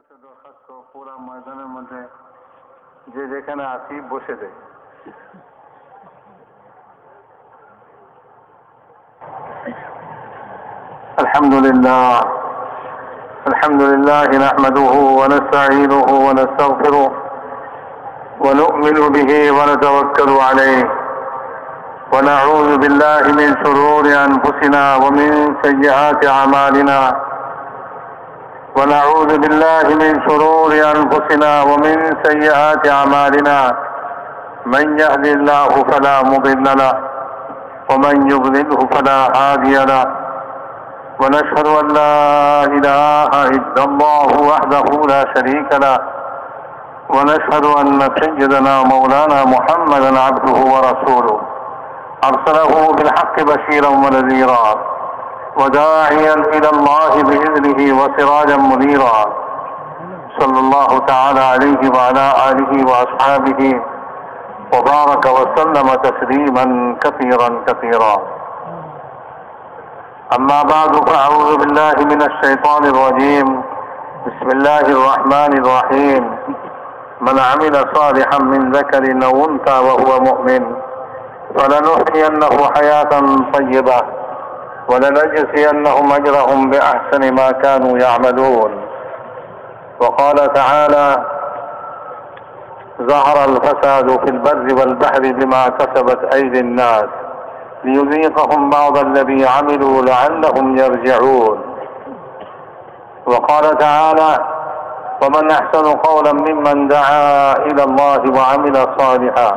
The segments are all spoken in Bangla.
একটা দরখাস্ত পুরা ময়দানের মধ্যে যে যেখানে আসি বসে দেয়। আলহামদুলিল্লাহ আলহামদুলিল্লাহ নাহমাদুহু ওয়া নাস্তাঈনুহু ওয়া নাস্তাগফিরুহু ওয়া নু'মিনু বিহি ওয়া নাতাওয়াক্কালু আলাইহি ওয়া না'উযু বিল্লাহি মিন শুরুরি আনফুসিনা ওয়া মিন সাইয়্যাতি আ'মালিনা ونعوذ بالله من شرور أنفسنا ومن سيئات أعمالنا من يهد الله فلا مضل له ومن يضلله فلا هادي له ونشهد أن لا إله إلا الله وحده لا شريك له ونشهد أن سيدنا مولانا محمدا عبده ورسوله أرسله بالحق بشيرا ونذيرا وداعيا إلى الله بإذنه وسراجا منيرا صلى الله تعالى عليه وعلى آله وأصحابه وبارك وسلم تسليما كثيرا كثيرا أما بعد فأعوذ بالله من الشيطان الرجيم بسم الله الرحمن الرحيم من عمل صالحا من ذكر أو أنثى وهو مؤمن فلنحيينه حياة طيبة ولنجزينهم أجرهم بأحسن ما كانوا يعملون وقال تعالى ظهر الفساد في البر والبحر بما كسبت أيدي الناس ليذيقهم بعض الذي عملوا لعلهم يرجعون وقال تعالى ومن أحسن قولا ممن دعا إلى الله وعمل صالحا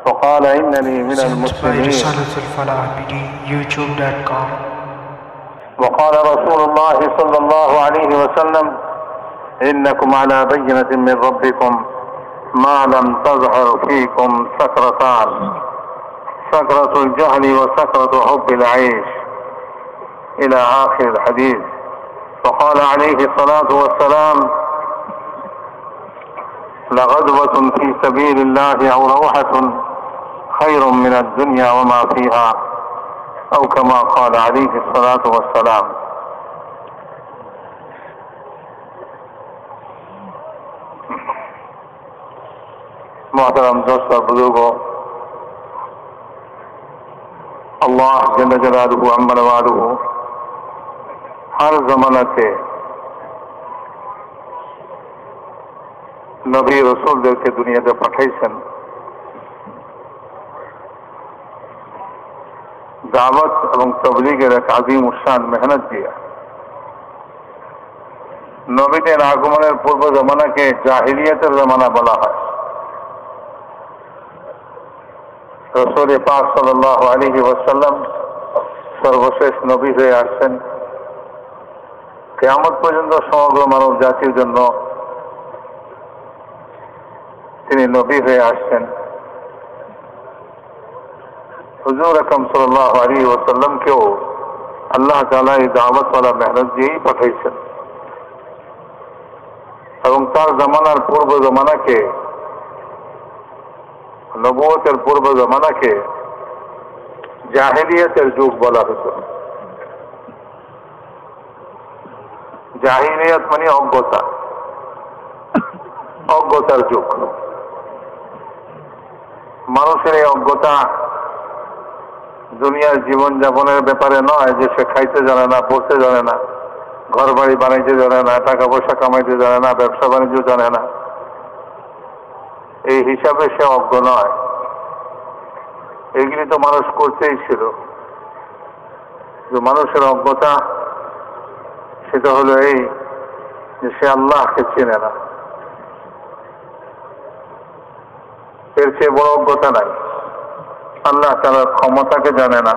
وقال إنني من المسلمين youtube.com. وقال رسول الله صلى الله عليه وسلم إنكم على بينة من ربكم ما لم تظهر فيكم سكرتان سكرة الجهل وسكرة حب العيش إلى آخر الحديث. وقال عليه الصلاة والسلام لغدوة في سبيل الله أو روحة خير من الدنيا وما فيها أو كما قال عليه الصلاة والسلام. محترم دوست اور بزرگوں، اللہ جل جلالہ عما والہ ہر زمانতে নবী রাসূলদেরকে দুনিয়াতে পাঠাইছেন দাওয়াত এবং তাবলীগের এক আযীম শান মেহনত দিয়া। নবীদের আগমনের পূর্ব জমানাকে জাহিলিয়াতের জমানা বলা হয়। রাসূল পাক সাল্লাল্লাহু আলাইহি ওয়াসাল্লাম সর্বশেষ নবী হয়ে আসছেন। কিয়ামত পর্যন্ত সমগ্র মানব জাতির জন্য তিনি নবী হয়ে আসছেন। হুজুর আকরাম সাল্লাল্লাহু আলাইহি ওয়াসাল্লামকেও আল্লাহ তাআলা এই দাওয়াতওয়ালা মেহনত দিয়েই পাঠাইছেন এবং তার জামানার পূর্ব জামানাকে, নবুয়তের পূর্ব জামানাকে জাহিলিয়াতের যুগ বলা হতো। জাহিলিয়াত মানে অজ্ঞতা, অজ্ঞতার যুগ। মানুষের এই অজ্ঞতা দুনিয়ার জীবন যাপনের ব্যাপারে নয় যে সে খাইতে জানে না, পড়তে জানে না, ঘর বাড়ি বানাইতে জানে না, টাকা পয়সা কামাইতে জানে না, ব্যবসা বাণিজ্য জানে না, এই হিসাবে সে অজ্ঞ নয়। এগুলি তো মানুষ করতেই ছিল। যে মানুষের অজ্ঞতা সেটা হলো এই যে সে আল্লাহকে চেনে না। এর চেয়ে বড় অজ্ঞতা নাই। আল্লাহ তাআলার ক্ষমতাকে জানে না,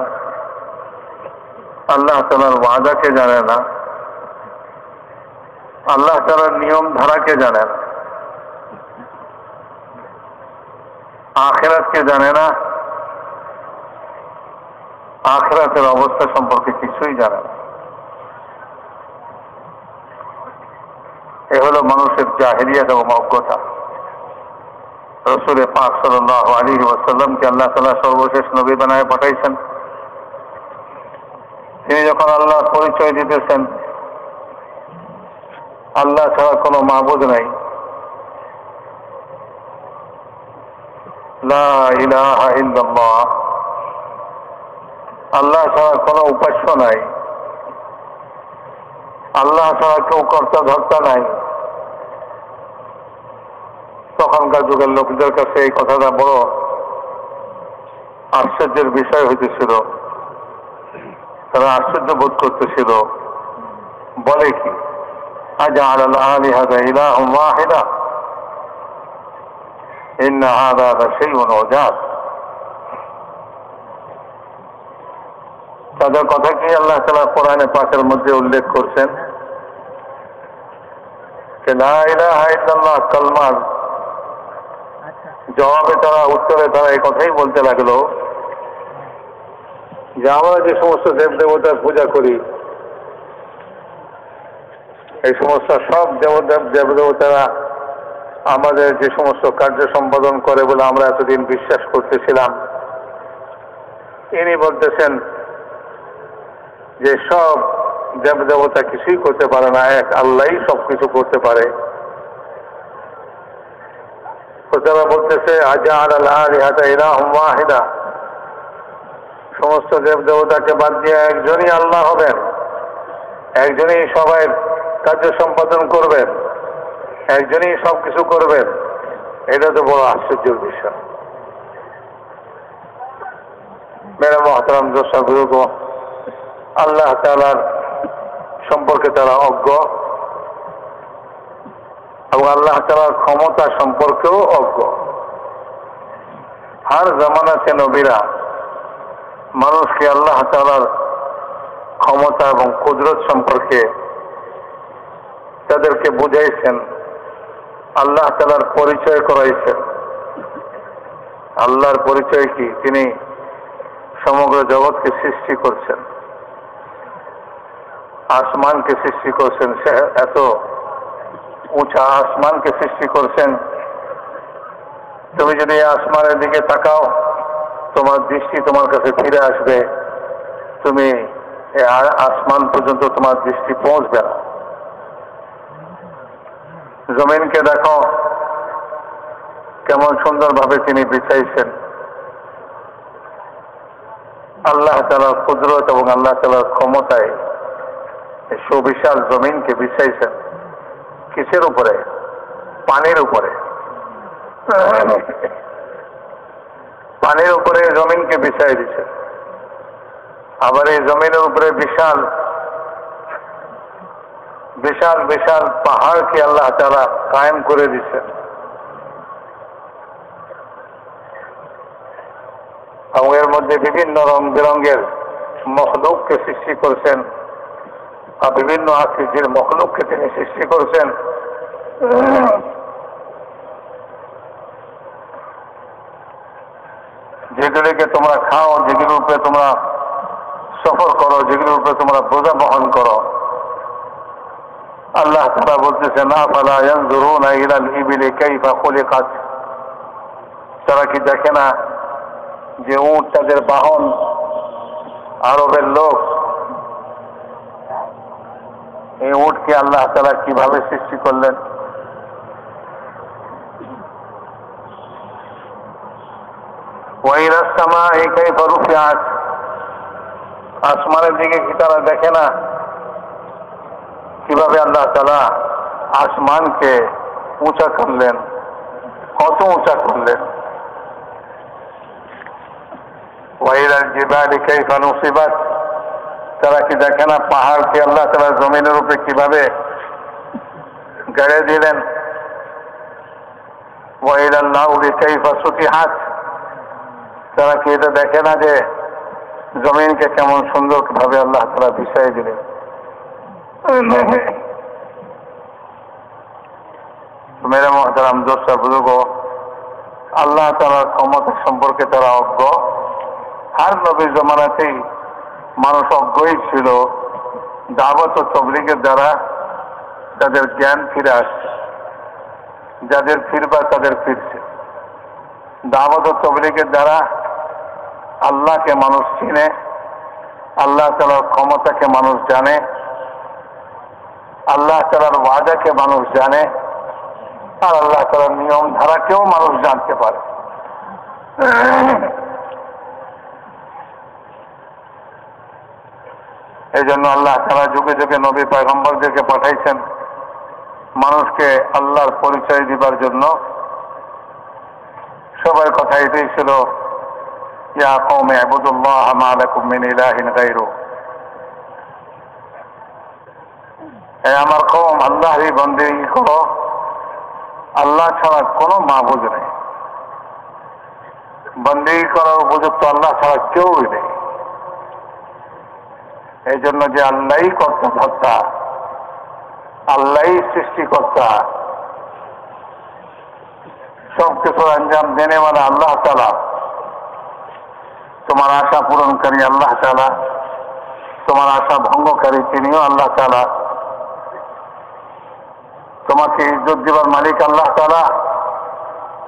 আল্লাহ তাআলার ওয়াদাকে জানে না, আল্লাহ তাআলার নিয়ম ধারাকে জানে না, আখিরাতকে জানে না, আখিরাতের অবস্থা সম্পর্কে কিছুই জানে না। এ হলো মানুষের জাহিলিয়াত এবং অজ্ঞতা। রাসূল পাক সাল্লাল্লাহু আলাইহি ওয়াসাল্লামকে আল্লাহ তাআলা সর্বশেষ নবী বানায় পাঠাইছেন। তিনি যখন আল্লাহর পরিচয় দিতেছেন আল্লাহ ছাড়া কোনো মাবুদ নাই, লা ইলাহা ইল্লাল্লাহ, আল্লাহ ছাড়া কোনো উপাস্য নাই, আল্লাহ ছাড়া কেউ কর্তা ধর্তা নাই। তখনকার যুগের লোকদের কাছে এই কথাটা বড় আশ্চর্যের বিষয় হইতেছিল। তারা আশ্চর্য বোধ করতেছিল, বলে কি আজআলাল আলিহাতা ইলাহাম ওয়াহিদা ইন্না হাযা লাশাইউন উজাব। তাদের কথা কি আল্লাহ তাআলা কোরআনে পাকের মধ্যে উল্লেখ করছেন যে লা ইলাহা ইল্লাল্লাহ কালমার জবাবে তারা, উত্তরে তারা এই কথাই বলতে লাগলো যে আমরা যে সমস্ত দেব দেবতার পূজা করি, এই সমস্ত সব দেব দেবতারা আমাদের যে সমস্ত কার্য সম্পাদন করে বলে আমরা এতদিন বিশ্বাস করতেছিলাম, ইনি বলতেছেন যে সব দেব দেবতা কিছুই করতে পারে না, এক আল্লাহই সবকিছু করতে পারে। তারা বলতেছে আজআলাল আলিহাতা ইলাহাম ওয়াহিদা, সমস্ত দেব দেবতাকে বাদ দিয়ে একজনই আল্লাহ হবেন, একজনই সবাই কার্য সম্পাদন করবেন, একজনই সবকিছু করবেন। এটা তো বড় আশ্চর্যের বিষয়। মেরা মুহতারাম দর্শক বুজুর্গ, আল্লাহ তাআলার সম্পর্কে তারা অজ্ঞ এবং আল্লাহ তাআলার ক্ষমতা সম্পর্কেও অজ্ঞ। হার জামানাতে নবীরা মানুষকে আল্লাহ তাআলার ক্ষমতা এবং কুদরত সম্পর্কে তাদেরকে বুঝাইছেন, আল্লাহ তাআলার পরিচয় করাইছেন। আল্লাহর পরিচয় কি? তিনি সমগ্র জগৎকে সৃষ্টি করছেন, আসমানকে সৃষ্টি করছেন, সে এত উঁচা আসমানকে সৃষ্টি করছেন। তুমি যদি আসমানের দিকে তাকাও, তোমার দৃষ্টি তোমার কাছে ফিরে আসবে, তুমি আসমান পর্যন্ত তোমার দৃষ্টি পৌঁছবে না। জমিনকে দেখো কেমন সুন্দরভাবে তিনি বিছাইছেন। আল্লাহ তাআলার কুদরত এবং আল্লাহ তাআলার ক্ষমতায় সুবিশাল জমিনকে বিছাইছেন। কিসের উপরে? পানির উপরে। পানির উপরে জমিনকে বিছাই দিচ্ছেন। আবার এই জমিনের উপরে বিশাল বিশাল বিশাল পাহাড়কে আল্লাহ তাআলা কায়েম করে দিচ্ছেন। এবং এর মধ্যে বিভিন্ন রং বেরঙের মখলুককে সৃষ্টি করছেন, আর বিভিন্ন আকৃতির মখলুককে তিনি সৃষ্টি করছেন। যেগুলিকে তোমরা খাও, যেগুলির উপরে তোমরা সফর করো, যেগুলির উপরে তোমরা বোঝা বহন করো, আল্লাহ তাআলা বলতেছেন আফালা ইয়ানজুরুনা ইলাল ইবিলি কাইফা খুলিকাত। তারা কি দেখে না যে উট তাদের বাহন, আরবের লোক এই উটকে আল্লাহ তাআলা কিভাবে সৃষ্টি করলেন? ওয়া ইলাস সামাই কাইফা রুফিআত। আসমানের দিকে কি তারা দেখে না কিভাবে আল্লাহ তাআলা আসমানকে উঁচা করলেন, কত উঁচা করলেন? ওয়া ইলাল জিবালি কাইফা নুসিবাত। তারা কি দেখে না পাহাড়কে আল্লাহ তাআলা জমিনের উপরে কিভাবে গড়ে দিলেন? ওয়া ইলাল লাউলি কাইফা সুতিহাত। তারা কি এটা দেখে না যে জমিনকে কেমন সুন্দরভাবে আল্লাহ তাআলা বিছাই দিলেন? মেরে মুহতারাম দর্শক বুজুর্গ, আল্লাহ তাআলার ক্ষমতা সম্পর্কে তারা অজ্ঞ। হার নবীর জমানাতেই মানুষ অজ্ঞই ছিল। দাওয়াত ও তাবলীগের দ্বারা তাদের জ্ঞান ফিরে আসছে, যাদের ফিরবার তাদের ফিরছে। দাওয়াত ও তাবলীগের দ্বারা আল্লাহকে মানুষ চিনে, আল্লাহ তাআলার ক্ষমতাকে মানুষ জানে, আল্লাহ তাআলার ওয়াদাকে মানুষ জানে, আর আল্লাহ তাআলার নিয়ম ধারাকেও মানুষ জানতে পারে। এই জন্য আল্লাহ তাআলা যুগে যুগে নবী পয়গম্বরদেরকে পাঠাইছেন মানুষকে আল্লাহর পরিচয় দিবার জন্য। সবার কথা এটাই ছিল, ইয়া কওমি ইবুদুল্লাহ মা লাকুম মিন ইলাহিন গায়রু, হে আমার কওম আল্লাহরই বন্দেগী করো, আল্লাহ ছাড়া কোনো মাবুদ নেই, বন্দেগী করার উপযুক্ত আল্লাহ ছাড়া কেউই নেই। এই জন্য যে আল্লাহই কর্তা ধর্তা, আল্লাহই সৃষ্টিকর্তা, সব কিছুর আঞ্জাম দেনে মানে আল্লাহ তাআলা, তোমার আশা পূরণকারী আল্লাহ তাআলা, তোমার আশা ভঙ্গকারী তিনিও আল্লাহ তাআলা, তোমাকে ইজ্জত দিবার মালিক আল্লাহ তাআলা,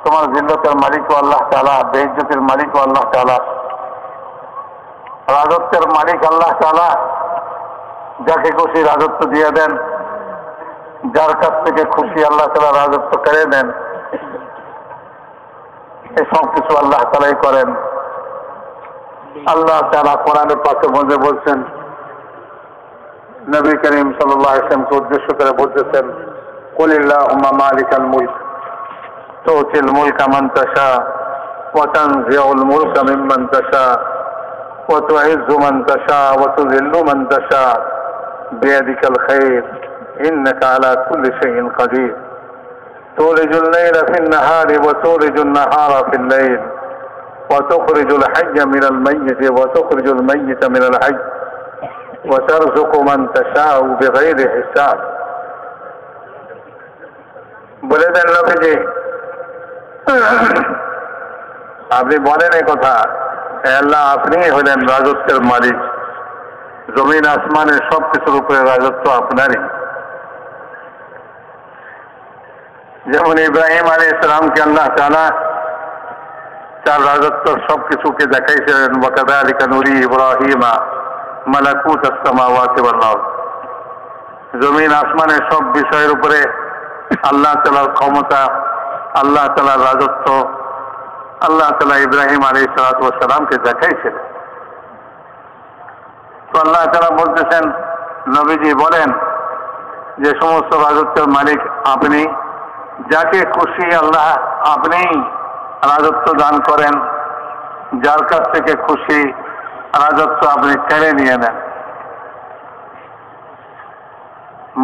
তোমার জিল্লতের মালিকও আল্লাহ তাআলা, বেইজ্জতের মালিকও আল্লাহ তাআলা, রাজত্বের মালিক আল্লাহ তাআলা, যাকে খুশি রাজত্ব দিয়ে দেন, যার কাছ থেকে খুশি আল্লাহ তাআলা রাজত্ব কেড়ে নেন। এই সব কিছু আল্লাহ তাআলাই করেন। আল্লাহ তাআলা কোরআনের পাশে মধ্যে বলছেন, নবী করিম সাল্লাল্লাহু আলাইহি ওয়াসাল্লামকে উদ্দেশ্য করে বলতেছেন, কুলিল্লাহুম্মা মালিকাল মুলক তুতিল মুলকা মান তাশা ওয়া তানজিউল মুলকা মিম্মান তাশা ওয়া তুইজ্জু মান তাশা ওয়া তুযিল্লু মান তাশা বিয়াদিকাল খায়র ইন্নাকা আলা কুল্লি শাইইন কাদির তুলিজুল লাইলা ফিন নাহারি ওয়া তুলিজুন নাহারা ফিল লাইল ওয়া তুখরিজুল হাইয়্যা মিনাল মাইয়্যিতি ওয়া তুখরিজুল মাইয়্যিতা মিনাল হাইয়্য ওয়া তারযুকু মান তাশাউ বিগাইরি হিসাব। বলে দেন নবীজি, আপনি বলেন এই কথা, আল্লাহ আপনিই হলেন রাজত্বের মালিক, জমিন আসমানের সব কিছুর উপরে রাজত্ব আপনারই। যেমন ইব্রাহিম আলাইহিস সালামকে আল্লাহ তাআলা তার রাজত্ব সব কিছুকে দেখাইছিলেন, ওয়া কাযালিকা নুরি ইব্রাহিমা মালাকুতাস সামাওয়াতি ওয়াল আরদ, জমিন আসমানের সব বিষয়ের উপরে আল্লাহ তাআলার ক্ষমতা, আল্লাহ তাআলার রাজত্ব আল্লাহ তাআলা ইব্রাহিম আলাইহিস সালামকে দেখাইছিলেন। তো আল্লাহ তাআলা বলতেছেন, নবীজি বলেন যে সমস্ত রাজত্বের মালিক আপনি, যাকে খুশি আল্লাহ আপনি রাজত্ব দান করেন, যার কাছ থেকে খুশি রাজত্ব আপনি কেড়ে নিয়ে নেন।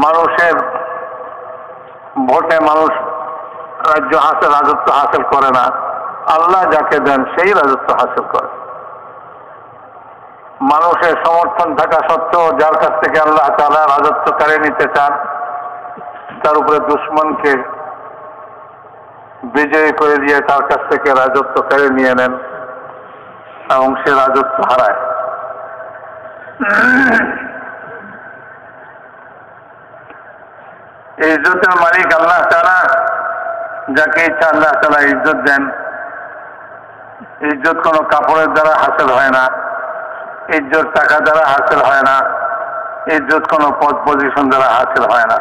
মানুষের ভোটে মানুষ রাজত্ব হাসিল করে না, আল্লাহ যাকে দেন সেই রাজত্ব হাসিল করে। মানুষের সমর্থন থাকা সত্ত্বেও যার কাছ থেকে আল্লাহ তাআলা রাজত্ব কেড়ে নিতে চান, তার উপরে দুশমনকে বিজয়ী করে দিয়ে তার কাছ থেকে রাজত্ব কেড়ে নিয়ে নেন এবং সে রাজত্ব হারায়। ইজ্জতের মালিক আল্লাহ তাআলা, যাকে ইচ্ছা আল্লাহ তাআলা ইজ্জত দেন। ইজ্জত কোনো কাপড়ের দ্বারা হাসিল হয় না, ইজ্জত টাকা দ্বারা হাসিল হয় না, ইজ্জত কোনো পদ পজিশন দ্বারা হাসিল হয় না।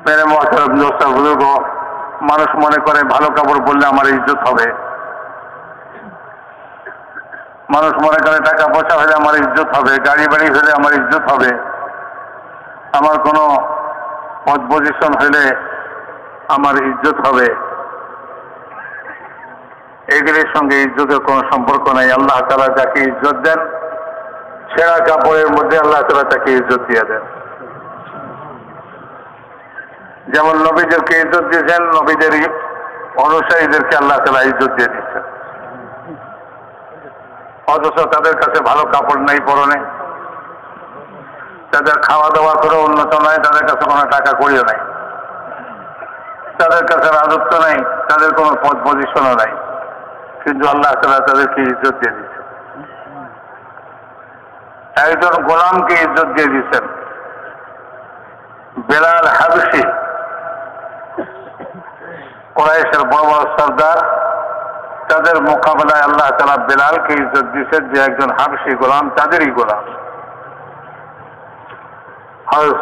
মেরে মহতারাম দোস্ত বুজুর্গ, মানুষ মনে করে ভালো কাপড় পরলে আমার ইজ্জত হবে, মানুষ মনে করে টাকা পয়সা হলে আমার ইজ্জত হবে, গাড়ি বাড়ি হলে আমার ইজ্জত হবে, আমার কোনো পদ পজিশন হলে আমার ইজ্জত হবে। এগুলির সঙ্গে ইজ্জতের কোনো সম্পর্ক নাই। আল্লাহ তাআলা যাকে ইজ্জত দেন, ছেঁড়া কাপড়ের মধ্যে আল্লাহ তাআলা তাকে ইজ্জত দিয়ে দেন। যেমন নবীদেরকে ইজ্জত দিয়েছেন, নবীদের অনুসারীদেরকে আল্লাহ তাআলা ইজ্জত দিয়ে দিচ্ছেন, অথচ তাদের কাছে ভালো কাপড় নাই পরনে, তাদের খাওয়া দাওয়া করে উন্নত নয়, তাদের কাছে কোনো টাকা কড়িও নাই, তাদের কাছে রাজত্ব নাই, তাদের কোনো পদ পজিশনও নাই, কিন্তু আল্লাহ তাআলা তাদেরকে ইজ্জত দিয়ে দিচ্ছেন। একজন গোলামকে ইজ্জত দিয়ে দিচ্ছেন, বেলাল হাবশী, কুরাইশের বড় বড় সর্দার, তাদের মোকাবেলায় আল্লাহ তাআলা বেলালকে ইজ্জত দিচ্ছেন, যে একজন হাবশী গোলাম তাদেরই গোলাম। হযরত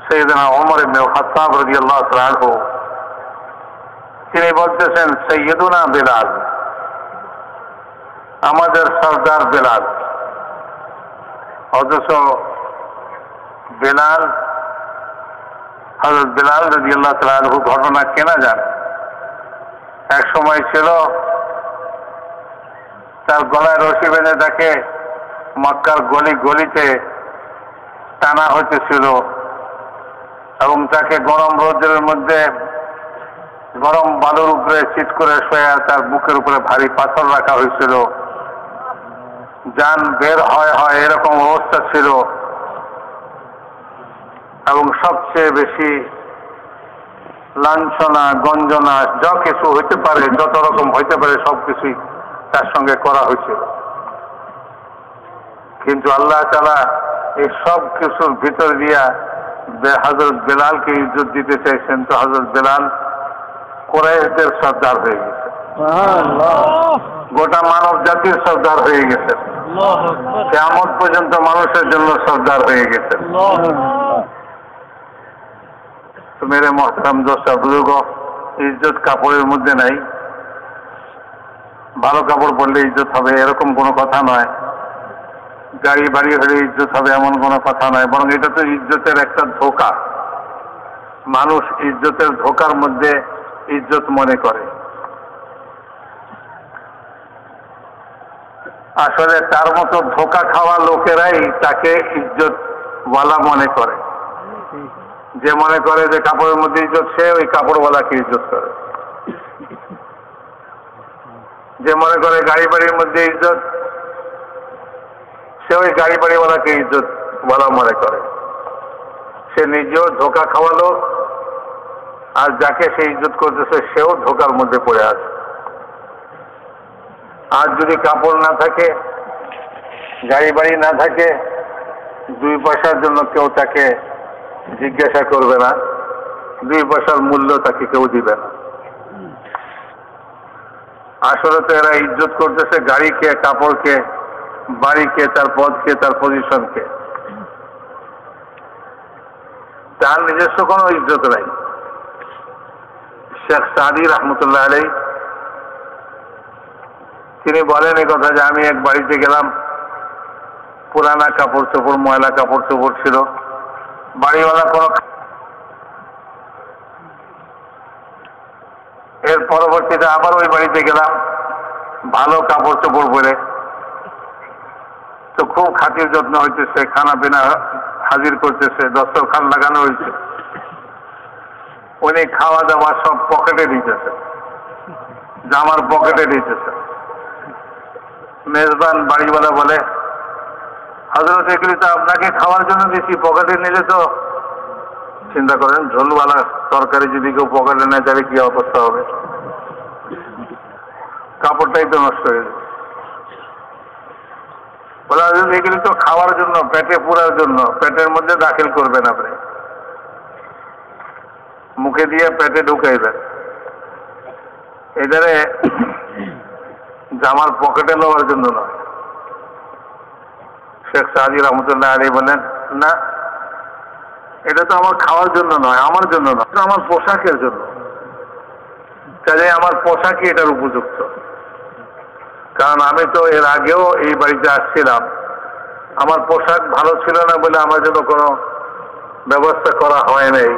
সাইয়েদনা ওমর ইবনে খাত্তাব রাদিয়াল্লাহু তাআলা আনহু, তিনি বলতেছেন, সাইয়্যিদুনা বেলাল, আমাদের সরদার বেলাল। অথচ বেলাল, হযরত বেলাল রাদিয়াল্লাহু তাআলা আনহু ঘটনা কেনা যান। এক সময় ছিল তার গলায় রশি বেঁধে তাকে মক্কার গলি গলিতে টানা হতেছিল এবং তাকে গরম রোদের মধ্যে গরম বালুর উপরে চিৎ করে শোয়া তার বুকের উপরে ভারী পাথর রাখা হয়েছিল। জান বের হয় এরকম অবস্থা ছিল। এবং সবচেয়ে বেশি লাঞ্ছনা, গঞ্জনা যা কিছু হইতে পারে, যত রকম হইতে পারে সবকিছুই তার সঙ্গে করা হয়েছিল। কিন্তু আল্লাহ তাআলা এই সব কিছুর ভিতর দিয়া হযরত বেলালকে ইজ্জত দিতে চাইছেন। তো হযরত বেলাল কুরাইশদের সর্দার হয়ে গেছে, গোটা মানব জাতির সর্দার হয়ে গেছেন, কিয়ামত পর্যন্ত মানুষের জন্য সর্দার হয়ে গেছেন। তো মেরে মহতারাম দোস্ত বুজুর্গ, ইজ্জত কাপড়ের মধ্যে নাই। ভালো কাপড় পরলে ইজ্জত হবে এরকম কোনো কথা নয়, গাড়ি বাড়ি হলে ইজ্জত হবে এমন কোনো কথা নয়, বরং এটা তো ইজ্জতের একটা ধোঁকা। মানুষ ইজ্জতের ধোঁকার মধ্যে ইজ্জত মনে করে। আসলে তার মতো ধোঁকা খাওয়া লোকেরাই তাকে ইজ্জতওয়ালা মনে করে। যে মনে করে যে কাপড়ের মধ্যে ইজ্জত, সে ওই কাপড়ওয়ালাকে ইজ্জত করে। যে মনে করে গাড়ি বাড়ির মধ্যে ইজ্জত, সে ওই গাড়ি বাড়িওয়ালাকে ইজ্জতওয়ালা মনে করে। সে নিজেও ধোঁকা খাওয়া লোক, আর যাকে সে ইজ্জত করতেছে সেও ধোঁকার মধ্যে পড়ে আছে। আর যদি কাপড় না থাকে, গাড়ি বাড়ি না থাকে, 2 পয়সার জন্য কেউ তাকে জিজ্ঞাসা করবে না, 2 পয়সার মূল্য তাকে কেউ দিবে না। আসলে তো এরা ইজ্জত করতেছে গাড়িকে, কাপড়কে, বাড়িকে, তার পদকে, তার পজিশনকে। তার নিজস্ব কোনো ইজ্জত নাই। শেখ সাদি রহমতুল্লাহ আলাইহি তিনি বলেন এই কথা যে আমি এক বাড়িতে গেলাম, পুরানা কাপড় চোপড়, ময়লা কাপড় চোপড় ছিল। বাড়িওয়ালা কোনো, এর পরবর্তীতে আবার ওই বাড়িতে গেলাম ভালো কাপড় চোপড় পরে। তো খুব খাতির যত্ন হইতেছে, খানা পিনা হাজির করতেছে, দস্তরখান লাগানো হয়েছে। উনি খাওয়া দাওয়া সব পকেটে দিতেছে, জামার পকেটে দিতেছে। মেজবান বাড়িওয়ালা বলে, হযরত এগুলি তো আপনাকে খাওয়ার জন্য দিচ্ছি, পকেটে নিলে তো চিন্তা করেন ঝোলওয়ালা তরকারি যদি কেউ পকেটে নেয় তাহলে কি অবস্থা হবে? কাপড়টাই তো নষ্ট হয়ে যাবে। বলে হযরত এগুলি তো খাওয়ার জন্য, পেটে পুরার জন্য, পেটের মধ্যে দাখিল করবেন আপনি, মুখে দিয়ে পেটে ঢুকাইবেন, এটারে জামার পকেটে নেওয়ার জন্য নয়। শেখ সাদি রহমতুল্লাহ আলাইহি বলেন, না, এটা তো আমার খাওয়ার জন্য নয়, আমার জন্য নয়, এটা আমার পোশাকের জন্য। কাজে আমার পোশাকই এটার উপযুক্ত। কারণ আমি তো এর আগেও এই বাড়িতে আসছিলাম, আমার পোশাক ভালো ছিল না বলে আমার জন্য কোনো ব্যবস্থা করা হয় নাই।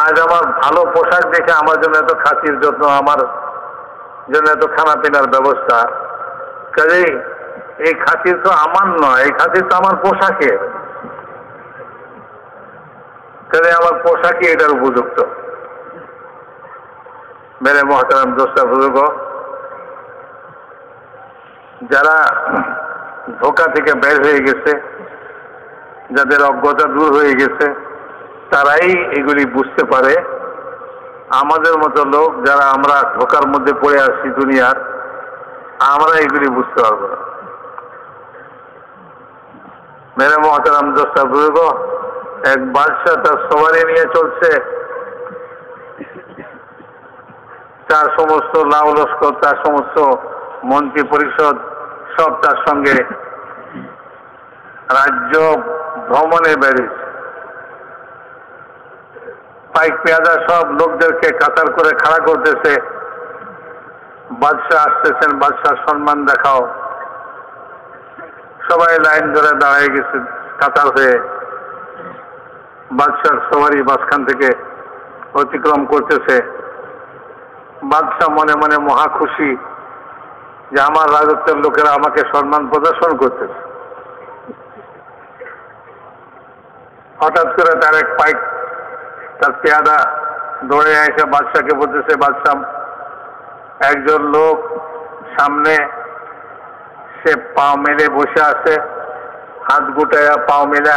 আজ আমার ভালো পোশাক দেখে আমার জন্য এত খাতির যত্ন, আমার জন্য এত খানা পিনার ব্যবস্থা। কাজেই এই খাতির তো আমার নয়, এই খাতির তো আমার পোশাকের। কাজে আমার পোশাকই এটার উপযুক্ত। মেরে মহতারাম দোস্তা বুজুর্গ, যারা ধোঁকা থেকে বের হয়ে গেছে, যাদের অজ্ঞতা দূর হয়ে গেছে, তারাই এগুলি বুঝতে পারে। আমাদের মতো লোক যারা আমরা ধোঁকার মধ্যে পড়ে আসছি দুনিয়ার, আমরা এগুলি বুঝতে পারবো না। মেরে মহতারাম দোস্তা বুজুর্গ, এক বাদশাহ তার সবারই নিয়ে চলছে, তার সমস্ত লাউ লস্কর, তার সমস্ত মন্ত্রী পরিষদ সব তার সঙ্গে রাজ্য ভ্রমণে বেরিয়েছে। পাইক পেয়াদা সব লোকদেরকে কাতার করে খাড়া করতেছে। বাদশাহ আসতেছেন, বাদশাহ সম্মান দেখাও। সবাই লাইন ধরে দাঁড়িয়ে গেছে কাতার হয়ে। বাদশাহ সবারই মাঝখান থেকে অতিক্রম করতেছে। বাদশাহ মনে মনে মহা খুশি যে আমার রাজত্বের লোকেরা আমাকে সম্মান প্রদর্শন করতেছে। হঠাৎ করে তার এক পাইক তার পেয়াদা দৌড়ে এসে বাদশাকে বলতেছে, বাদশাহ একজন লোক সামনে, সে পাও মেলে বসে আছে, হাত গুটাইয়া পাও মেলা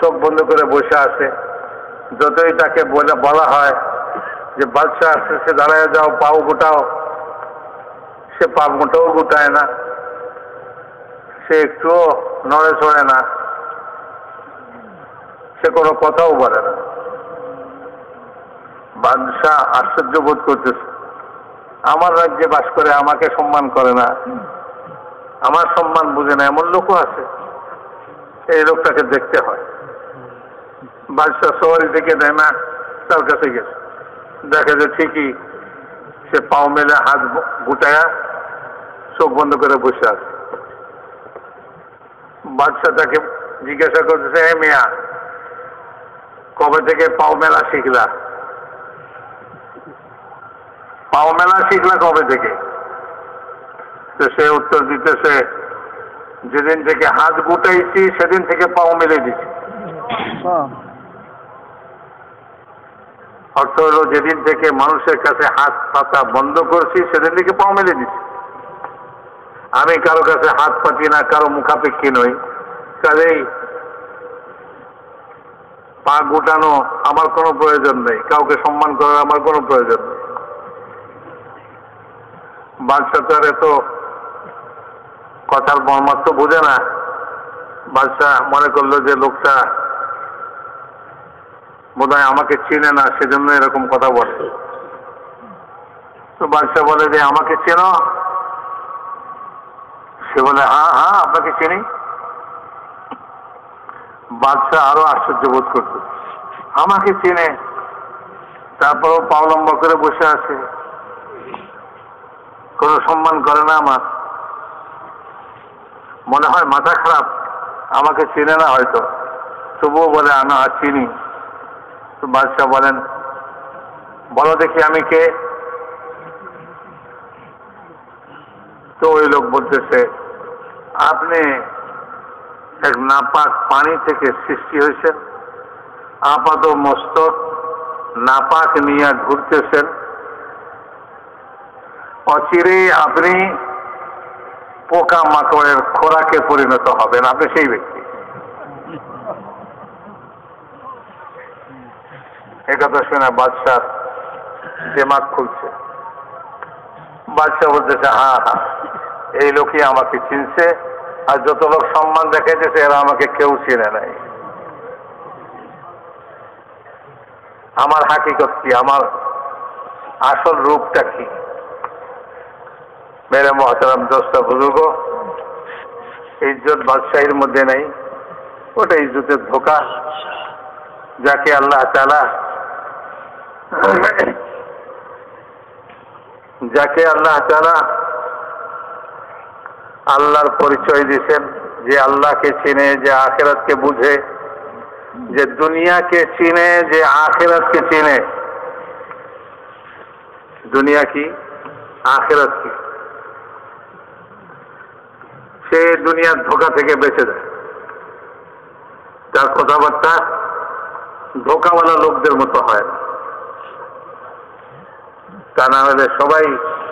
চোখ বন্ধ করে বসে আছে। যতই তাকে বলা হয় যে বাদশাহ আসতেছে, দাঁড়ায় যাও, পাও গুটাও, সে পা মোটাও গুটায় না, সে একটুও নড়ে চড়ে না, সে কোনো কথাও বলে না। বাদশাহ আশ্চর্য বোধ করতেছে, আমার রাজ্যে বাস করে আমাকে সম্মান করে না, আমার সম্মান বুঝে না, এমন লোকও আছে। এই লোকটাকে দেখতে হয়। বাদশাহ সবারই দেখে দেয় না, তার কাছে গেছে, দেখে যে ঠিকই সে পাও মেলে হাত গুটায়া চোখ বন্ধ করে বসে আছে। বাদশাহ তাকে জিজ্ঞাসা করতেছে, হে মিয়া, কবে থেকে পাও মেলা শিখলা? পাও মেলা শিখলা কবে থেকে? তো সে উত্তর দিতেছে, যেদিন থেকে হাত গুটাইছি সেদিন থেকে পাও মেলে দিছি। অর্থ হলো, যেদিন থেকে মানুষের কাছে হাত পাতা বন্ধ করছি সেদিন থেকে পাও মেলে দিছি। আমি কারো কাছে হাত পাতি না, কারো মুখাপেক্ষী নই, কাজেই পা গুটানো আমার কোনো প্রয়োজন নেই, কাউকে সম্মান করার আমার কোনো প্রয়োজন নেই। বাদশাহ তো আর এত কথার মর্মার্থ বোঝে না। বাদশাহ মনে করলো যে লোকটা বোধহয় আমাকে চিনে না, সেজন্য এরকম কথা বলে। তো বাদশাহ বলে যে আমাকে চেনো? সে বলে, হ্যাঁ হ্যাঁ, আপনাকে চিনি। বাদশাহ আরো আশ্চর্য বোধ করত, আমাকে চিনে, তারপরও পাও লম্বা করে বসে আছে, কোনো সম্মান করে না আমার। মনে হয় মাথা খারাপ, আমাকে চিনে না হয়তো, তবুও বলে আমি চিনি। তো বাদশাহ বলেন, বলো দেখি আমি কে? তো ওই লোক বলতেছে, আপনি এক নাপাক পানি থেকে সৃষ্টি হয়েছেন, আপাত মস্তক নাপাক নিয়ে ঘুরতেছেন, অচিরেই আপনি পোকা মাকড়ের খোরাকে পরিণত হবেন, আপনি সেই ব্যক্তি। একথা শুনে বাদশাহ দিমাগ খুলছে। বাদশাহ বলতেছে, হ্যাঁ হ্যাঁ, এই লোকই আমাকে চিনছে, আর যত লোক সম্মান দেখাইতেছে এরা আমাকে কেউ চিনে নাই। আমার হাকিকত কি, আমার আসল রূপটা কি? মেরে মহতারাম দোস্তা বুজুর্গ, ইজ্জত বাদশাহীর মধ্যে নাই, ওটা ইজ্জতের ধোঁকা। যাকে আল্লাহ তাআলা আল্লাহর পরিচয় দিয়েছেন, যে আল্লাহকে চিনে, যে আখিরাতকে বুঝে, যে দুনিয়াকে চিনে, যে আখিরাতকে চিনে। দুনিয়া কি, আখিরাত কি, সে দুনিয়ার ধোঁকা থেকে বেঁচে যায়। তার কথাবার্তা ধোঁকাওয়ালা লোকদের মতো হয় না। তা না হলে সবাই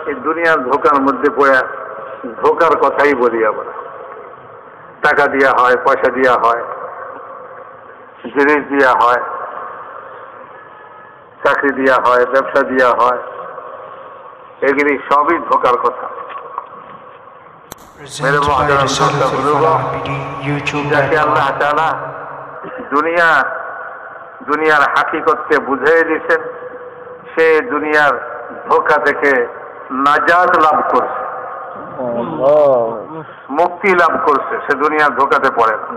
এই দুনিয়ার ধোঁকার মধ্যে পড়ে ধোঁকার কথাই বলি। আমরা টাকা দেওয়া হয়, পয়সা দেওয়া হয়, জিনিস দেওয়া হয়, চাকরি দেওয়া হয়, ব্যবসা দেওয়া হয়, এগুলি সবই ধোঁকার কথা। যাকে আল্লাহ তাআলা দুনিয়ার হাকিকতকে বুঝিয়ে দিয়েছেন, সে দুনিয়ার ধোঁকা থেকে নাজাত লাভ করছে, মুক্তি লাভ করছে, সে দুনিয়ার ধোঁকাতে পড়ে না।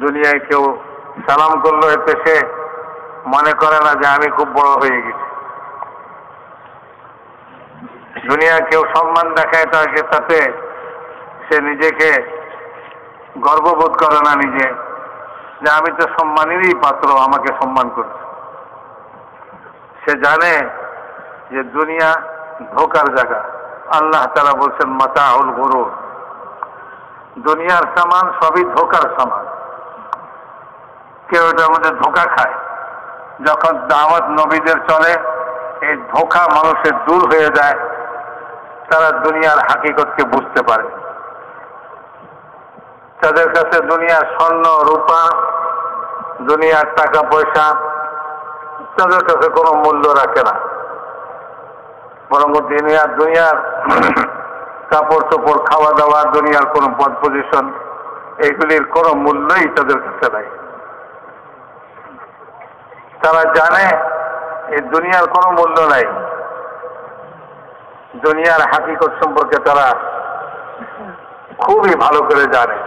দুনিয়ায় কেউ সালাম করলো, এতে সে মনে করে না যে আমি খুব বড় হয়ে গেছি। দুনিয়া কেউ সম্মান দেখায় তাকে, তাতে সে নিজেকে গর্ববোধ করে না নিজে, যে আমি তো সম্মানেরই পাত্র, আমাকে সম্মান করছে। সে জানে যে দুনিয়া ধোকার জায়গা। আল্লাহ তাআলা বলছেন মাতাউল গুরুর, দুনিয়ার সামান সবই ধোকার সামান। কেউ এটার মধ্যে ধোকা খায়। যখন দাওয়াত নবীদের চলে, এই ধোকা মানুষের দূর হয়ে যায়, তারা দুনিয়ার হাকিকতকে বুঝতে পারে। তাদের কাছে দুনিয়ার স্বর্ণ রূপা, দুনিয়ার টাকা পয়সা তাদের কাছে কোনো মূল্য রাখে না, বরং দুনিয়ার কাপড় চোপড়, খাওয়া দাওয়া, দুনিয়ার কোনো পদ পজিশন, এগুলির কোনো মূল্যই তাদের কাছে নাই। তারা জানে এই দুনিয়ার কোনো মূল্য নাই। দুনিয়ার হাকিকত সম্পর্কে তারা খুবই ভালো করে জানে।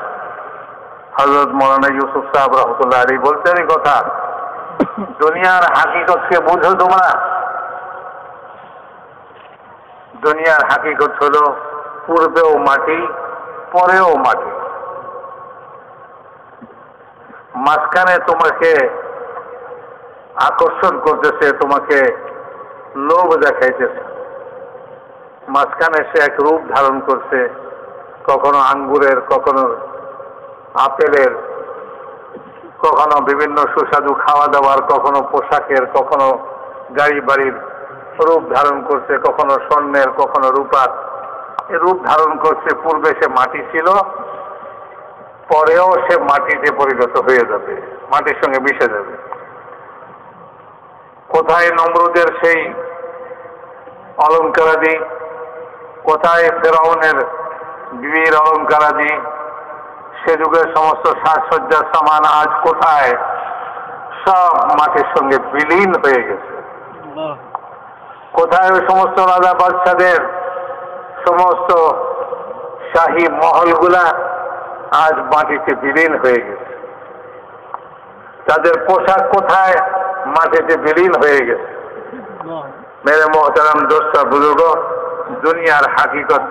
হযরত মৌলানা ইউসুফ সাহেব রহমতুল্লাহ আলাইহি বলতেন এই কথা, দুনিয়ার হাকিকতকে বুঝো তোমরা। দুনিয়ার হাকিকত হলো পূর্বেও মাটি, পরেও মাটি। মাঝখানে তোমাকে আকর্ষণ করতেছে, তোমাকে লোভ দেখাইতেছে। মাঝখানে সে এক রূপ ধারণ করছে, কখনো আঙ্গুরের, কখনো আপেলের, কখনো বিভিন্ন সুস্বাদু খাওয়া দাওয়ার, কখনো পোশাকের, কখনো গাড়ি বাড়ির রূপ ধারণ করছে, কখনো স্বর্ণের, কখনো রূপার রূপ ধারণ করছে। পূর্বে সে মাটি ছিল, পরেও সে মাটিতে পরিণত হয়ে যাবে, মাটির সঙ্গে মিশে যাবে। কোথায় নমরুদের সেই অলঙ্কারাদি, কোথায় ফেরাউনের বীর অলঙ্কারাদি, সে যুগের সমস্ত সাজসজ্জার সামান আজ কোথায়? সব মাটির সঙ্গে বিলীন হয়ে গেছে। কোথায় ওই সমস্ত রাজা বাদশাদের সমস্ত শাহী মহলগুলা আজ মাটিতে বিলীন হয়ে গেছে। তাদের পোশাক কোথায়? মাটিতে বিলীন হয়ে গেছে। মেরে মোহতারাম দোস্তা বুজুর্গ, দুনিয়ার হাকিকত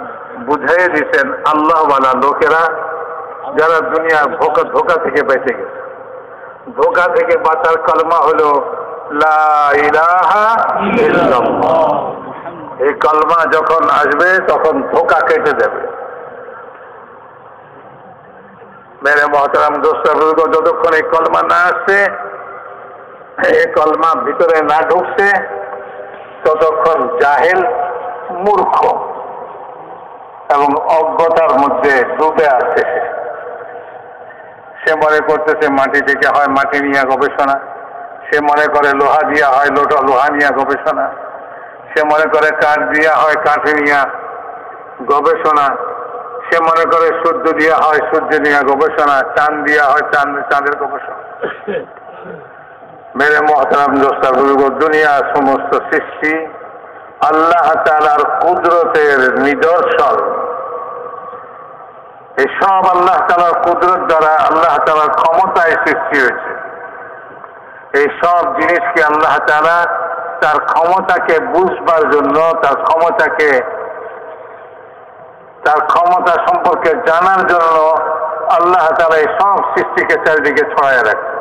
বুঝাই দিচ্ছেন আল্লাহওয়ালা লোকেরা, যারা দুনিয়ার ধোকা থেকে বেঁচে গেছে। ধোকা থেকে বাঁচার কলমা হলো লা ইলাহা ইল্লাল্লাহ। এই কলমা যখন আসবে তখন ধোকা কেটে যাবে। মেরে মোহতারাম দোস্তা বুজুর্গ, যতক্ষণ এই কলমা না আসছে, এই কলমা ভিতরে না ঢুকছে, ততক্ষণ জাহেল, মূর্খ এবং অজ্ঞতার মধ্যে ডুবে আছে। সে মনে করতেছে মাটি থেকে হয় মাটি নিয়ে গবেষণা, সে মনে করে লোহা দিয়া হয় লোহা নিয়ে গবেষণা, সে মনে করে কাঠ দিয়া হয় কাঠ নিয়ে গবেষণা, সে মনে করে সূর্য দিয়া হয় সূর্য নিয়ে গবেষণা, চাঁদ দিয়া হয় চাঁদের গবেষণা। মেরে মোহতারাম দোস্তা বুজুর্গ, দুনিয়ার সমস্ত সৃষ্টি আল্লাহ তাআলার কুদরতের নিদর্শন। এই সব আল্লাহ তাআলার কুদরত দ্বারা, আল্লাহ তাআলার ক্ষমতায় সৃষ্টি হয়েছে। এই সব জিনিসকে আল্লাহ তাআলা তার ক্ষমতাকে বুঝবার জন্য, তার ক্ষমতা সম্পর্কে জানার জন্য আল্লাহ তাআলা এই সব সৃষ্টিকে চারিদিকে ছড়ায় রাখছে।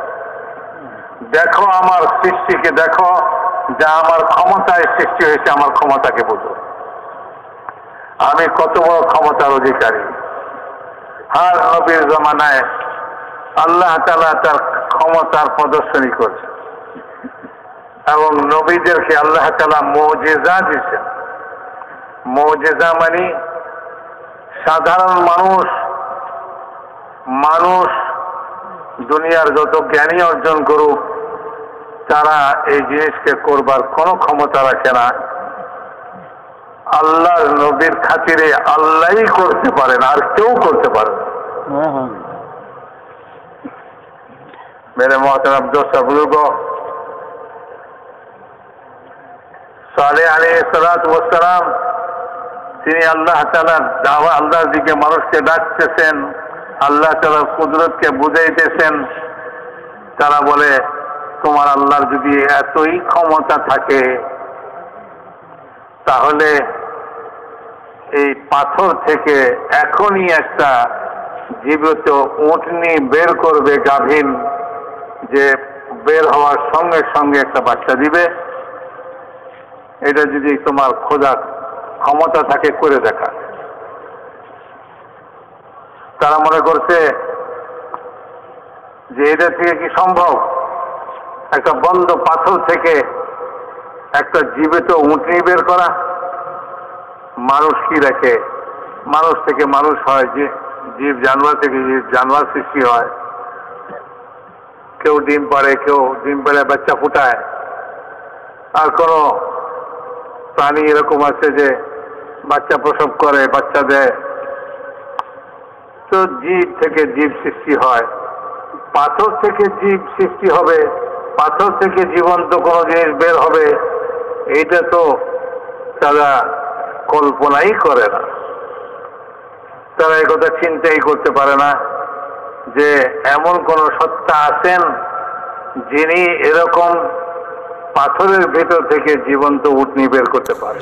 দেখো আমার সৃষ্টিকে, দেখো যা আমার ক্ষমতায় সৃষ্টি হয়েছে, আমার ক্ষমতাকে বুঝো, আমি কত বড় ক্ষমতার অধিকারী। হার নবীর জমানায় আল্লাহ তাআলা তার ক্ষমতার প্রদর্শনী করছে এবং নবীদেরকে আল্লাহ তাআলা মুজিজা দিয়েছেন। মুজিজা মানে সাধারণ মানুষ দুনিয়ার যত জ্ঞানী অর্জন করুক, তারা এই জিনিসকে করবার কোনো ক্ষমতা রাখে না। আল্লাহর নবীর খাতিরে আল্লাহই করতে পারেন, আর কেউ করতে পারে না। মেরে মোহতারাম দোস্তা বুজুর্গ, সালেহ আলাইহিস সালাতু ওয়াস সালাম, তিনি আল্লাহ তাআলার দাওয়া, আল্লাহর দিকে মানুষকে ডাকতেছেন, আল্লাহ তাআলার কুদরতকে বুঝাইতেছেন। তারা বলে তোমার আল্লাহর যদি এতই ক্ষমতা থাকে তাহলে এই পাথর থেকে এখনই একটা জীবিত উটনি বের করবে, গাভীন, যে বের হওয়ার সঙ্গে সঙ্গে একটা বাচ্চা দিবে। এটা যদি তোমার খোদা ক্ষমতা থাকে করে দেখা। তারা মনে করছে যে এটা থেকে কি সম্ভব, একটা বন্ধ পাথর থেকে একটা জীবিত উটনি বের করা? মানুষ কি রাখে, মানুষ থেকে মানুষ হয়, যে জীব জানোয়ার থেকে জীব জানোয়ার সৃষ্টি হয়। কেউ ডিম পাড়ে, কেউ ডিম পাড়ে বাচ্চা ফুটায়, আর কোন প্রাণী এরকম আছে যে বাচ্চা প্রসব করে, বাচ্চা দেয়। তো জীব থেকে জীব সৃষ্টি হয়, পাথর থেকে জীব সৃষ্টি হবে, পাথর থেকে জীবন্ত কোনো জিনিস বের হবে, এইটা তো তারা কল্পনাই করে না। তারা এই কথা চিন্তাই করতে পারে না যে এমন কোন সত্তা আছেন যিনি এরকম পাথরের ভেতর থেকে জীবন্ত উটনি বের করতে পারে।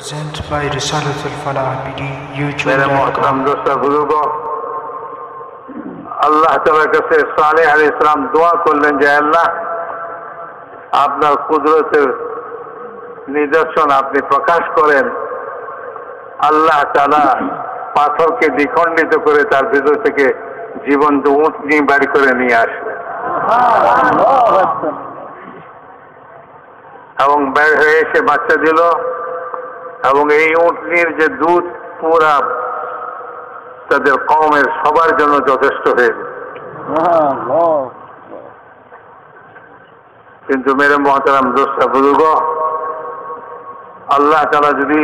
আল্লাহ তাআলার কাছে সালেহ আলাইহিস সালাম দোয়া করলেন যে আল্লাহ, আপনার কুদরতের নিদর্শন আপনি প্রকাশ করেন। আল্লাহ তাআলা পাথরকে দ্বিখণ্ডিত করে তার ভেতর থেকে জীবন্ত উটনি বের করে নিয়ে আসলেন এবং বের হয়ে এসে বাচ্চা দিল, এবং এই উটনির যে দুধ পুরা তাদের কওমের সবার জন্য যথেষ্ট হয়ে গেল। কিন্তু মেরে মহতারাম দোস্তা বুজুর্গ, আল্লাহ তাআলা যদি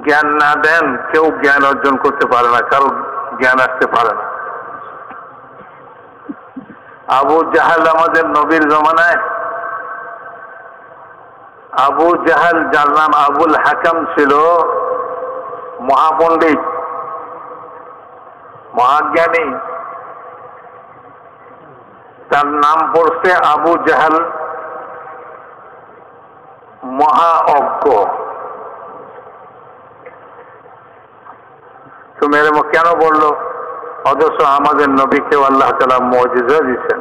জ্ঞান না দেন, কেউ জ্ঞান অর্জন করতে পারে না, কারো জ্ঞান আসতে পারে না। আবু জাহাল আমাদের নবীর জমানায়, আবু জাহাল, যার নাম আবুল হাকাম ছিল, মহাপণ্ডিত, মহাজ্ঞানী, তার নাম পড়ছে আবু জাহাল, মহা অজ্ঞ। তো মেরে কেন বললো? অথচ আমাদের নবীকেও আল্লাহ তাআলা মুজিজা দিয়েছেন,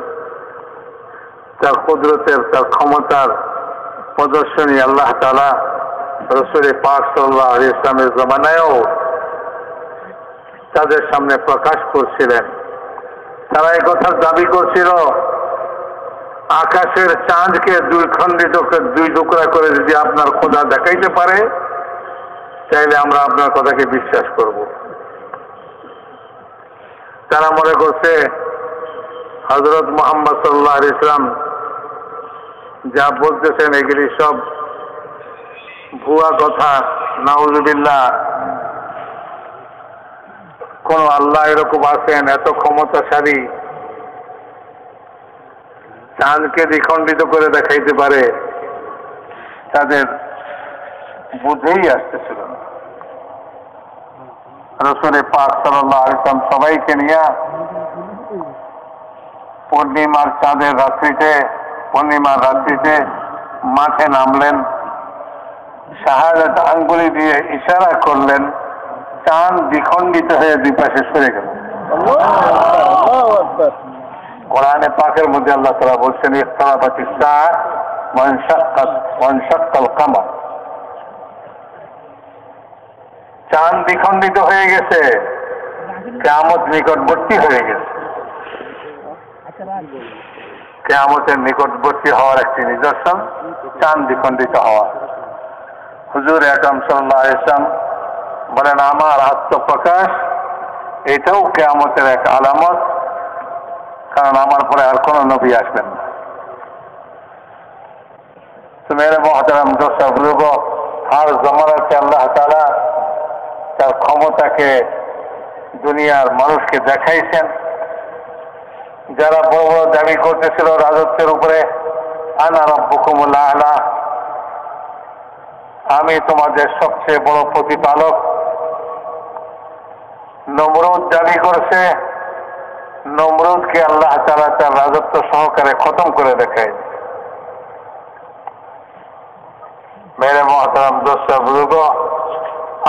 তার কুদরতের, তার ক্ষমতার প্রদর্শনী আল্লাহ তাআলা রাসূল পাক সাল্লাল্লাহু আলাইহি ওয়াসাল্লামের জমানায়ও তাদের সামনে প্রকাশ করছিলেন। তারা এই কথার দাবি করছিল, আকাশের চাঁদকে দুই টুকরা করে যদি আপনার খোদা দেখাইতে পারে, তাইলে আমরা আপনার কথাকে বিশ্বাস করব। তারা মনে করছে হযরত মুহাম্মদ সাল্লাল্লাহু আলাইহি ওয়াসাল্লাম যা বলতেছেন এগুলি সব ভুয়া কথা, নাউযুবিল্লাহ। কোন আল্লাহ এরকম আছেন এত ক্ষমতাশালী, চাঁদকে দ্বিখণ্ডিত করে দেখাইতে পারে? তাদের বুঝেই আসতেছিল না। রাসূল পাক সাল্লাল্লাহু আলাইহি ওয়াসাল্লাম সবাইকে নিয়ে পূর্ণিমার চাঁদের রাত্রিতে, পূর্ণিমার রাত্রিতে মাঠে নামলেন, শাহাদাত আঙ্গুলি দিয়ে ইশারা করলেন, চাঁদ দ্বিখণ্ডিত হয়ে দুই পাশে সরে গেল। কোরআনে পাকের মধ্যে আল্লাহ তাআলা বলছেন, ইকতারাবাতিস সাআ ওয়ানশাক্কাল কামার। চাঁদ দ্বিখণ্ডিত হয়ে গেছে, কিয়ামত নিকটবর্তী হয়ে গেছে। কিয়ামতের নিকটবর্তী হওয়ার একটি নিদর্শন চাঁদ দ্বিখণ্ডিত হওয়া। হুজুর আকরাম সাল্লাল্লাহু আলাইহি ওয়াসাল্লাম বলেন, আমার আত্মপ্রকাশ এটাও কিয়ামতের এক আলামত, কারণ আমার পরে আর কোন নবী আসবেন না। তো মেরে মুহতারাম দোস্ত বুজুর্গ, আর জমানাতে আল্লাহ তাআলা তার ক্ষমতাকে দুনিয়ার মানুষকে দেখাইছেন। যারা বড় বড় দাবি করতেছিল রাজত্বের উপরে, আনা রাব্বুকুমুল আ'লা, আমি তোমাদের সবচেয়ে বড় প্রতিপালক, নমরুদ দাবি করছে। নমরুদকে আল্লাহ তাআলা তার রাজত্ব সহকারে খতম করে দেখায়। मेरे मोहतरम दोस्त बुजुर्गों,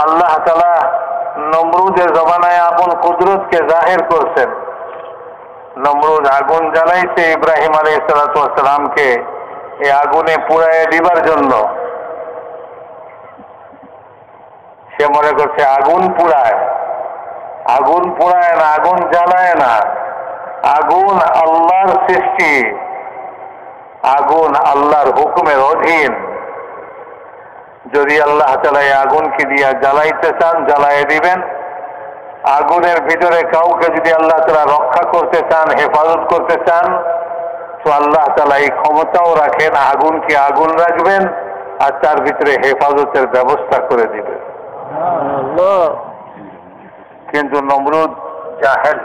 अल्लाह ताला नमरूদের জমানায় আপন কুদরতকে জাহির করছেন। নমরুদ আগুন জ্বালাইছে ইব্রাহিম আলাইহিস সালাতু ওয়াস সালামকে এই আগুনে পুড়ায় দিবার জন্য। সে মনে করছে আগুন পুড়ায় না, আগুন জ্বালায় না। আগুন আল্লাহর সৃষ্টি, আগুন আল্লাহর হুকুমের অধীন। যদি আল্লাহ তাআলা এই আগুনকে দিয়া জ্বালাইতে চান জ্বালাইয়ে দিবেন। আগুনের ভিতরে কাউকে যদি আল্লাহ তাআলা রক্ষা করতে চান, হেফাজত করতে চান, তো আল্লাহ তাআলা এই ক্ষমতাও রাখেন, আগুনকে আগুন রাখবেন আর তার ভিতরে হেফাজতের ব্যবস্থা করে দিবেন। কিন্তু নমরুদ জাহেল,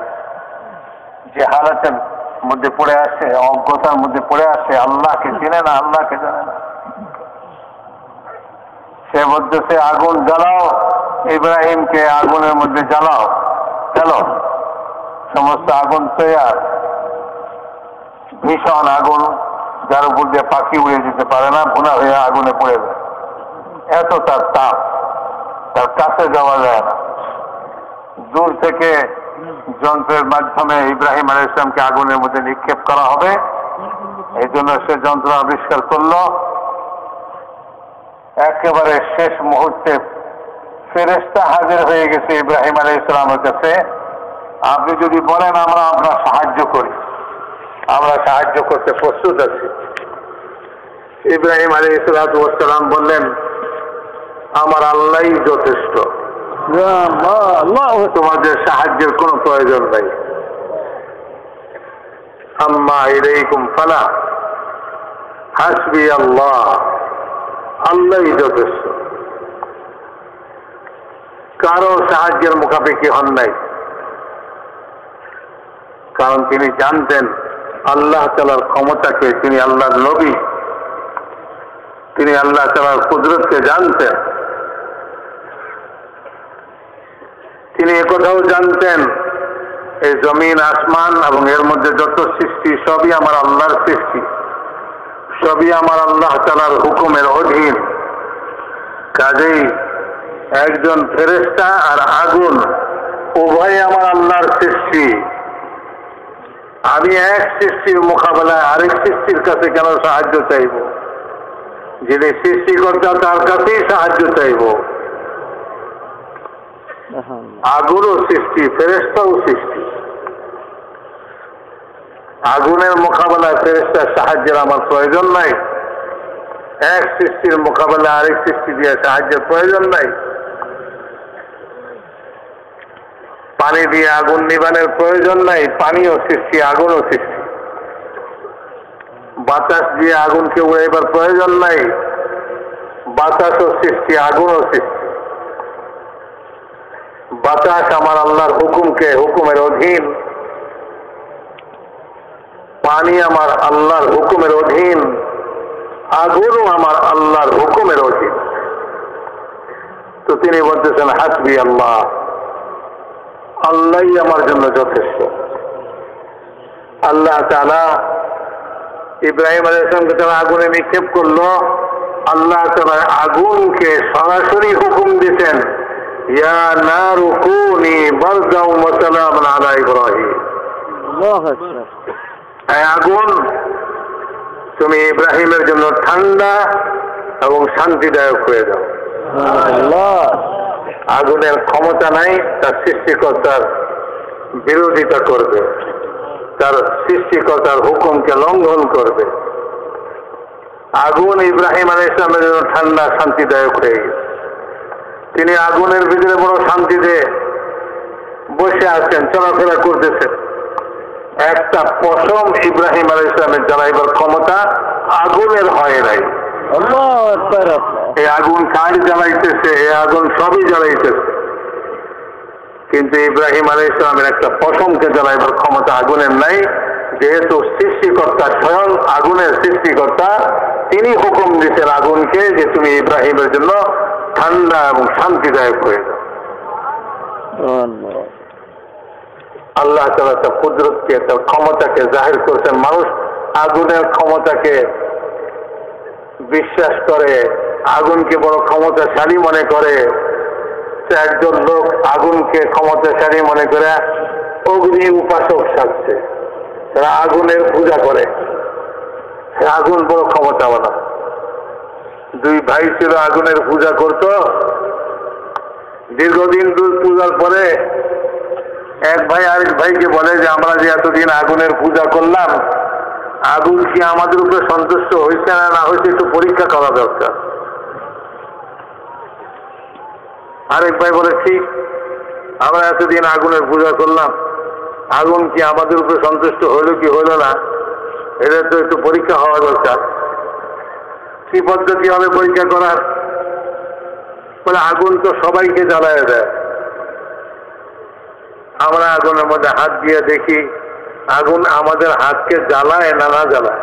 জাহালাতের মধ্যে পড়ে আসে, অজ্ঞতার মধ্যে পড়ে আসে, আল্লাহকে চিনে না, আল্লাহকে জানে না। সে বলতেছে আগুন জ্বালাও, ইব্রাহিমকে আগুনের মধ্যে জ্বালাও, চলো। সমস্ত আগুন তৈয়ার, ভীষণ আগুন, যার উপর দিয়ে পাখি উড়ে যেতে পারে না, ভুনা হয়ে আগুনে পড়ে যায়। এত তার তাপ, তার কাছে যাওয়া যায় না। দূর থেকে যন্ত্রের মাধ্যমে ইব্রাহিম আলাইহিস সালামকে আগুনের মধ্যে নিক্ষেপ করা হবে, এই জন্য সে যন্ত্র আবিষ্কার করলো। একেবারে শেষ মুহূর্তে ফেরেশতা হাজির হয়ে গেছে ইব্রাহিম আলাইহিস সালামের কাছে। আপনি যদি বলেন আমরা আপনার সাহায্য করি, আমরা সাহায্য করতে প্রস্তুত আছি। ইব্রাহিম আলাইহিস সালাম বললেন আমার আল্লাহই যথেষ্ট, তোমাদের সাহায্যের কোনো প্রয়োজন নাই। আম্মা ইলাইকুম ফালা হাসবি আল্লাহ, আল্লাহই যথেষ্ট। কারো সাহায্যের মুখাপেক্ষি হন নাই, কারণ তিনি জানতেন আল্লাহ তাআলার ক্ষমতাকে, তিনি আল্লাহর নবী, তিনি আল্লাহ তাআলার কুদরতকে জানতেন। তিনি একথাও জানতেন এই জমিন আসমান এবং এর মধ্যে যত সৃষ্টি সবই আমার আল্লাহর সৃষ্টি, সবই আমার আল্লাহ তাআলার হুকুমের অধীন। কাজেই একজন ফেরেশতা আর আগুন উভয় আমার আল্লাহর সৃষ্টি। আমি এক সৃষ্টির মোকাবেলায় আরেক সৃষ্টির কাছে কেন সাহায্য চাইব? যিনি সৃষ্টিকর্তা তার কাছেই সাহায্য চাইব। আগুনও সৃষ্টি, ফেরেশতাও সৃষ্টি। আগুনের মোকাবেলায় ফেরেশতার সাহায্যের আমার প্রয়োজন নাই, এক সৃষ্টির মোকাবেলায় আরেক সৃষ্টি দিয়ে সাহায্যের প্রয়োজন নাই। পানি দিয়ে আগুন নিবানের প্রয়োজন নাই, পানিও সৃষ্টি, আগুনও সৃষ্টি। বাতাস দিয়ে আগুনকে উড়াইবার প্রয়োজন নাই, বাতাসও সৃষ্টি, আগুনও সৃষ্টি। বাতাস আমার আল্লাহর হুকুমকে, হুকুমের অধীন। পানি আমার আল্লাহর হুকুমের অধীন, আগুনও আমার আল্লাহর হুকুমের অধীন। তো তিনি বলতেছেন হাসবি আল্লাহ, আল্লাহই আমার জন্য যথেষ্ট। আল্লাহ তাআলা ইব্রাহিম আলাইহিস সালামকে তারা আগুনে নিক্ষেপ করলো। আল্লাহ তাআলা আগুনকে সরাসরি হুকুম দিতেন, ইয়া নারু কুনি বারদাও ওয়া সালামান আলা ইব্রাহিম। আল্লাহু আকবার। এই আগুন তুমি ইব্রাহিমের জন্য ঠান্ডা এবং শান্তিদায়ক হয়ে যাও। আল্লাহ আগুনের ক্ষমতা নাই তার সৃষ্টিকর্তার বিরোধিতা করবে, তার সৃষ্টিকর্তার হুকুমকে লঙ্ঘন করবে। আগুন ইব্রাহিম আলাইহিস সালামের জন্য ঠান্ডা শান্তিদায়ক হয়ে গেছে। তিনি আগুনের ভিতরে বড় শান্তিতে বসে আছেন, চলাফেরা করতেছেন। একটা পশম ইব্রাহিম আলাইহিস সালামের জ্বালাইবার ক্ষমতা আগুনের হয় নাই। এই আগুন কাঠ জ্বালাইতেছে, এই আগুন সবই জ্বালাইতেছে, কিন্তু ইব্রাহিম আলাইহিস সালামের একটা পশমকে জ্বালাইবার ক্ষমতা আগুনের নাই। যেহেতু সৃষ্টিকর্তা স্বয়ং আগুনের সৃষ্টিকর্তা, তিনি হুকুম দিতেন আগুনকে যে তুমি ইব্রাহিমের জন্য ঠান্ডা এবং শান্তিদায়ক হয়ে যাও। আল্লাহ তাআলা তার কুদরতকে, তার ক্ষমতাকে জাহির করেছেন। মানুষ আগুনের ক্ষমতাকে বিশ্বাস করে, আগুনকে বড় ক্ষমতাশালী মনে করে, একজন লোক আগুনকে ক্ষমতাশালী মনে করে অগ্নি উপাসক সাজছে, তারা আগুনের পূজা করে, আগুন বড় ক্ষমতাওয়ালা। দুই ভাই ছিল, আগুনের পূজা করত। দীর্ঘদিন পূজার পরে এক ভাই আরেক ভাইকে বলে যে আমরা যে এতদিন আগুনের পূজা করলাম, আগুন কি আমাদের উপরে সন্তুষ্ট হয়েছে না না হয়েছে একটু পরীক্ষা করা দরকার। আরেক ভাই বলে ঠিক, আমরা এতদিন আগুনের পূজা করলাম, আগুন কি আমাদের উপরে সন্তুষ্ট হইল কি হইল না, এটা তো একটু পরীক্ষা হওয়া দরকার। কি পদ্ধতি হবে পরীক্ষা করার? বলে আগুন তো সবাইকে জ্বালায় দেয়, আমরা আগুনের মধ্যে হাত দিয়ে দেখি আগুন আমাদের হাতকে জ্বালায় না না জ্বালায়।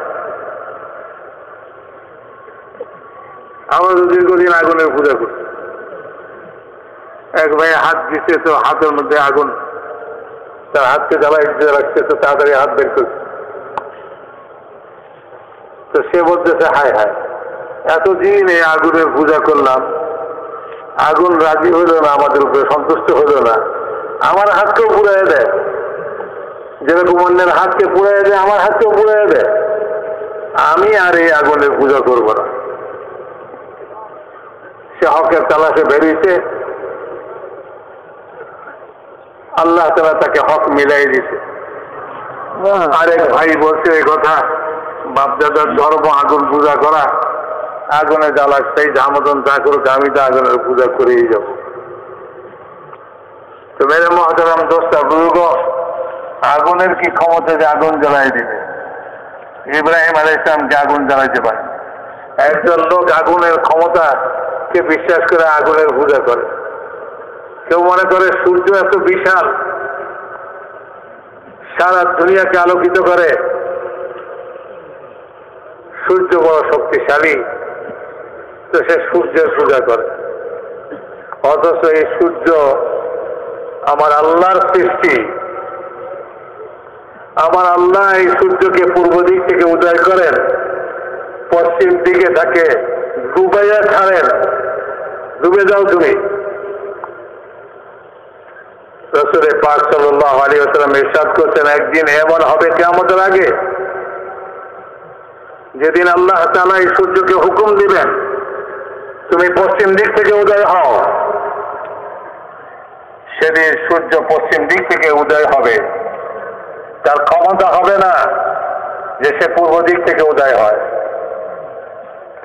আমরা তো দীর্ঘদিন আগুনের পূজা করছি। এক ভাই হাত দিচ্ছে, তো হাতের মধ্যে আগুন তার হাতকে জ্বালাই দিতে রাখছে, তো তাড়াতাড়ি হাত বের করছে। তো সে বলতেছে হায় হায়, এতদিন এই আগুনের পূজা করলাম, আগুন রাজি হইল না, আমাদের উপরে সন্তুষ্ট হইল না, আমার হাতকেও পুড়াইয়া দেয়, যেরকম অন্যের হাতকে পুড়াইয়া দেয় আমার হাতকেও পুড়াইয়া দেয়, আমি আর এই আগুনের পূজা করব না। সে হকের তালাশে বেরিয়েছে, আল্লাহ তাআলা তাকে হক মিলাই দিছে। আরেক ভাই বলছে এই কথা, বাপদাদার ধর্ম আগুন পূজা করা, আগুনে জ্বালাক, সেই ঝামতন তা করুক, আমি তো আগুনের পূজা করেই যাব। তো মেরে মহতারাম দোস্তা বুজুর্গ, আগুনের কি ক্ষমতা যে আগুন জ্বালাই দিবে? ইব্রাহিম আলাইহিস সালামকে আগুন জ্বালাইতে পারে। একজন লোক আগুনের ক্ষমতাকে বিশ্বাস করে আগুনের পূজা করে। কেউ মনে করে সূর্য এত বিশাল, সারা দুনিয়াকে আলোকিত করে, সূর্য বড় শক্তিশালী, তো সে সূর্যের পূজা করে। অথচ এই সূর্য আমার আল্লাহর সৃষ্টি, আমার আল্লাহ এই সূর্যকে পূর্ব দিক থেকে উদয় করেন, পশ্চিম দিকে তাকে ডুবাইয়া ছাড়েন, ডুবে যাও তুমি। রাসূল পাক সাল্লাল্লাহু আলাইহি ওয়াসাল্লাম ইরশাদ করছেন, একদিন এমন হবে কিয়ামতের আগে, যেদিন আল্লাহ তাআলা এই সূর্যকে হুকুম দিবেন তুমি পশ্চিম দিক থেকে উদয় হও, সেদিন সূর্য পশ্চিম দিক থেকে উদয় হবে। তার ক্ষমতা হবে না যে সে পূর্ব দিক থেকে উদয় হয়,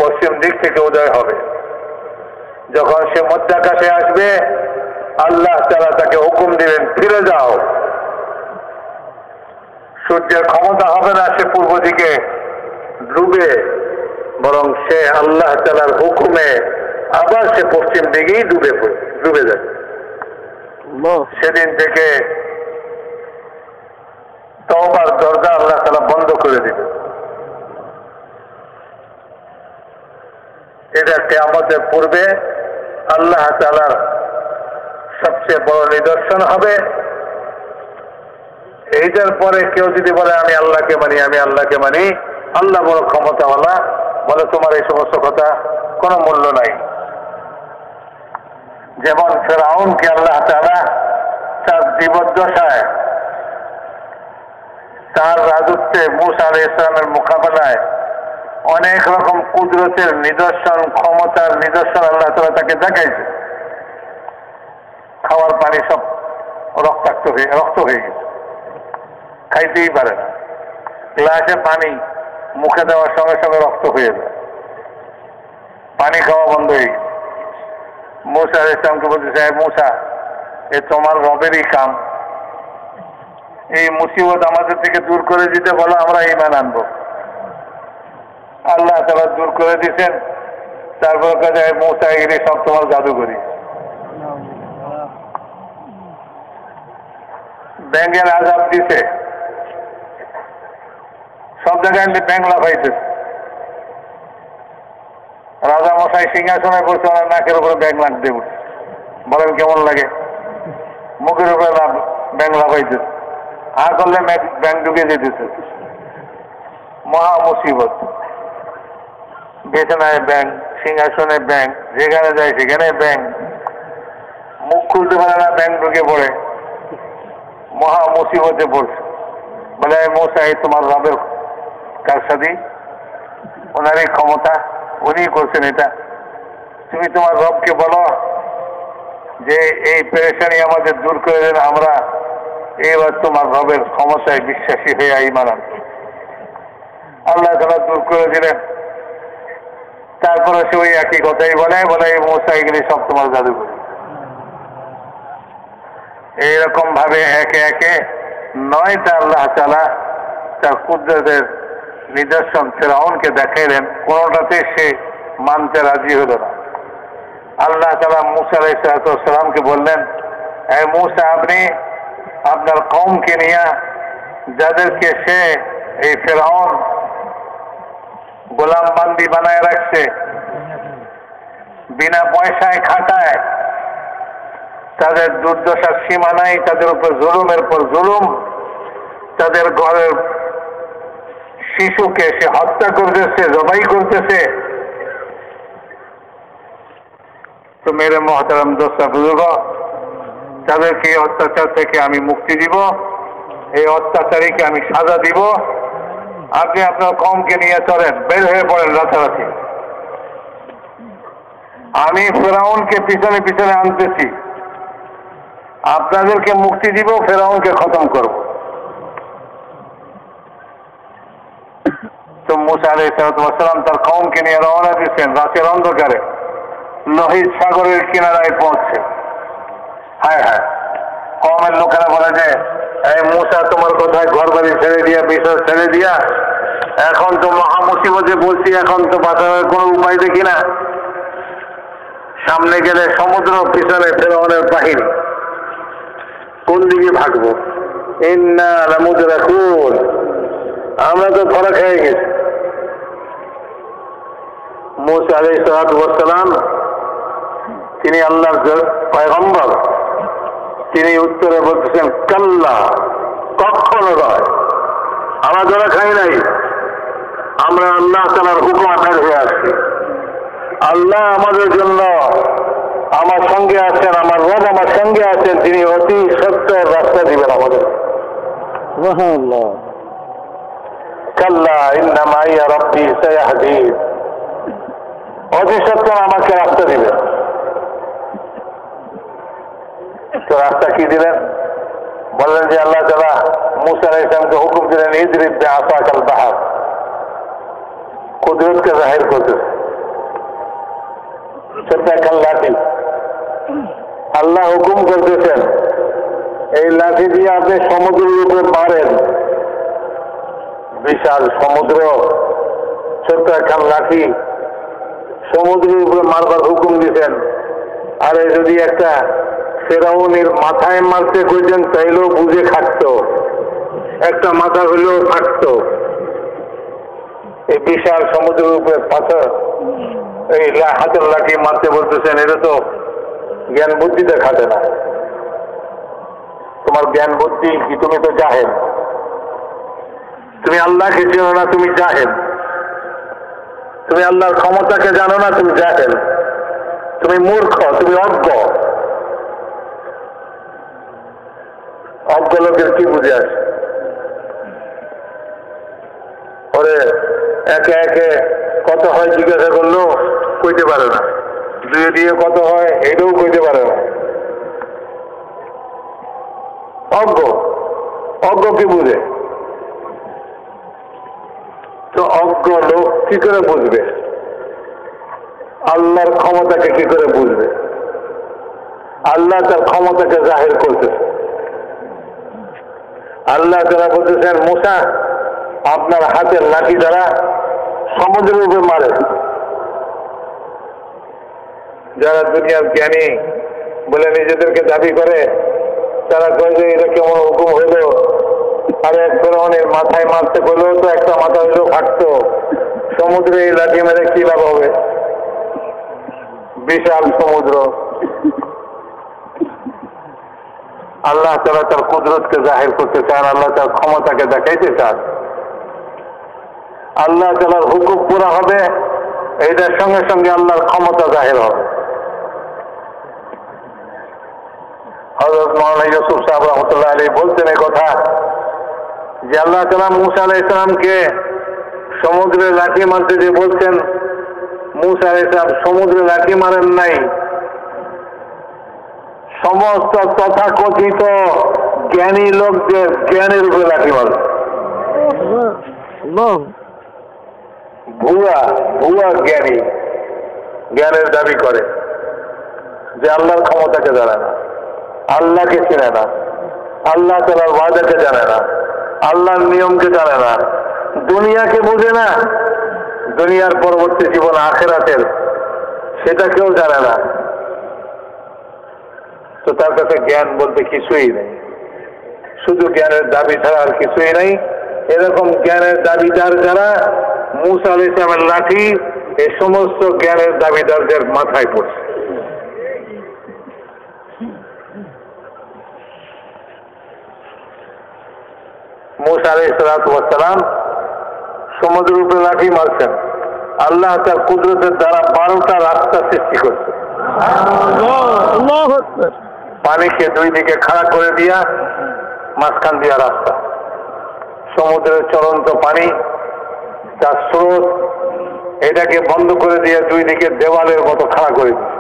পশ্চিম দিক থেকে উদয় হবে। যখন সে মধ্যাকাশে আসবে, আল্লাহ তাআলা তাকে হুকুম দিবেন ফিরে যাও। সূর্যের ক্ষমতা হবে না সে পূর্ব দিকে ডুবে, বরং সে আল্লাহ তাআলার হুকুমে আবার সে পশ্চিম দিকেই ডুবে যায়। সেদিন থেকে তওবার দরজা আল্লাহ তাআলা বন্ধ করে দিবে। এটা কিয়ামতের পূর্বে আল্লাহ তাআলার সবচেয়ে বড় নিদর্শন হবে। এইটার পরে কেউ যদি বলে আমি আল্লাহকে মানি, আমি আল্লাহকে মানি, আল্লাহ বড় ক্ষমতাওয়ালা, বলে তোমার এই সমস্ত কথা কোনো মূল্য নাই। যেমন ফিরআউনকে আল্লাহ তাআলা তার জীবদ্দশায় তার রাজত্বে মূসা আলাইহিস সালামের মোকাবেলায় অনেক রকম কুদরতের নিদর্শন, ক্ষমতার নিদর্শন আল্লাহ তাআলা তাকে দেখাইছে। খাওয়ার পানি সব রক্ত হয়ে গেছে, খাইতেই পারে না। গ্লাসে পানি মুখে দেওয়ার সঙ্গে সঙ্গে রক্ত হয়ে যায়, পানি খাওয়া বন্ধ হয়ে গেছে। মূসা আলাইহিস সালামকে বলতেছে, মূসা, এ তোমার রবেরই কাম, এই মুসিবত আমাদের থেকে দূর করে দিতে বলো, আমরা ঈমান আনবো। আল্লাহ তাআলা দূর করে দিচ্ছেন। তারপর কাজে মূসা এগুলি সব তোমার জাদুকরি। ব্যাঙের আযাব দিছে, সব জায়গায় ব্যাঙ লাফাইতেছে। রাজা মশাই সিংহাসনে বসে ওনার নাকের উপরে ব্যাঙ লাগতে উঠছে। বলেন কেমন লাগে? মুখের উপরে ব্যাঙ লাফাইতেছে, আর করলে ব্যাঙ ঢুকে যেতেছে। মহা মুসিবত। বিছানায় ব্যাং, সিংহাসনে ব্যাং, যেখানে যায় সেখানে ব্যাং, মুখ খুলতে পারে না, ব্যাং ঢুকে পড়ে, মহা মুসিবতে পড়ছে। বলে মূসা, এই তোমার রবের কারসাদি, ওনারই ক্ষমতা, উনি করছেন এটা। তুমি তোমার রবকে বলো যে এই পেরেশানি আমাদের দূর করে দেন, আমরা এবার তোমার রবের ক্ষমতায় বিশ্বাসী হয়ে ঈমান আনব। আল্লাহ তাআলা দূর করে দিলেন। তারপরে সে ওই একই কথাই বলে, এই মূসা এগুলি সব তোমার জাদুঘর। এইরকম ভাবে একে একে 9টা আল্লাহ তাআলা তার কুদরতের নিদর্শন ফিরআউনকে দেখাইলেন, কোনটাতে সে মানতে রাজি হলো না। আল্লাহ তাআলা মূসা আলাইহিস সালামকে বললেন, হে মূসা, আপনি আপনার কওমকে নিয়ে, যাদেরকে সে এই ফিরআউন গোলাম বান্দি বানায় রাখছে, বিনা পয়সায় খাটায়, তাদের দুর্দশার সীমা নাই, তাদের উপর জুলুমের পর জুলুম, তাদের ঘরের শিশুকে সে হত্যা করতেছে, জবাই করতেছে। তো মেরে মহতারাম দোস্ত বুজুর্গ, তাদেরকে এই অত্যাচার থেকে আমি মুক্তি দিব, এই অত্যাচারীকে আমি সাজা দিব। আপনি আপনার কওমকে নিয়ে চলেন, বের হয়ে পড়েন রাতারাতি। আমি ফেরাউনকে পিছনে পিছনে আনতেছি, আপনাদেরকে মুক্তি দিব, ফেরাউনকে খতম করব। তো মূসা আলাইহিস সালাম তার কওমকে নিয়ে রওনা দিয়েছেন রাতের অন্ধকারে, লোহিত সাগরের কিনারায় পৌঁছছে। হায় হায়, কওমের লোকেরা বলে যে, এই মূসা, তোমার কথায় ঘর বাড়ি ছেড়ে দিয়া, বিষয় ছেড়ে দিয়া, এখন তো মহা মুসিবতে বলছি, এখন তো বাঁচানোর কোনো উপায় দেখি না। সামনে গেলে সমুদ্র, পিছনে ফেরাউনের বাহিনী, কোন দিকে ভাগবো? ইন্না লামুদরাকুন, আমরা তো ধরা খেয়ে গেছি। মূসা আলাইহিস সালাম, তিনি আল্লাহর পয়গম্বর, তিনি উত্তরে বলতেছেন, কাল্লা, কখনো নয়, আমরা ধরা খাই নাই, আমরা আল্লাহ তাআলার হুকুম আদায় হয়ে আসছি। আল্লাহ আমাদের জন্য, আমার সঙ্গে আছেন, আমার রব আমার সঙ্গে আছেন, তিনি অতি সত্য রাস্তা দিবেন আমাদের। সুবহানাল্লাহ। কাল্লা ইন্না মাইয়া রাব্বি সায়াহদিন, অতি সত্য আমাকে রাস্তা দিবেন। তো রাস্তা কি দিলেন? বললেন যে আল্লাহ তাআলা মূসা আলাইহিস সালামকে হুকুম দিলেন, ইদরিব বিআসাকাল বাহর, কুদরতকে জাহির করতেছে, ছোট্ট একটা লাঠি। আল্লাহ হুকুম করতেছেন, এই লাঠি দিয়ে আপনি সমুদ্রের উপরে মারেন। বিশাল সমুদ্র, ছোট্ট একটা লাঠি, সমুদ্রের উপরে মারবার হুকুম দিয়েছেন। আরে যদি একটা ফেরাউনের মাথায় মারতে কইতেন, তাইলেও বুঝে খাটত, একটা মাথা হইলেও থাকত। এই বিশাল সমুদ্রের উপরে পাথর, এই হাতের লাঠি মারতে বলতেছেন, এটা তো জ্ঞান বুদ্ধিতে খাটে না। তোমার জ্ঞান বুদ্ধি কি? তুমি তো জাহেল, তুমি আল্লাহকে চেনো না, তুমি জাহেল। তুমি আল্লাহর ক্ষমতাকে জানো না, তুমি জাহেল, তুমি মূর্খ, তুমি অজ্ঞ। অজ্ঞ লোকের কি বুঝে আসে? ওরে একে একে কত হয় জিজ্ঞাসা করলো, কইতে পারে না। দুয়ে দিয়ে কত হয়, এটাও কইতে পারে না। অজ্ঞ, অজ্ঞ কি বুঝে? তো অজ্ঞ লোক কি করে বুঝবে? আল্লাহর ক্ষমতাকে কি করে বুঝবে? আল্লাহ তার ক্ষমতাকে জাহির করতেছে। আল্লাহ তারা বলতেছেন, মূসা, আপনার হাতের লাঠি দ্বারা সমুদ্রের উপরে মারে। যারা দুনিয়ার জ্ঞানী বলে নিজেদেরকে দাবি করে, তারা কয়ে যে এটা কেমন হুকুম হইল, আর এক ফেরাউনের মাথায় মারতে বললেও তো একটা মাথা হইলেও ফাটতো, সমুদ্রে এই লাঠি মেরে কি লাভ হবে? বিশাল সমুদ্র। আল্লাহ তাআলা তার কুদরতকে জাহির করতে চান, আল্লাহ তার ক্ষমতাকে দেখাইতে চান। আল্লাহ তাআলার হুকুম পুরা হবে, এইটার সঙ্গে সঙ্গে আল্লাহর ক্ষমতা জাহির হবে। হযরত মাওলানা ইউসুফ সাহেব রহমতুল্লাহ আলাইহি বলতেন এই কথা যে আল্লাহ তাআলা মূসা আলাইহিস সালামকে সমুদ্রে লাঠি মারতে যে বলছেন, মূসা আলাইহিস সালাম সমুদ্রে লাঠি মারেন নাই, সমস্ত তথাকথিত জ্ঞানী লোকদের জ্ঞানের উপরে লাঠি মারে। ভুয়া ভুয়া জ্ঞানী জ্ঞানের দাবি করে যে আল্লাহর ক্ষমতাকে জানে না, আল্লাহকে চিনে না, আল্লাহ তাআলার ওয়াদাকে জানে না, আল্লাহর নিয়মকে জানে না, দুনিয়াকে বুঝে না, দুনিয়ার পরবর্তী জীবন আখিরাতের সেটাকেও জানে না। তো তার কাছে জ্ঞান বলতে কিছুই নেই, শুধু জ্ঞানের দাবি ছাড়া আর কিছুই নেই। এরকম জ্ঞানের দাবিদার যারা, মূসা আলাইহিস সালামের লাঠি এই সমস্ত জ্ঞানের দাবিদারদের মাথায় পড়ছে। মূসা আলাইহিস সালাম সমুদ্রের উপরে লাঠি মারছেন, আল্লাহ তার কুদরতের দ্বারা 12টা রাস্তা সৃষ্টি করছে। পানিকে দুই দিকে খাড়া করে দিয়া মাঝখান দিয়া রাস্তা, সমুদ্রের চলন্ত পানি তার স্রোত এটাকে বন্ধ করে দিয়ে দুই দিকে দেওয়ালের মতো খাড়া করে দিচ্ছে।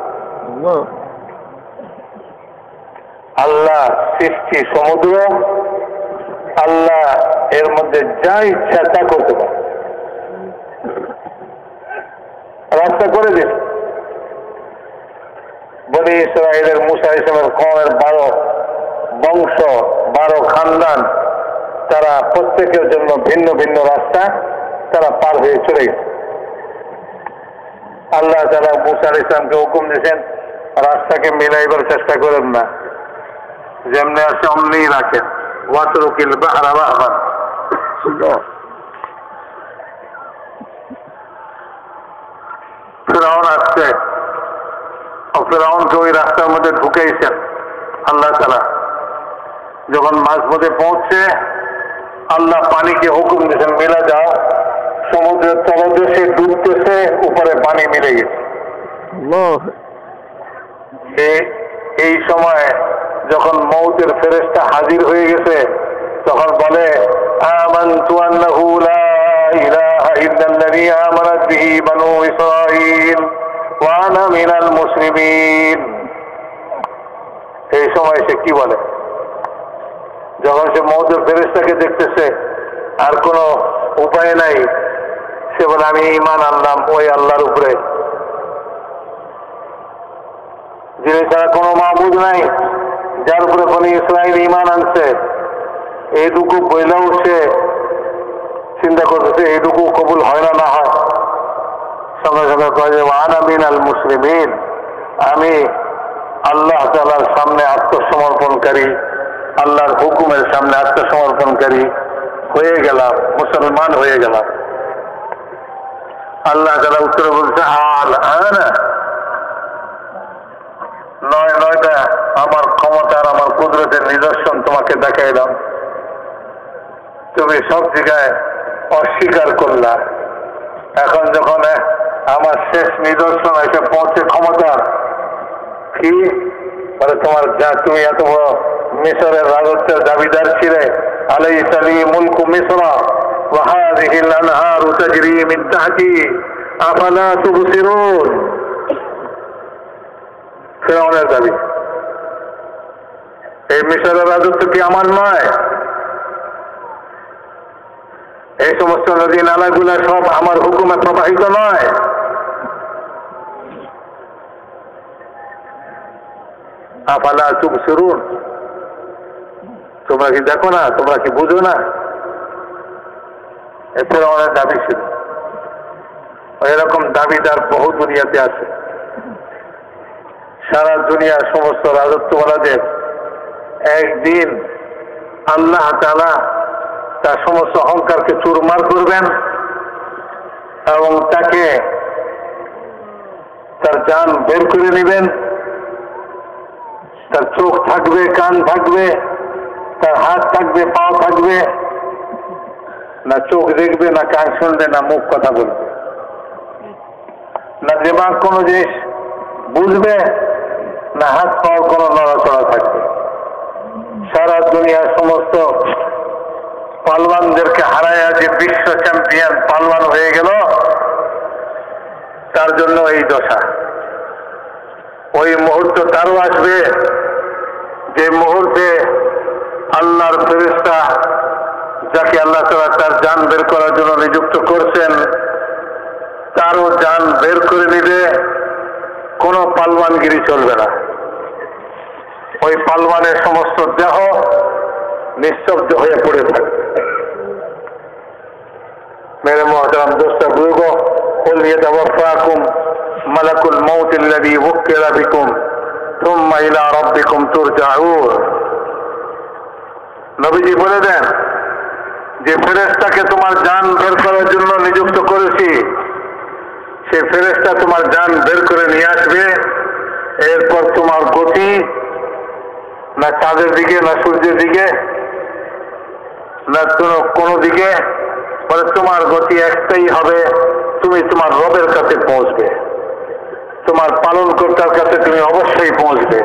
আল্লাহ সৃষ্টি সমুদ্র, আল্লাহ এর মধ্যে যা ইচ্ছা তা করতে পারে, রাস্তা করে দিচ্ছে। বনি ইসরাইলের মূসা আলাইহিস সালামের কওমের 12 বংশ, 12 খানদান, তারা প্রত্যেকের জন্য ভিন্ন ভিন্ন রাস্তা তারা পার হয়ে চলে গেছে। আল্লাহ তাআলা মূসা আলাইহিস সালামকে হুকুম দিয়েছেন, রাস্তাকে মিলাইবার চেষ্টা করেন না, যেমনি আছে অমনি রাখেন। ওয়াতরুকিল বাহরা রাহবান। ফিরআউন আসছে, ফিরআউনকে ওই রাস্তার মধ্যে ঢুকেইছেন আল্লাহ তাআলা। যখন মাঝ মধ্যে পৌঁছে আল্লাহ পানিকে হুকুম দিয়েছেন, মিলা যাও। সমুদ্রের তলদেশে ডুবতেছে, উপরে পানি মিলে গেছে। এই সময় যখন মউতের ফেরেশতা হাজির হয়ে গেছে, তখন বলে আমানতু আন্নাহু লা ইলাহা ইল্লাল্লাযী আমানাত বিহি বানু ইসরাঈল ওয়া আনা মিনাল মুসলিমিন। এই সময় সে কি বলে? যখন সে মউতের ফেরেশতাকে দেখতেছে আর কোনো উপায় নাই, সে বলে আমি ঈমান আনলাম ওই আল্লাহর উপরে, যিনি ছাড়া কোনো মাবুদ নাই, যার উপরে বনি ইসরাঈল ঈমান আনছে। এইটুকু বইলেও সে চিন্তা করতেছে এইটুকু কবুল হয় না, না হয়। সঙ্গে সঙ্গে কয় যে আনা মিনাল মুসলিমিন, আমি আল্লাহ তাআলার সামনে আত্মসমর্পণকারী, আল্লাহর হুকুমের সামনে আত্মসমর্পণকারী হয়ে গেলাম, মুসলমান হয়ে গেলাম। আল্লাহ তাআলা উত্তরে বলছে নয়টা আমার ক্ষমতার, আমার কুদরতের নিদর্শন তোমাকে দেখাইলাম, তুমি সব জায়গায় অস্বীকার করলা। এখন যখন আমার শেষ নিদর্শন এসে পৌঁছে ক্ষমতার, কি বলে তোমার যা, তুমি এত বড় মিশরের রাজত্বের দাবিদার ছিলে, আলাইসা লি মুলকু মিসরা ওয়া হাযিহিল আনহারু তাজরি মিন তাহতি আফালা তুবসিরুন। ফিরআউনের দাবি, এই মিশরের রাজত্ব কি আমার নয়? এই সমস্ত নদী নালাগুলা সব আমার হুকুমে প্রবাহিত নয়? আফালা তুবসিরুন, তোমরা কি দেখো না, তোমরা কি বুঝো না? ফিরআউনের দাবি ছিল। এরকম দাবিদার বহু দুনিয়াতে আছে। সারা দুনিয়ার সমস্ত রাজত্বওয়ালাদের একদিন আল্লাহ তাআলা তার সমস্ত অহংকারকে চুরমার করবেন এবং তাকে তার জান বের করে নেবেন। তার চোখ থাকবে, কান থাকবে, তার হাত থাকবে, পা থাকবে, না চোখ দেখবে, না কান শুনবে, না মুখ কথা বলবে। না দিমাগ কোনো জিনিস বুঝবে, না হাত পাওয়ার কোনো নড়াচড়া থাকবে। সারা দুনিয়ার সমস্ত পালওয়ানদেরকে হারায়া যে বিশ্ব চ্যাম্পিয়ন পালওয়ান হয়ে গেল, তার জন্য এই দশা। ওই মুহূর্ত তারও আসবে যে মুহূর্তে আল্লাহর ফেরেশতা যাকে আল্লাহ তাআলা তার জান বের করার জন্য নিযুক্ত করছেন, তারও জান বের করে নিবে, কোনো পালওয়ানগিরি চলবে না। ওই পালওয়ানের সমস্ত দেহ নিস্তব্ধ হয়ে পড়ে থাকবে। मेरे मोहतरम दोस्त बुजुर्गों, कुल यतवफ़्फ़ाकुम मलकुल मौत अल्लज़ी वुक्किल बिकुम थुम्मा इला रब्बिकुम तुरजाऊन। নবীজি বলে দেন যে ফেরেশতাকে তোমার জান বের করার জন্য নিযুক্ত করেছি, সে ফেরেশতা তোমার জান বের করে নিয়ে আসবে। এরপর তোমার গতি না চাঁদের দিকে, না সূর্যের দিকে, না কোনো দিকে, বলে তোমার গতি একটাই হবে, তুমি তোমার রবের কাছে পৌঁছবে, তোমার পালনকর্তার কাছে তুমি অবশ্যই পৌঁছবে,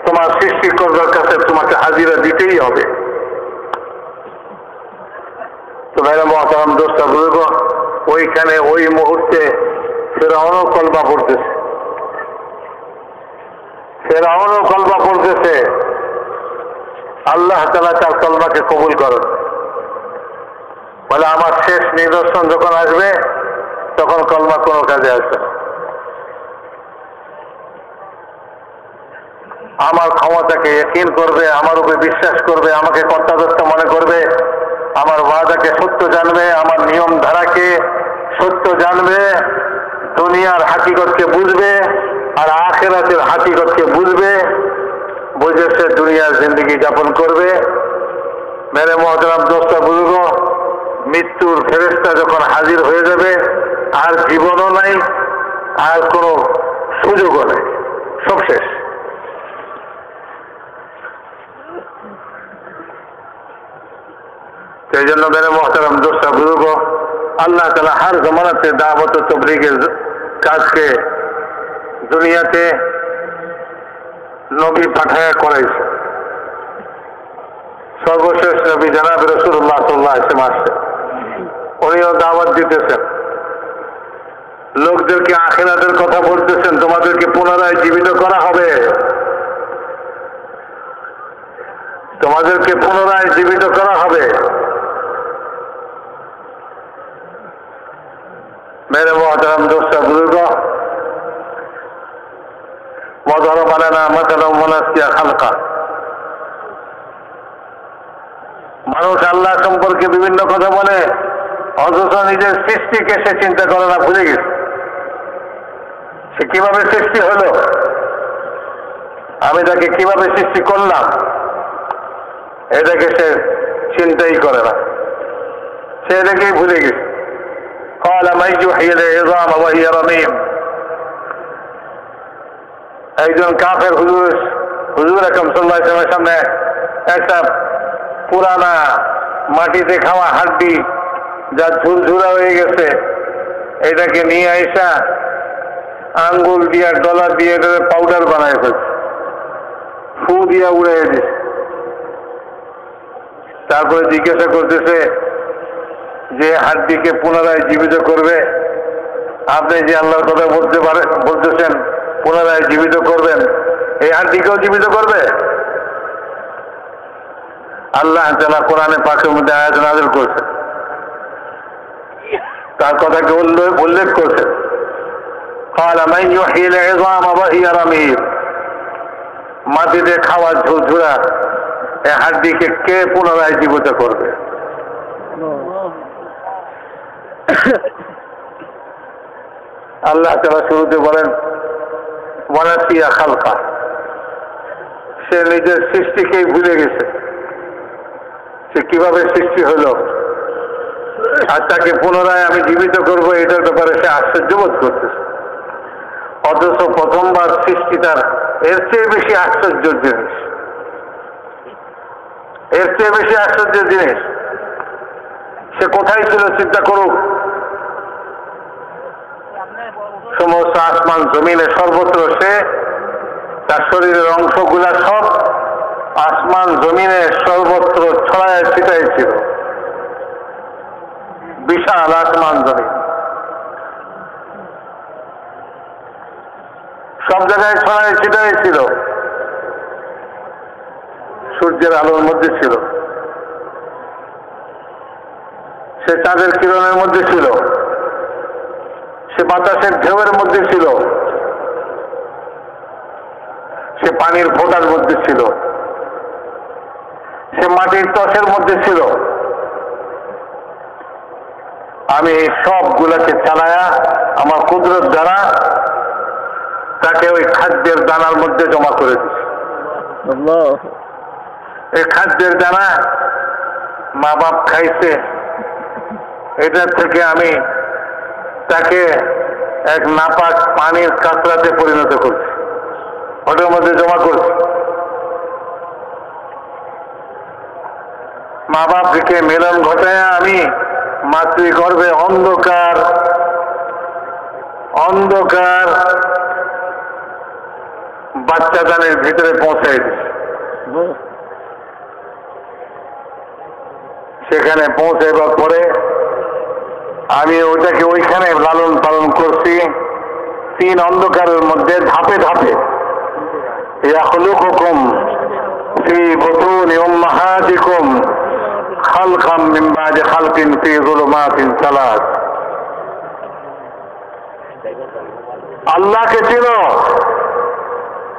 তোমার সৃষ্টিকর্তার কাছে তোমাকে হাজিরা দিতেই হবে। তো মেরে মোহতারাম দোস্ত বুজুর্গ, ওইখানে ওই মুহূর্তে ফেরাউনও কলমা পড়তেছে, ফেরাউনও কলমা পড়তেছে। আল্লাহ তাআলা তার কলমাকে কবুল করেন। বলে আমার শেষ নিদর্শন যখন আসবে তখন কলমা কোনো কাজে আসবে না। আমার ক্ষমতাকে ইয়াকিন করবে, আমার উপরে বিশ্বাস করবে, আমাকে কর্তাদত্ত মনে করবে, আমার ওয়াদাকে সত্য জানবে, আমার নিয়ম ধারাকে সত্য জানবে, দুনিয়ার হাকিকতকে বুঝবে আর আখিরাতের হাকিকতকে বুঝবে, বুঝে সে দুনিয়ার জিন্দগি যাপন করবে। মেরে মুহতারাম দোস্ত বুজুর্গ, মৃত্যুর ফেরেশতা যখন হাজির হয়ে যাবে, আর জীবনও নাই, আর কোনো সুযোগও নেই, সব শেষ। সেই জন্য মেরে মুহতারাম দোস্ত বুজুর্গ, আল্লাহ তাআলা হার জমানাতে দাওয়াত ও তাবলীগের কাজকে দুনিয়াতে নবী পাঠায়া করাইছে। সর্বশেষ নবী জনাব রাসূলুল্লাহ সাল্লাল্লাহু আলাইহি ওয়াসাল্লাম আসছেন, উনিও দাওয়াত দিতেছেন, লোকদেরকে আখিরাতের কথা বলতেছেন, তোমাদেরকে পুনরায় জীবিত করা হবে, তোমাদেরকে পুনরায় জীবিত করা হবে। मेरे मोहतरम दोस्त बुजुर्ग, وضرب لنا مثلا ونسي خلقه। মানুষ আল্লাহ সম্পর্কে বিভিন্ন কথা বলে, অথচ নিজের সৃষ্টিকে সে চিন্তা করে না, ভুলে গেছে সে কিভাবে সৃষ্টি হলো, আমি তাকে কিভাবে সৃষ্টি করলাম, এটাকে সে চিন্তাই করে না, সে এটাকেই ভুলে গেছে। قال من يحيي العظام وهي رميم। একজন কাফের হুজুর আকরাম সাল্লাল্লাহু আলাইহি ওয়াসাল্লামের সামনে একটা পুরানা মাটিতে খাওয়া হাড্ডি যা ঝুরঝুরা হয়ে গেছে, এটাকে নিয়ে আইসা আঙ্গুল দিয়া ডলার দিয়ে এটাকে পাউডার বানায় ফেলছে, ফু দিয়া উড়ে দিছে। তারপরে জিজ্ঞাসা করতেছে যে হাড্ডিকে পুনরায় জীবিত করবে, আপনি যে আল্লাহর কথা বলতেছেন পুনরায় জীবিত করবেন, এই হাড্ডিকেও জীবিত করবে? আল্লাহ তাআলা কোরআনে পাকের মধ্যে আয়াত নাযিল করেছেন, তার কথাকে উল্লেখ করছেন। قال من يحيي العظام وهي رميم। মাটিতে খাওয়া ঝুরঝুরা এই হাড্ডিকে কে পুনরায় জীবিত করবে? আল্লাহ তাআলা শুরুতে বলেন ওয়ানাসিয়া খালকা, সে নিজের সৃষ্টিকেই ভুলে গেছে, সে কিভাবে সৃষ্টি হলো আর তাকে পুনরায় আমি জীবিত করবো এটার ব্যাপারে সে আশ্চর্যবোধ করতেছে। অথচ প্রথমবার সৃষ্টি তার এর চেয়ে বেশি আশ্চর্যের জিনিস, এর চেয়ে বেশি আশ্চর্যের জিনিস। সে কোথায় ছিল চিন্তা করুক, সমস্ত আসমান জমিনে সর্বত্র সে তার শরীরের অংশগুলা সব আসমান জমিনে সর্বত্র ছড়ায় ছিটাই ছিল। বিশাল আসমান জমিন সব জায়গায় ছড়ায় ছিটাই ছিল। সূর্যের আলোর মধ্যে ছিল, সে চাঁদের কিরণের মধ্যে ছিল, সে বাতাসের ঢেউয়ের মধ্যে ছিল, সে পানির ফোঁটার মধ্যে ছিল, সে মাটির টসের মধ্যে ছিল। আমি এই সবগুলাকে চালায়া আমার কুদরত দ্বারা তাকে ওই খাদ্যের দানার মধ্যে জমা করে দিচ্ছি। এই খাদ্যের দানা মা বাপ খাইছে, এটার থেকে আমি তাকে এক নাপাক পানির কাঁচরাতে পরিণত করছি, ওটার মধ্যে জমা করছি। মা বাপকে মিলন ঘটায় আমি মাতৃগর্ভে অন্ধকার অন্ধকার বাচ্চা দানের ভিতরে পৌঁছাই দিচ্ছি। সেখানে পৌঁছাইবার পরে আমি ওটাকে ওইখানে লালন পালন করছি, 3 অন্ধকারের মধ্যে ধাপে ধাপে। ইয়াখলুকুকুম ফি বুতুনি উম্মাহাতিকুম খালকাম মিন বা'দি খালকিন ফি যুলুমাতিন সালাস। আল্লাহকে চিনো,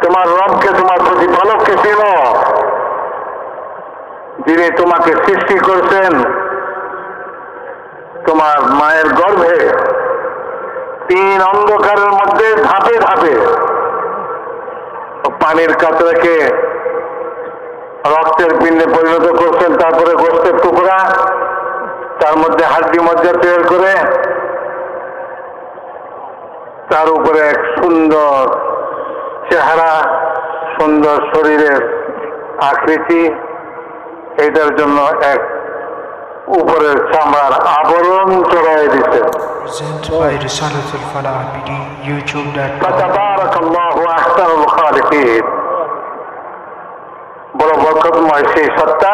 তোমার রবকে, তোমার প্রতিপালককে চিনো, যিনি তোমাকে সৃষ্টি করছেন তোমার মায়ের গর্ভে 3 অন্ধকারের মধ্যে ধাপে ধাপে। পানির কাতরাকে রক্তের পিণ্ডে পরিণত করছেন, তারপরে গোশতের টুকরা, তার মধ্যে হাড্ডি মজ্জা তৈরি করে তার উপরে এক সুন্দর চেহারা, সুন্দর শরীরের আকৃতি, এটার জন্য এক উপরের চামড়ার আবরণ চড়াই দিতে। বড় বরকতময় সেই সত্তা,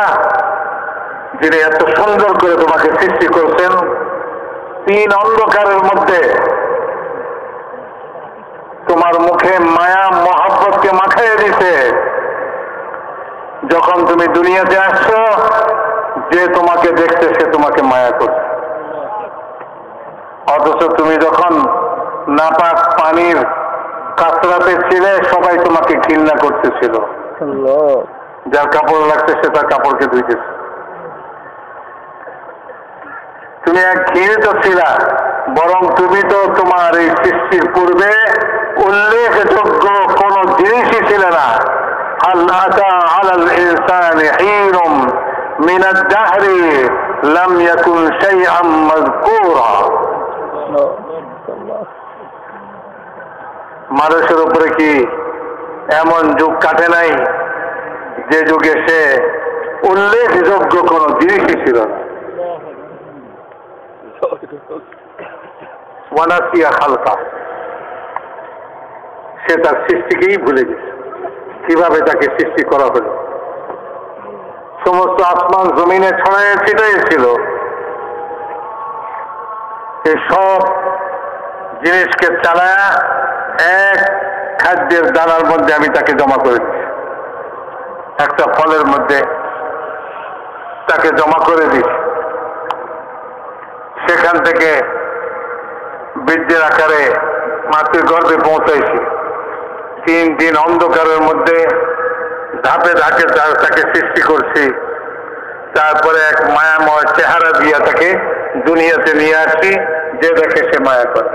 যিনি এত সুন্দর করে তোমাকে সৃষ্টি করছেন 3 অন্ধকারের মধ্যে, তোমার মুখে মায়া মহব্বতকে মাখাইয়ে দিতে। যখন তুমি দুনিয়াতে আসছো, যে তোমাকে দেখতে সে তোমাকে মায়া করছে, অথচ তুমি যখন নাপাক পানির কাতরাতে ছিলে সবাই তোমাকে ঘৃণা করতেছিল। যার কাপড় লাগছে সে তার কাপড়কে ধুইতেছে। তুমি এক ঘৃণিত ছিলা, বরং তুমি তো তোমার এই সৃষ্টির পূর্বে উল্লেখযোগ্য কোন জিনিসই ছিল না। হাল আতা আলাল ইনসানি হিনুম মিনাদ দাহরি লাম ইয়াকুন শাইআম মাযকুরা। মানুষের উপরে কি এমন যুগ কাটে নাই যে যুগে সে উল্লেখযোগ্য কোন জিনিসই ছিল না। ওয়ানাসিয়া খালকা, সে তার সৃষ্টিকেই ভুলে গেছে, কিভাবে তাকে সৃষ্টি করা হলো। সমস্ত আসমান জমিনে ছড়াইয়ে ছিটাইছিল, এই সব জিনিসকে চালায়া এক খাদ্যের দানার মধ্যে আমি তাকে জমা করে দিচ্ছি, একটা ফলের মধ্যে তাকে জমা করে দিচ্ছি। সেখান থেকে বীর্যের আকারে মাতৃগর্ভে পৌঁছাইছি। 3 দিন অন্ধকারের মধ্যে ধাপে ধাপে তাকে সৃষ্টি করছি। তারপরে এক মায়াময় চেহারা দিয়ে তাকে দুনিয়াতে নিয়ে আসছি। যে দেখে সে মায়া করে,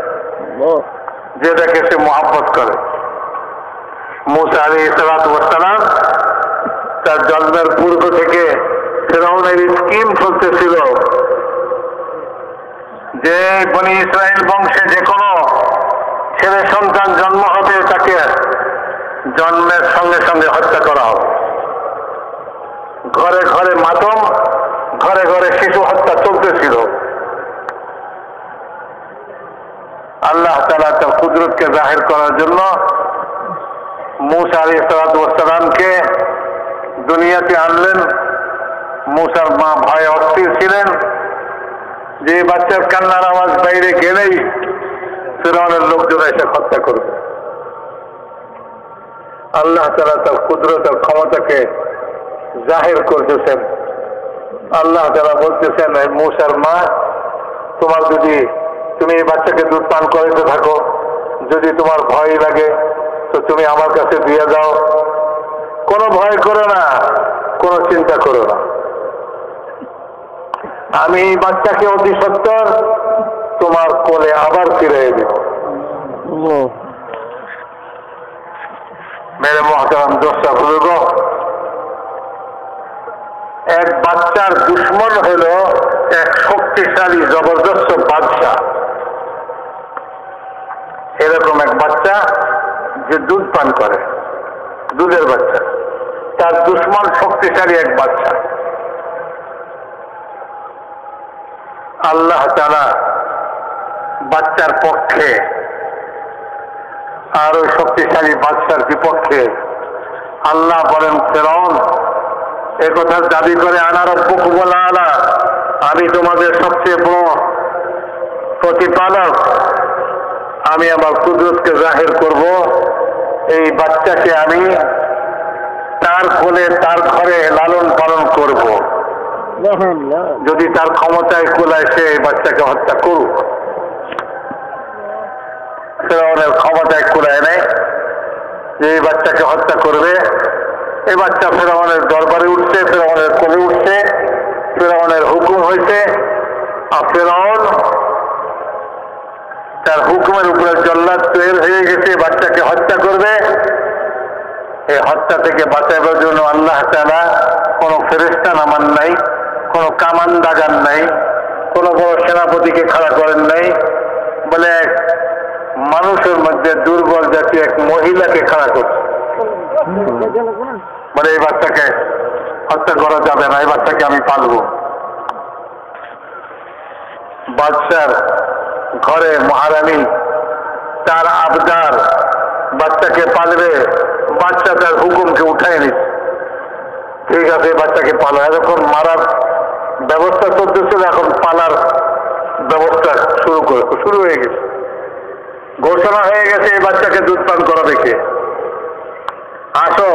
যে দেখে সে মহব্বত করে। মুসা আলাইহিস সালাতু ওয়াস সালাম তার জন্মের পূর্ব থেকে ফিরআউনের স্কিম চলতেছিল যে বনি ইসরায়েল বংশে যে কোনো ছেলে সন্তান জন্ম হবে তাকে জন্মের সঙ্গে সঙ্গে হত্যা করা হবে। ঘরে ঘরে মাতম, ঘরে ঘরে শিশু হত্যা চলতেছিল। আল্লাহ তাআলা তার কুদরতকে জাহির করার জন্য মূসা আলাইহিস সালামকে দুনিয়াতে আনলেন। মূসার মা ভয়ে অস্থির ছিলেন যে বাচ্চার কান্নার আওয়াজ বাইরে গেলেই ফিরআউনের লোকজন এসে হত্যা করবে। আল্লাহ তাআলা তার কুদরত আর ক্ষমতাকে জাহির করতেছেন। আল্লাহ তাআলা বলতেছেন, মূসার মা, তোমার যদি তুমি এই বাচ্চাকে দুধ পান করাইতে থাকো, যদি তোমার ভয় লাগে তো তুমি আমার কাছে দিয়ে দাও, কোনো ভয় করো না, কোনো চিন্তা করো না, আমি এই বাচ্চাকে অতি সত্বর তোমার কোলে আবার ফিরিয়ে দেব। মেরে মহতারাম দোস্ত বুজুর্গ, এক বাচ্চার দুশ্মন হল এক শক্তিশালী জবরদস্ত বাদশা। এরকম এক বাচ্চা যে দুধ পান করে, দুধের বাচ্চা, তার দুশ্মন শক্তিশালী এক বাচ্চা। আল্লাহ তাআলা বাচ্চার পক্ষে আর ওই শক্তিশালী বাদশার বিপক্ষে। আল্লাহ বলেন, ফিরআউন একথা দাবি করে, আনা রাব্বুকুমুল আ'লা, আমি তোমাদের সবচেয়ে বড় প্রতিপালক, আমি আমার কুদরতকে জাহির করব। এই বাচ্চাকে আমি তার কোলে তার ঘরে লালন পালন করব। যদি তার ক্ষমতায় কুলায় সে এই বাচ্চাকে হত্যা করুক। ফিরআউনের ক্ষমতায় কুলায় নেই যে এই বাচ্চাকে হত্যা করবে। এই বাচ্চা ফিরআউনের দরবারে উঠছে, ফিরআউনের কোলে উঠছে, ফিরআউনের হুকুম হয়েছে, আর ফিরআউন তার হুকুমের উপরে জল্লাদ তৈরি হয়ে গেছে, বাচ্চাকে হত্যা করবে। এই হত্যা থেকে বাঁচাবার জন্য আল্লাহ তাআলা কোনো ফেরেশতা নামান নাই, কোনো কামান দাগান নাই, কোনো বড় সেনাপতিকে খাড়া করেন নাই, বলে এক মানুষের মধ্যে দুর্বল জাতীয় এক মহিলাকে খাড়া করছে। বলে এই বাচ্চাকে হত্যা করা যাবে না, এই বাচ্চাকে আমি পালবো। বাদশার ঘরে মহারানী তার আবদার বাচ্চাকে পালবে, বাচ্চা তার হুকুমকে উঠায় নিচ্ছে। ঠিক আছে, বাচ্চাকে পালো। এখন মারার ব্যবস্থা চলতেছিল, এখন পালার ব্যবস্থা শুরু হয়ে গেছে। ঘোষণা হয়ে গেছে এই বাচ্চাকে দুধ পান করাবে কে? আসো,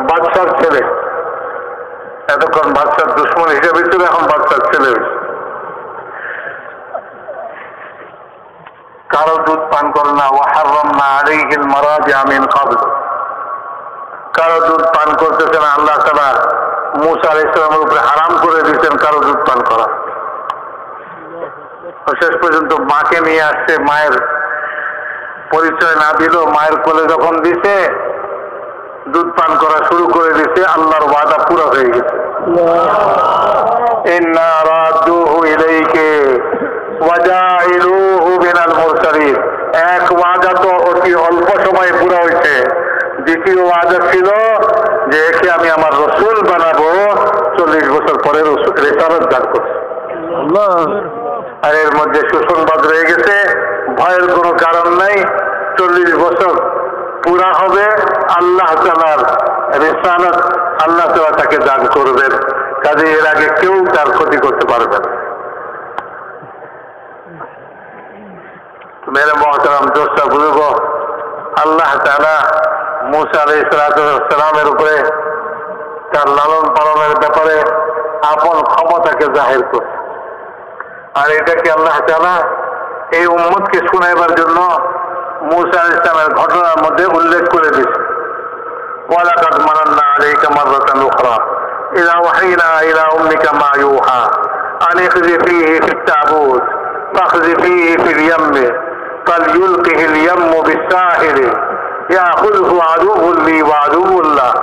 বাদশার ছেলে। এতক্ষণ বাদশার দুশ্মন হিসেবে ছিল, এখন বাদশার ছেলে হয়েছে। কারো দুধ পান করে না। ওয়াহাররামনা আলাইহিল মারাজিআ মিন ক্বাবল, কারো দুধ পান করতেছে না। আল্লাহ তাআলা মূসা আলাইহিস সালামের উপরে হারাম করে দিয়েছেন কারো দুধ পান করা। শেষ পর্যন্ত মাকে নিয়ে আসছে, মায়ের পরিচয় না দিল, মায়ের কোলে যখন দিছে দুধ পান করা শুরু করে দিছে। আল্লাহর ওয়াদা পুরো হয়ে গেছে। ইন্না রাদ্দুহু ইলাইকা ওয়া জাইলুহু মিনাল মুরসালিন। এক ওয়াদা তো অতি অল্প সময়ে পুরো হয়েছে। দ্বিতীয় ওয়াদা ছিল যে একে আমি আমার রসুল বানাবো, 40 বছর পরে রিসালাত দান করছে। আর এর মধ্যে সুসংবাদ রয়ে গেছে, ভয়ের কোনো কারণ নাই। 40 বছর পুরা হবে, আল্লাহ তাআলার রিসালাত আল্লাহ তাআলা তাকে দান করবেন। কাজে এর আগে কেউ তার ক্ষতি করতে পারবে না। মেরে মহতারাম দোস্ত বুজুর্গ, আল্লাহ তাআলা মূসা আলাইহিস সালামের উপরে তার লালন পালনের ব্যাপারে আপন ক্ষমতাকে জাহির করছে। আর এটাকে আল্লাহ তাআলা এই উম্মতকে শুনাইবার জন্য মূসা আলাইহিস সালামের ঘটনার মধ্যে উল্লেখ করে দিয়েছে। ওয়ালাকাদ মানান্না আলাইকা মাররাতান উখরা ইযা ওয়াহাইনা ইলা উম্মিকা মা ইউহা আন ইখযিফিহি ফিত তাবুত ফাখযিফিহি ফিল ইয়াম্মি ফালইউলকিহিল ইয়াম্মু বিস-সাহিলি ইয়াখুযুহু আদুউন লি ওয়া আদুউন লাহু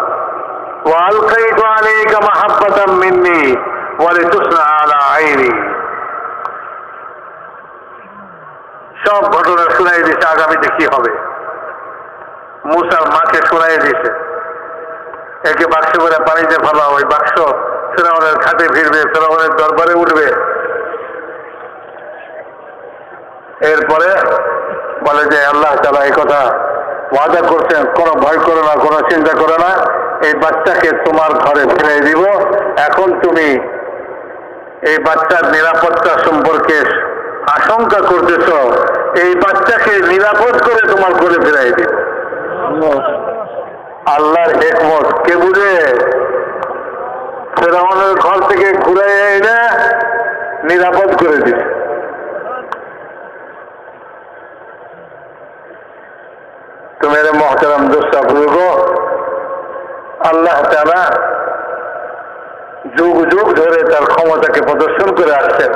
ওয়া আলকাইতু আলাইকা মাহাব্বাতাম মিন্নি ওয়া লিতুসনা আলা আইনি। সব ঘটনা শুনাই দিছে, আগামীতে কি হবে। মূসার মাকে শুনাই দিছে, একে বাক্স করে পানিতে ফেলা, ওই বাক্স ফিরআউনের খাটে ফিরবে, ফিরআউনের দরবারে উঠবে। এরপরে যে আল্লাহ তাআলা এই কথা ওয়াদা করছেন, কোনো ভয় করো না, কোনো চিন্তা করো না, এই বাচ্চাকে তোমার ঘরে ফিরিয়ে দিব। এখন তুমি এই বাচ্চার নিরাপত্তা সম্পর্কে আশঙ্কা করতেছ, এই বাচ্চাকে নিরাপদ করে তোমার ঘরে ফিরিয়ে দিব। আল্লাহর হিকমত কে বুঝে? ফেরাউনের ঘর থেকে ঘুরে এনে নিরাপদ করে দিচ্ছে। তো মেরে মোহতারাম দোস্ত বুজুর্গ, আল্লাহ তাআলা যুগ যুগ ধরে তার ক্ষমতাকে প্রদর্শন করে আসছেন।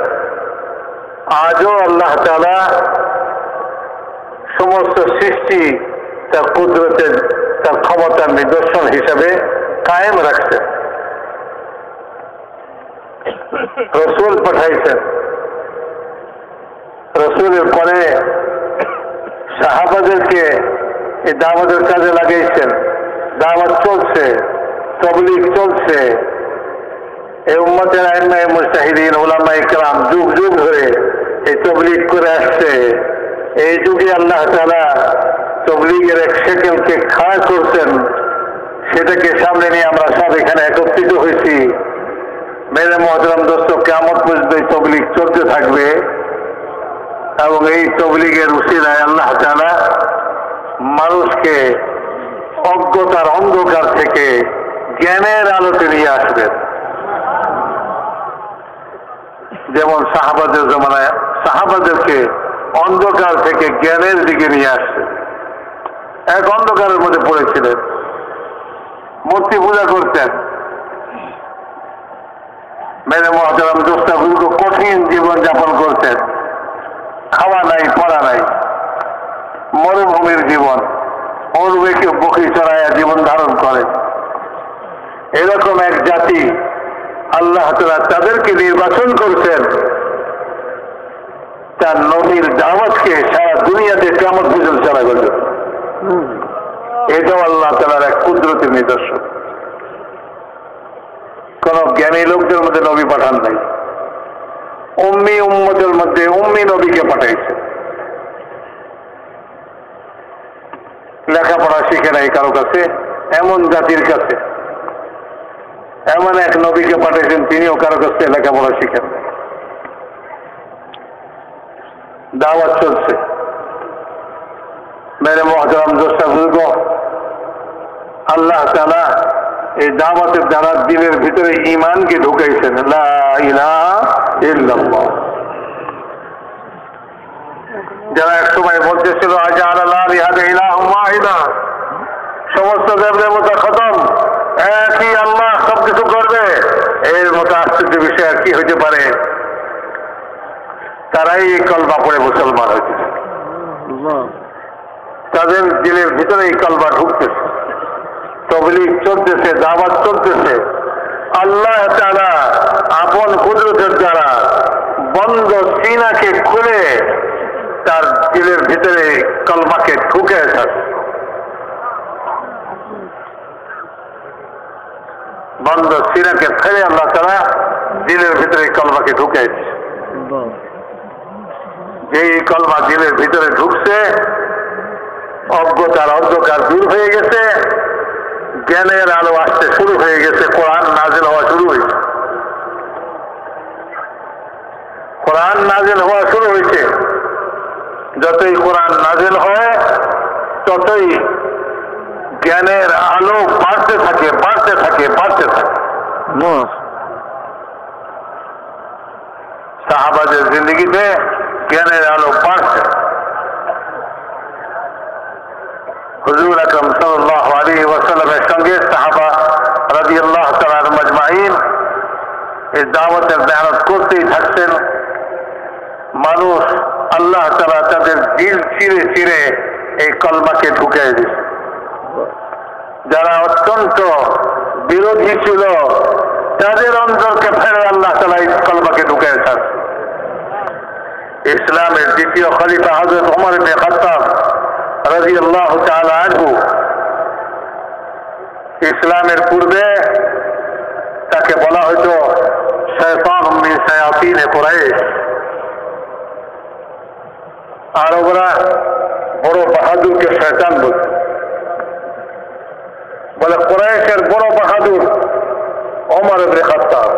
আজও আল্লাহ তাআলা সমস্ত সৃষ্টি তার কুদরতের, তার ক্ষমতার নিদর্শন হিসাবে কায়েম রাখছেন। রসুল পাঠাইছেন, রসুলের পরে সাহাবাদেরকে এই দাওয়াতের কাজে লাগাইছেন। দাওয়াত চলছে, তাবলীগ চলছে। এই উম্মতের আইম্মায়ে মুজতাহিদিন, উলামায়ে কেরাম যুগ যুগ ধরে এই তাবলীগ করে আসছে। এই যুগে আল্লাহ তাআলা তাবলীগের এক সেকেন্ডকে খাড়া করছেন, সেটাকে সামনে নিয়ে আমরা সব এখানে একত্রিত হয়েছি। মেরে মুহতারাম দোস্ত, কিয়ামত পর্যন্ত এই তাবলীগ চলতে থাকবে এবং এই তাবলীগের উসিলায় আল্লাহ তাআলা মানুষকে অজ্ঞতার অন্ধকার থেকে জ্ঞানের আলোতে নিয়ে আসবেন। যেমন সাহাবাদের জমানায় সাহাবাদেরকে অন্ধকার থেকে জ্ঞানের দিকে নিয়ে আসছে। এক অন্ধকারের মধ্যে পড়েছিলেন, মূর্তি পূজা করতেন। মেরে মুহতারাম দোস্ত বুজুর্গ, কঠিন জীবন যাপন করতেন। খাওয়া নাই, পড়া নাই, মরুভূমির জীবন, মরুভূমিকে বকরি চড়াইয়া জীবন ধারণ করে। এরকম এক জাতি আল্লাহ তাআলা তাদেরকে নির্বাচন করছেন তার নবীর দাওয়াতকে সারা দুনিয়াতে কিয়ামত পর্যন্ত চালাবার জন্য। এটাও আল্লাহ তাআলার এক কুদরতের নিদর্শন। কোন জ্ঞানী লোকদের মধ্যে নবী পাঠান নাই, উম্মি উম্মতের মধ্যে উম্মি নবীকে পাঠাইছে। লেখাপড়া শিখে নাই কারো কাছে, এমন জাতির কাছে এমন এক নবীকে পাঠিয়েছেন, তিনিও কারো কাছে লেখাপড়া শিখেন। দাওয়াত চলছে। মেরে মুহতারাম দোস্ত বুজুর্গ, আল্লাহ তাআলা এই দাওয়াতের দ্বারা দিলের ভিতরে ঈমানকে ঢুকাইছেন। লা ইলাহা ইল্লাল্লাহ। যারা এক সময় বলতেছিল আজআলা লিহাযা ইলাহুম ওয়াহিদা, সমস্ত দেবদেবতা খতম, একই আল্লাহ সবকিছু করবে, এর মতো আশ্চর্য বিষয় আর কি হইতে পারে? তারাই এই কলমা পড়ে মুসলমান হয়েছে। তাদের দিলের ভিতরে এই কলমা ঢুকতেছে, তাবলীগ চলতেছে, দাওয়াত চলতেছে। আল্লাহ তাআলা আপন কুদরতের দ্বারা বন্ধ সিনাকে খুলে তার দিলের ভিতরে কলমাকে ঢুকে থাকে। বন্ধ সিনাকে ফেলে আল্লাহ তাআলা দিলের ভিতরে কলমাকে ঢুকাইছে। যেই কলমা দিলের ভিতরে ঢুকছে, অজ্ঞতার অন্ধকার দূর হয়ে গেছে, জ্ঞানের আলো আসতে শুরু হয়ে গেছে, কোরআন নাযিল হওয়া শুরু হয়েছে। কোরআন নাযিল হওয়া শুরু হয়েছে। যতই কোরআন নাযিল হয় ততই জ্ঞানের আলো বাড়তে থাকে, বাড়তে থাকে, বাড়তে থাকে। সাহাবাদের জিন্দেগিতে জ্ঞানের আলো বাড়ছে। হুজুর আকরাম সাল্লাল্লাহু আলাইহি ওয়াসাল্লামের সঙ্গে সাহাবা রাদিয়াল্লাহু তাআলা আনহুম আজমাইন এই দাওয়াতের মেহনত করতেই থাকতেন। মানুষ আল্লাহ তাআলা তাদের দিল চিরে চিরে এই কলমাকে ঢুকিয়ে দিচ্ছে। যারা অত্যন্ত বিরোধী ছিল তাদের অন্তরকে ফেলে আল্লাহ তাআলা এই কলমাকে ঢুকিয়ে থাকছে। ইসলামের দ্বিতীয় খলিফা হযরত ওমর ইবনে খাত্তাব রাদিয়াল্লাহু তাআলা আনহু, ইসলামের পূর্বে তাকে বলা হতো শয়তান মিন শায়াতিন কুরাইশ। আরবরা বড় বাহাদুরকে শয়তান বলছে। বলে কুরাইশের বড় বাহাদুর ওমর ইবনে খাত্তাব,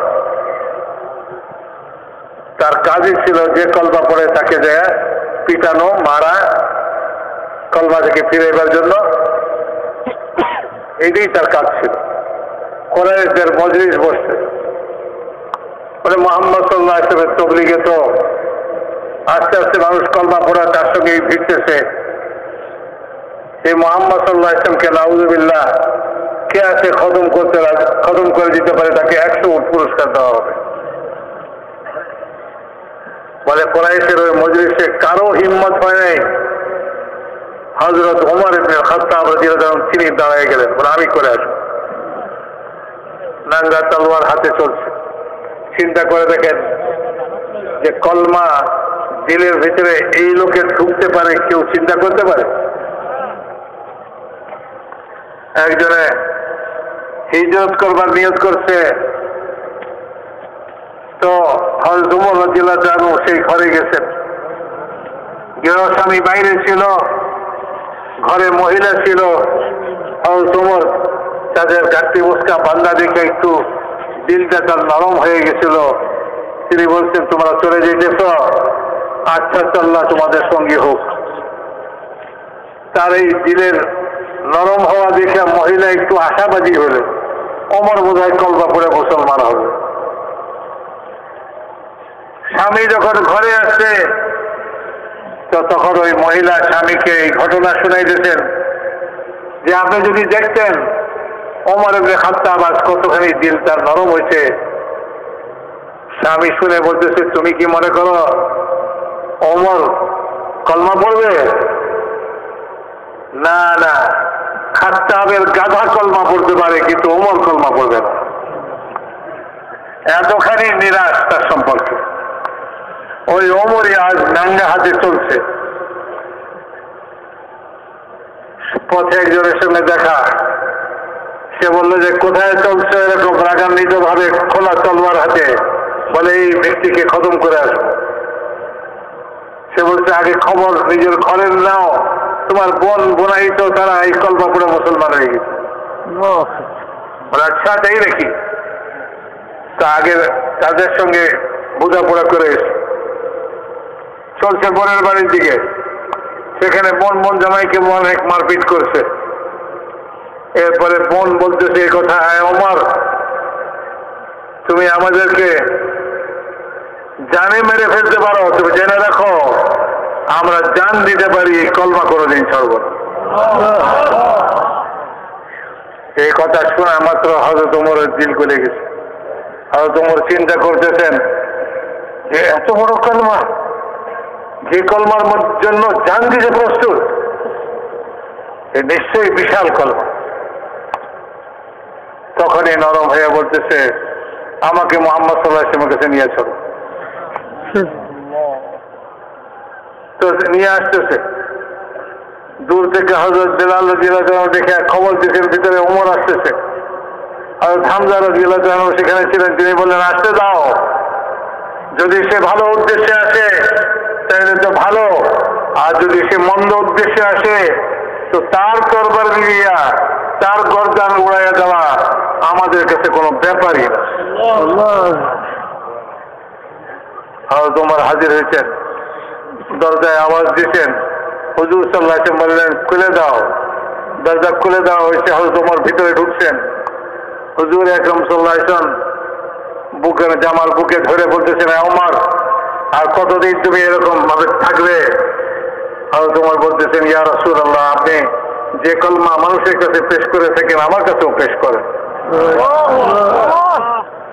তার কাজই ছিল যে কলমা পড়ে তাকে দেয়া পিটানো, মারা, কলমা থেকে ফিরে এবার জন্য, এটাই তার কাজ ছিল। কুরাইশদের মজলিস বসছে, বলে মুহাম্মদ সাল্লাল্লাহু আলাইহি ওয়াসাল্লামের তবলিগে তো আস্তে আস্তে মানুষ কলমা পড়া তার সঙ্গে ভিড়তেছে। এই মুহাম্মদ সাল্লাল্লাহু আলাইহি ওয়াসাল্লামকে নাউযুবিল্লাহ কে আছে খতম করে দিতে পারে, তাকে 100 উট পুরস্কার দেওয়া হবে। বলে কুরাইশের ওই মজলিসে কারো হিম্মত হয় নাই। হযরত ওমর ইবনে খাত্তাব রাদিয়াল্লাহু আনহু তিনি দাঁড়ায় গেলেন, বলে আমি করে আসবো। নাঙ্গা তলোয়ার হাতে চলছে। চিন্তা করে দেখেন যে কলমা দিলের ভিতরে এই লোকে ঢুকতে পারে, কেউ চিন্তা করতে পারে? একজনে হিজরত করবার নিয়ত করছে, তো হযরত ওমর রাদিয়াল্লাহু আনহু সেই ঘরে গেছেন। গৃহস্বামী বাইরে ছিল, ঘরে মহিলা ছিল। হযরত ওমর তাদের গাঁটটি মুস্কা বান্দা দেখে একটু দিলটা তার নরম হয়ে গেছিল। তিনি বলছেন, তোমরা চলে যেতেছ, আচ্ছা আল্লাহ তোমাদের সঙ্গী হোক। তার এই দিলের নরম হওয়া দেখে মহিলা একটু আশাবাদী হলেন, ওমর বোধহয় কলমা পড়ে মুসলমান হবে। স্বামী যখন ঘরে আসছে, তো তখন ওই মহিলা স্বামীকে এই ঘটনা শুনাইতেছেন যে আপনি যদি দেখতেন ওমর ইবনে খাত্তাব আজ কতখানি দিল তার নরম হয়েছে। স্বামী শুনে বলতেছে, তুমি কি মনে করো ওমর কলমা পড়বে? না না, খাত্তাবের গাধা কলমা পড়তে পারে, কিন্তু ওমর কলমা পড়বে না। এতখানি নিরাশ তার সম্পর্কে। ওই ওমরই আজ নাঙ্গা হাতে চলছে। পথে একজনের সঙ্গে দেখা, সে বললো যে কোথায় চলছে এরকম রাগান্বিত ভাবে খোলা তলোয়ার হাতে? বলে এই ব্যক্তিকে খতম করে আসবো। সে বলছে আগে খবর নিজের ঘরের নাও, তোমার বোন বোনাই তো তারা এই কলমা পড়ে মুসলমান হয়ে গেছে। আচ্ছা তাই নাকি? তা আগে তাদের সঙ্গে বোঝাপড়া করে চলছে বোনের বাড়ির দিকে। সেখানে বোন জামাইকে অনেক মারপিট করছে। এরপরে বোন বলতেছে এই কথা, হ্যাঁ ওমর, তুমি আমাদেরকে জানে মেরে ফেলতে পারো, তুমি জেনে রাখো আমরা জান দিতে পারি, কলমা কোনোদিন ছাড়ব না। এই কথা শোনা মাত্র হযরত ওমরের দিল গলে গেছে। হযরত ওমর চিন্তা করতেছেন যে এত বড় কলমা, যে কলমার জন্য জান দিতে প্রস্তুত, এ নিশ্চয়ই বিশাল কলমা। তখনই নরম হয়ে বলতেছে, আমাকে মুহাম্মদ সাল্লাল্লাহু আলাইহি ওয়াসাল্লামের কাছে নিয়ে চলো। তো নিয়ে আসতেছে। দূর থেকে হযরত বেলাল রাদিয়াল্লাহু আনহু দেখে খবর দিচ্ছেন ভিতরে ওমর আসতেছে। হযরত হামজা রাদিয়াল্লাহু আনহু সেখানে ছিলেন, তিনি বললেন আসতে দাও, যদি সে ভালো উদ্দেশ্যে আসে তাহলে তো ভালো, আর যদি সে মন্দ উদ্দেশ্যে আসে তো তার তরবার নিয়ে তার গর্দান উড়াইয়া দেওয়া আমাদের কাছে কোনো ব্যাপারই না। হযরত ওমর হাজির হয়েছেন, দরজায় আওয়াজ দিচ্ছেন। হুজুর সাল্লাল্লাহু আলাইহি ওয়াসাল্লাম বললেন খুলে দাও। দরজা খুলে দেওয়া হয়েছে। হযরত ওমর ভিতরে ঢুকছেন। হুজুর আকরাম সাল্লাল্লাহু আলাইহি ওয়াসাল্লাম বুকের জামার বুকে ধরে বলতেছেন, ওমর আর কতদিন তুমি এরকম ভাবে থাকবে? হযরত ওমর বলতেছেন, ইয়া রাসূলুল্লাহ, আপনি যে কলমা মানুষের কাছে পেশ করে থাকেন আমার কাছেও পেশ করেন।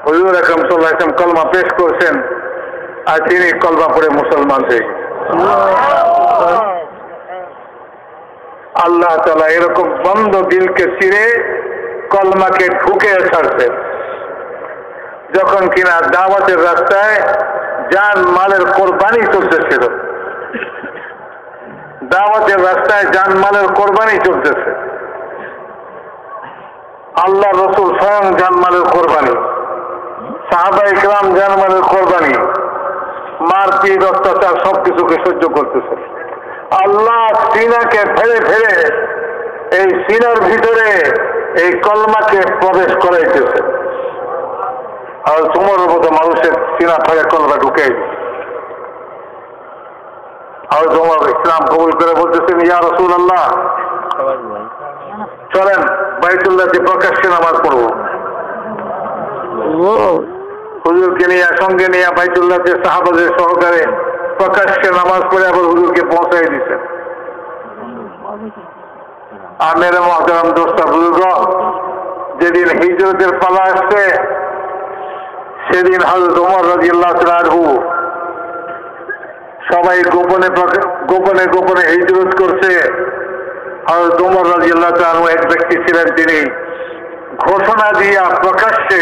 হুজুর আকরাম সাল্লাল্লাহু আলাইহি ওয়াসাল্লাম কলমা পেশ করছেন, আর তিনি কলমা পড়ে মুসলমান হয়ে গেছেন। আল্লাহ তাআলা এরকম বন্ধ দিলকে চিরে কলমাকে ঢুকে ছাড়ছেন। যখন কিনা দাওয়াতের রাস্তায় জান মালের কোরবানি চলতেছিল, দাওয়াতের রাস্তায় জান মালের কোরবানি চলতেছে। আল্লাহ রসুল স্বয়ং জান মালের কোরবানি, সাহাবায়ে কেরাম জান মালের কোরবানি, মারপিট অত্যাচার সবকিছুকে সহ্য করতেছে। আল্লাহ সিনাকে ফেলে ফেলে এই সিনার ভিতরে এই কলমাকে প্রবেশ করাইতেছে। আর তোমার মতো মানুষের সিনা ফেলে কলমা ঢুকে আর তোমার ইসলাম কবুল করে বলতেছেন, ইয়া রাসূলুল্লাহ, চলেন বাইতুল্লাহতে প্রকাশ্যে নামাজ পড়ব। হুজুরকে নিয়ে সঙ্গে নিয়ে বাইতুল্লাহতে সাহাবাদের সহকারে প্রকাশ্যে নামাজ পড়ে আবার হুজুরকে পৌঁছাই দিচ্ছেন। আমের মুহতারাম দোস্ত বুজুর্গ, যেদিন হিজরতের পালা আসছে সেদিন হযরত ওমর রাদিয়াল্লাহু তাআলা আনহু সবাই গোপনে গোপনে গোপনে হিজরত করছে। হযরত ওমর রাদিয়াল্লাহু তাআলা আনহু এক ব্যক্তি ছিলেন, তিনি ঘোষণা দিয়া প্রকাশ্যে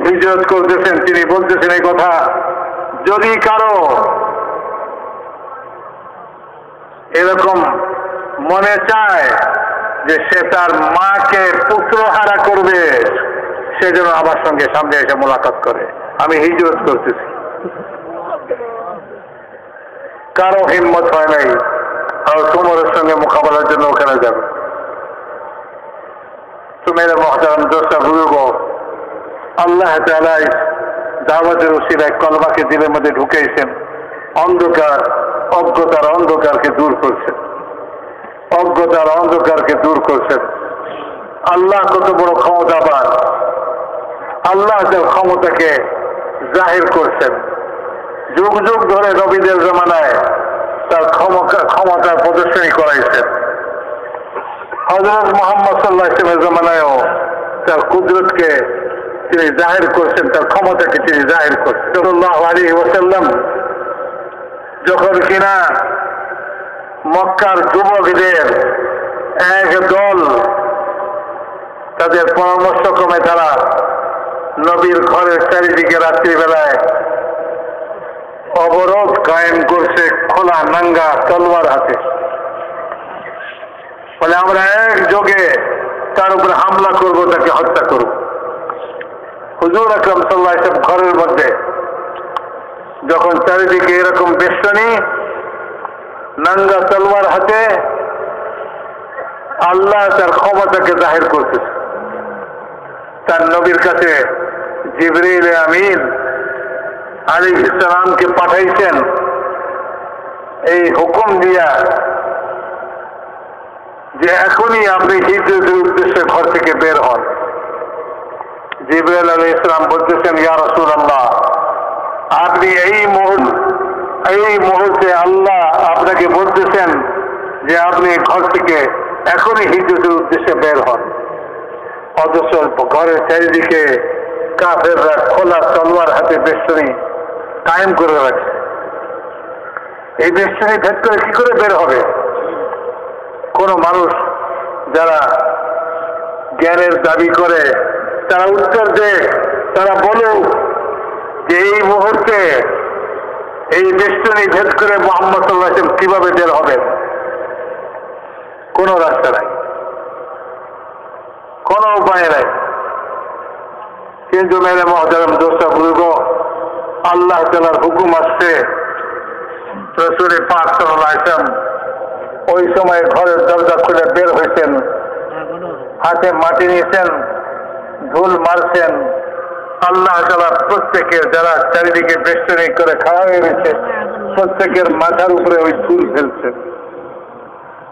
হিজরত করতেছেন। তিনি বলতেছেন এই কথা, যদি কারো এরকম মনে চায় যে সে তার মাকে পুত্রহারা করবে, সে যেন আমার সঙ্গে সামনে এসে মোলাকাত করে, আমি হিজরত করতেছি। কারো হিম্মত হয় নাই আর তোমার সঙ্গে মোকাবেলার জন্য ওখানে যাবে। তুমি মুহতারাম দোস্ত বুজুর্গ, আল্লাহ তাআলা দাওয়াতের উসিলায় কলমাকে দিলের মধ্যে ঢুকেছেন, অন্ধকার অজ্ঞতার অন্ধকারকে দূর করছেন, অজ্ঞতার অন্ধকারকে দূর করছেন। আল্লাহ কত বড় ক্ষমতাবান, আল্লাহ তার ক্ষমতাকে জাহির করছেন। যুগ যুগ ধরে নবীদের জমানায় তার ক্ষমতার প্রদর্শনী করাইছেন। হযরত মুহাম্মদ সাল্লাল্লাহু আলাইহি ওয়াসাল্লামের জমানায়ও তার কুদরতকে তিনি জাহির করছেন, তার ক্ষমতাকে তিনি জাহির করছেন। সাল্লাল্লাহু আলাইহি ওয়াসাল্লাম যখন কিনা মক্কার যুবকদের এক দল তাদের পরামর্শক্রমে তারা নবীর ঘরের চারিদিকে রাত্রিবেলায় অবরোধ কায়েম করছে, খোলা নাঙ্গা তলোয়ার হাতে, বলে আমরা একযোগে তার উপরে হামলা করব, তাকে হত্যা করব। হুজুর আকরাম সাল্লাল্লাহু আলাইহি ওয়াসাল্লাম ঘরের মধ্যে যখন চারিদিকে এরকম বেষ্টনী, নাঙ্গা তলোয়ার হাতে, আল্লাহ তার ক্ষমতাকে জাহির করতেছে। তার নবীর কাছে জিবরিল আমিন আলাইহিস সালামকে পাঠাইছেন এই হুকুম দিয়া যে এখনই আপনি হিজরতের উদ্দেশ্যে ঘর থেকে বের হন। জিবরিল আলাইহিস সালাম বলতেছেন, ইয়া রাসূলুল্লাহ, আপনি এই মুহূর্তে আল্লাহ আপনাকে বলতেছেন যে আপনি ঘর থেকে এখনই হিজরতের উদ্দেশ্যে বের হন, অথচ ঘরের চারিদিকে কাফেররা খোলা তলোয়ার হাতে বেষ্টনী কায়েম করে রাখছে। এই বেষ্টনী ভেদ করে কি করে বের হবে? কোন মানুষ যারা জ্ঞানের দাবি করে তারা উত্তর দেয়, তারা বলুক যে এই মুহূর্তে এই বেষ্টনী ভেদ করে মুহাম্মদ সাল্লাল্লাহু আলাইহি ওয়াসাল্লাম কিভাবে বের হবেন? কোন রাস্তা নাই, কোন উপায় নাই। কিন্তু মেরে মুহতারাম দোস্ত বুজুর্গ, আল্লাহ তাআলার হুকুম আসছে, রাসূল পাক সাল্লাল্লাহু আলাইহি ওয়াসাল্লাম ওই সময় ঘরের দরজা খুলে বের হয়েছেন, হাতে মাটি নিয়েছেন, ধুল মারছেন। আল্লাহ তাআলা প্রত্যেকের যারা চারিদিকে বেষ্টনী করে খাওয়া হয়ে গেছে প্রত্যেকের মাথার উপরে ওই ধুল ফেলছেন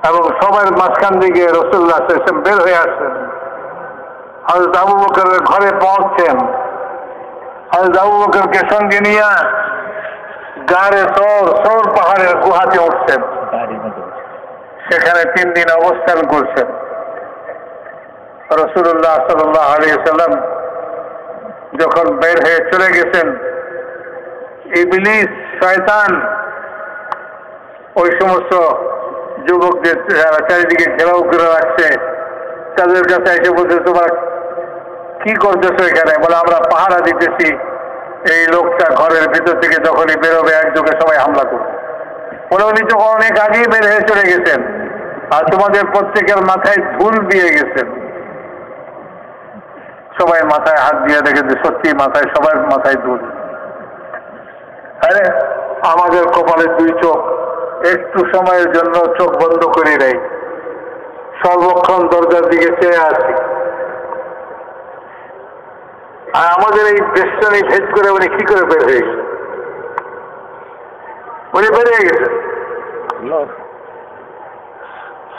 এবং সবার মাঝখান দিকে রাসূলুল্লাহ সাল্লাল্লাহু আলাইহি ওয়াসাল্লাম বের হয়ে আসছেন। হযরত আবু বকরের ঘরে পৌঁছছেন, হযরত আবু বকরকে সঙ্গে নিয়ে গাড়ে সৌর পাহাড়ের গুহাতে উঠছেন, সেখানে 3 দিন অবস্থান করছেন। রাসূলুল্লাহ সাল্লাল্লাহু আলাইহি ওয়াসাল্লাম যখন বের হয়ে চলে গেছেন, ইবলিস শয়তান ওই সমস্ত যুবকদের যারা চারিদিকে ঘেরাও করে রাখছে তাদের কাছে এসে বলছে, তোমরা কি করতেছো এখানে? বলে, আমরা পাহারা দিতেছি, এই লোকটা ঘরের ভিতর থেকে যখনই বেরোবে একযোগে সবাই হামলা করবে। বলে, উনি তো অনেক আগেই বের হয়ে চলে গেছেন আর তোমাদের প্রত্যেকের মাথায় ধুল দিয়ে গেছেন। সবাই মাথায় হাত দিয়ে দেখে যে সত্যি মাথায়, সবার মাথায় ধুল। আরে আমাদের কপালে 2 চোখ, একটু সময়ের জন্য চোখ বন্ধ করি নাই, সর্বক্ষণ দরজার দিকে চেয়ে আছি। আর আমাদের এই বেষ্টনী ভেদ করে উনি কি করে বের হয়ে গেছে? উনি বেরিয়ে গেছে,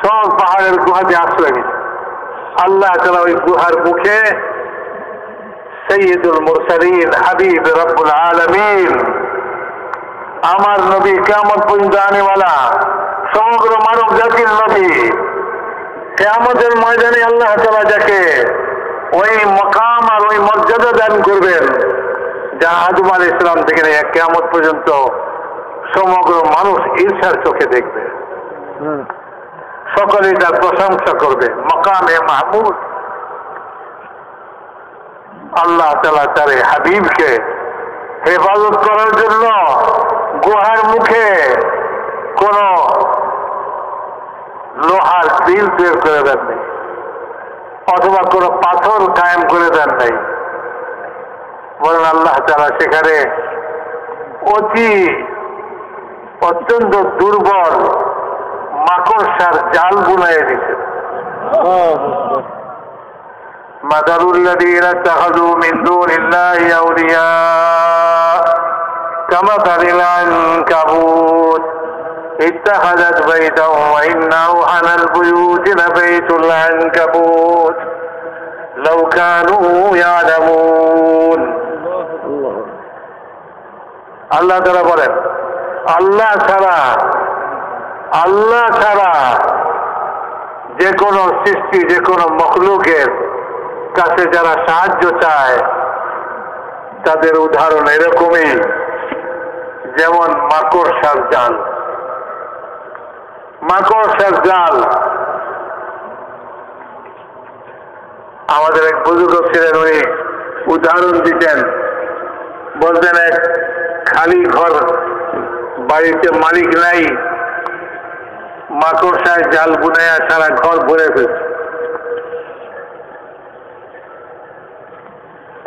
সব পাহাড়ের গুহাতে আশ্রয় নিচ্ছে। আল্লাহ তাআলা ওই গুহার মুখে সাইয়্যিদুল মুরসালিন হাবিব রব্বুল আলামিন, আমার নবী, কিয়ামত পর্যন্ত আনেওয়ালা সমগ্র মানব জাতির নবী, কিয়ামতের ময়দানে আল্লাহ তাআলা যাকে ওই মকাম আর ওই মর্যাদা দান করবেন যা আদম আলাইহিস সালাম থেকে নিয়ে কিয়ামত পর্যন্ত সমগ্র মানুষ ঈর্ষার চোখে দেখবে, সকলেই তার প্রশংসা করবে। মকামে মাহমুদ আল্লাহ তাআলা তার হাবিবকে হেফাজত করার জন্য গুহার মুখে কোন লোহার বিল তৈরি করে দেন নাই, অথবা কোন পাথর কায়েম করে দেন নাই, বলেন আল্লাহ তাআলা সেখানে অত্যন্ত দুর্বল মাকড়সার জাল বুনাইয়ে দিচ্ছেন। মাদারুল্লাযীনা ইত্তাখাযু মিন দুনিল্লাহি আউলিয়া কামাসালিল আনকাবুত ইত্তাখাযাত বাইতান ওয়া ইন্না আওহানাল বুয়ুতি লাবাইতুল আনকাবুত লাউ কানু ইয়ালামুন। আল্লাহ তাআলা বলেন, আল্লাহ ছাড়া যে কোনো সৃষ্টি, যে কোনো মখলুকের কাছে যারা সাহায্য চায় তাদের উদাহরণ এরকমই, যেমন মাকড়সার জাল। মাকড়সার জাল, আমাদের এক বুজুর্গ ছিলেন, উনি উদাহরণ দিতেন, বলতেন এক খালি ঘর, বাড়িতে মালিক নাই, মাকড়সায় জাল বুনাইয়া সারা ঘর ভরে ফেলছে।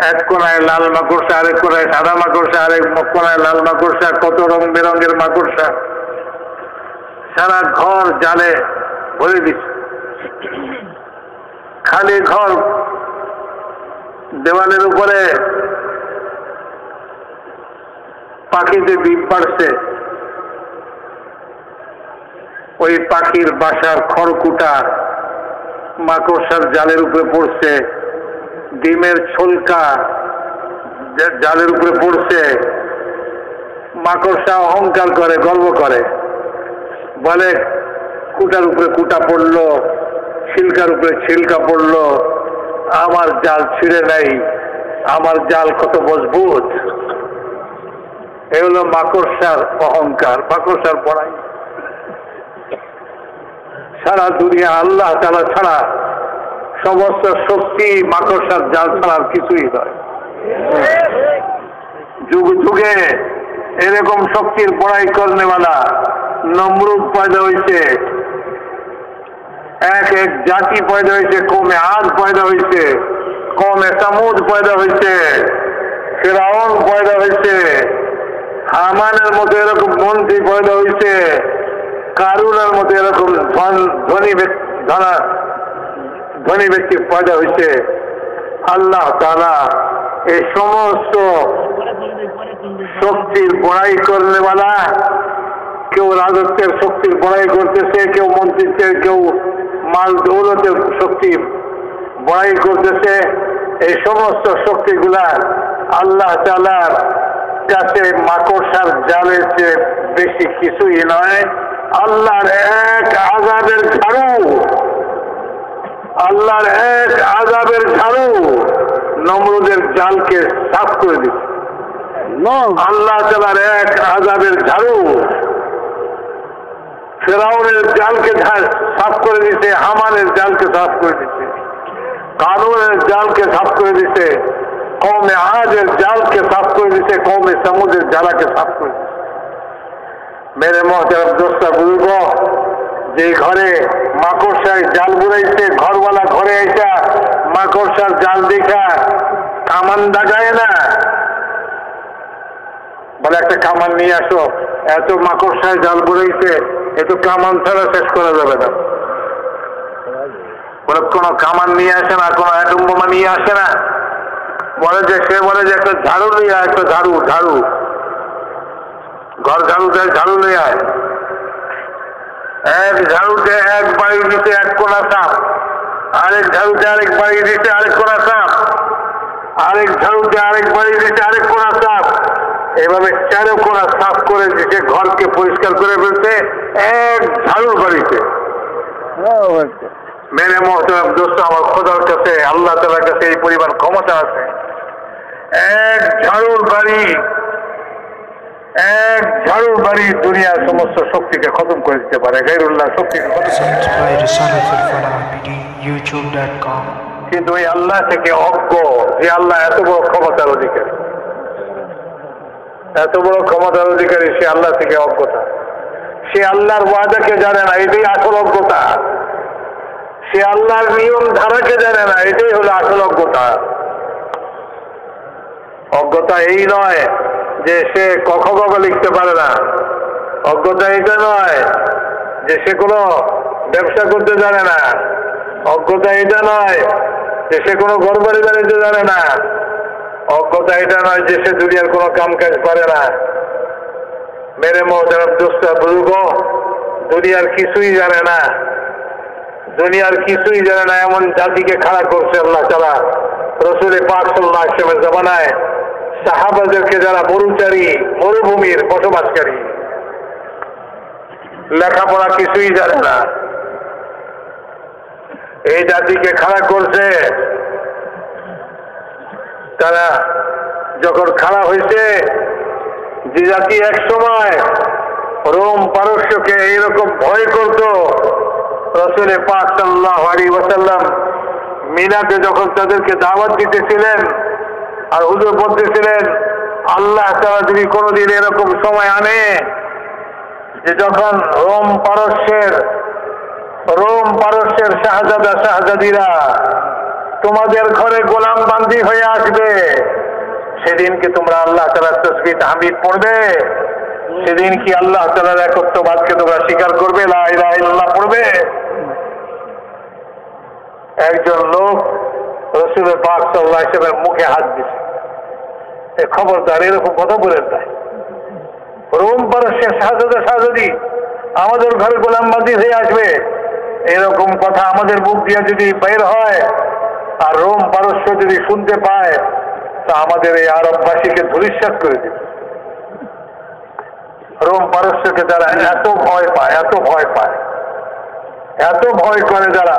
এক কোনায় লাল মাকড়সা, আরেক কোনায় সাদা মাকড়সা, আরেক কোনায় লাল মাকড়সা, কত রং বেরঙের মাকড়সা, সারা ঘর জালে ভরে দিচ্ছে। খালি ঘর, দেওয়ালের উপরে পাখিতে ডিম পাড়ছে, ওই পাখির বাসার খড়কুটা মাকড়সার জালের উপরে পড়ছে, ডিমের ছলকা জালের উপরে পড়ছে। মাকড়সা অহংকার করে, গর্ব করে, বলে কুটার উপরে কুটা পড়লো, ছিলকার উপরে ছিলকা পড়লো, আমার জাল ছিঁড়ে নাই, আমার জাল কত মজবুত। এ হলো মাকড়সার অহংকার, মাকড়সার বড়াই। সারা দুনিয়া আল্লাহ তাআলা ছাড়া সমস্ত শক্তি মাকড়সার জাল ছাড়া কিছুই নয়। যুগ যুগে এরকম শক্তির বড়াই করনেওয়ালা নমরুদ পয়দা হয়েছে, এক এক জাতি পয়দা হয়েছে, কওমে আদ পয়দা হয়েছে, কওমে সামুদ পয়দা হয়েছে, ফিরআউন পয়দা হয়েছে, হামানের মতো এরকম মন্ত্রী পয়দা হয়েছে, কারুনের মতো এরকম ধনী ব্যক্তি পয়দা হয়েছে। আল্লাহ তাআলা এই সমস্ত শক্তির বড়াই করনেওয়ালা, কেউ রাজত্বের শক্তির বড়াই করতেছে, কেউ মন্ত্রিত্বের, কেউ মাল দৌলতের শক্তি বড়াই করতেছে। এই সমস্ত শক্তিগুলা আল্লাহ তাআলার কাছে মাকড়সার জালের চেয়ে বেশি কিছুই নয়। আল্লাহর এক আযাবের ঝাড়ু, আল্লাহর এক আযাবের ঝাড়ু নমরুদের জালকে সাফ করে দিচ্ছে। আল্লাহ তাআলার এক আযাবের ঝাড়ু ফিরআউনের জালকে সাফ করে দিচ্ছে, হামানের জালকে সাফ করে দিচ্ছে, কারুনের জালকে সাফ করে দিচ্ছে, কওমে আদের জালকে সাফ করে দিচ্ছে, কওমে সামুদের জালাকে সাফ করে দিচ্ছে। মেরে মোহতারাম দোস্তা বুঝব, যে ঘরে মাকড়সায় জাল বুড়াইছে, ঘরওয়ালা ঘরে আইসা মাকড়সার জাল দেখা কামান দাগায় না, বলে একটা কামান নিয়ে আসো, এত মাকড়সায় জাল বুড়াইছে, এত কামান ছাড়া শেষ করা যাবে না। বলে কোনো কামান নিয়ে আসে না, কোনো অ্যাটম বোমা নিয়ে আসে না। বলে যে সে বলে যে একটা ঝাড়ু নিয়ে আয়, একটা ঝাড়ু, ঘর ঝাড়ু দেয়, ঝাড়ু নিয়ে আয়। এক ঝাড়ুতে এক বাড়ি দিতে এক কোনা সাপ, আরেক ঝাড়ুতে আরেক বাড়ি দিতে আরেক কোনা সাপ, আরেক ঝাড়ুতে আরেক বাড়ি দিতে আরেক কোনা সাপ। এভাবে 4 কোনা সাফ করে দিতে, ঘরকে পরিষ্কার করে ফেলতে এক ঝাড়ুর বাড়িতে। মেরে মোহতারাম দোস্ত, আমার খোদার কাছে, আল্লাহ তাআলার কাছে এই পরিমাণ ক্ষমতা আছে। এক ঝাড়ুর বাড়ি দুনিয়ার সমস্ত শক্তিকে খতম করে দিতে পারে, গায়রুল্লাহ শক্তিকে খতম করে দিতে পারে। কিন্তু ওই আল্লাহ থেকে অজ্ঞ, যে আল্লাহ এত বড় ক্ষমতার অধিকারী, এত বড় ক্ষমতার অধিকারী, সে আল্লাহ থেকে অজ্ঞতা। সে আল্লাহর ওয়াদাকে জানে না, এটাই আসল অজ্ঞতা। সে আল্লাহর নিয়ম ধারাকে জানে না, এটাই হলো আসল অজ্ঞতা। অজ্ঞতা এই নয় যে সে ক খ গ ঘ লিখতে পারে না। অজ্ঞতা এটা নয় যে সে কোনো ব্যবসা করতে জানে না। অজ্ঞতা এটা নয় যে সে কোনো ঘর বাড়ি বানাইতে জানে না। অজ্ঞতা এটা নয় যে সে দুনিয়ার কোনো কাম কাজ করে না। মেরে মোহতারাম দোস্ত বুজুর্গ, দুনিয়ার কিছুই জানে না, দুনিয়ার কিছুই জানে না এমন জাতিকে খাড়া করছে আল্লাহ তাআলা রাসূল পাক সাল্লাল্লাহু আলাইহি ওয়াসাল্লামের জামানায় সাহাবাদেরকে, যারা মরুচারী, মরুভূমির বসবাসকারী, লেখাপড়া কিছুই জানে না, এই জাতিকে খাড়া করছে। তারা যখন খাড়া হয়েছে, যে জাতি এক সময় রোম পারস্যকে এইরকম ভয় করত, রাসূল পাক সাল্লাল্লাহু আলাইহি ওয়াসাল্লাম মিনাতে যখন তাদেরকে দাওয়াত দিতেছিলেন, আর হুজুর বলতেছিলেন আল্লাহ তাআলা যদি কোনোদিন এরকম সময় আনে যে যখন রোম পারস্যের শাহজাদা শাহজাদিরা তোমাদের ঘরে গোলাম বান্দি হয়ে আসবে, সেদিন কি তোমরা আল্লাহ তাআলার তাসবিহ তাহমিদ পড়বে? সেদিন কি আল্লাহ তাআলার একত্ববাদকে তোমরা স্বীকার করবে? লা ইলাহা ইল্লাল্লাহ পড়বে? একজন লোক রাসূল পাক সাল্লাল্লাহু আলাইহি ওয়াসাল্লামের মুখে হাত দিছে, খবরদার এরকম কথা বলেন না। রোম পারস্যের শাহজাদা শাহজাদি আমাদের ঘরে গোলামবাদী হয়ে আসবে, এরকম কথা আমাদের মুখ দিয়ে যদি বের হয় আর রোম পারস্য যদি শুনতে পায়, তা আমাদের এই আরববাসীকে ধূলিসাৎ করে দিবে। রোম পারস্যকে যারা এত ভয় পায়, এত ভয় করে, যারা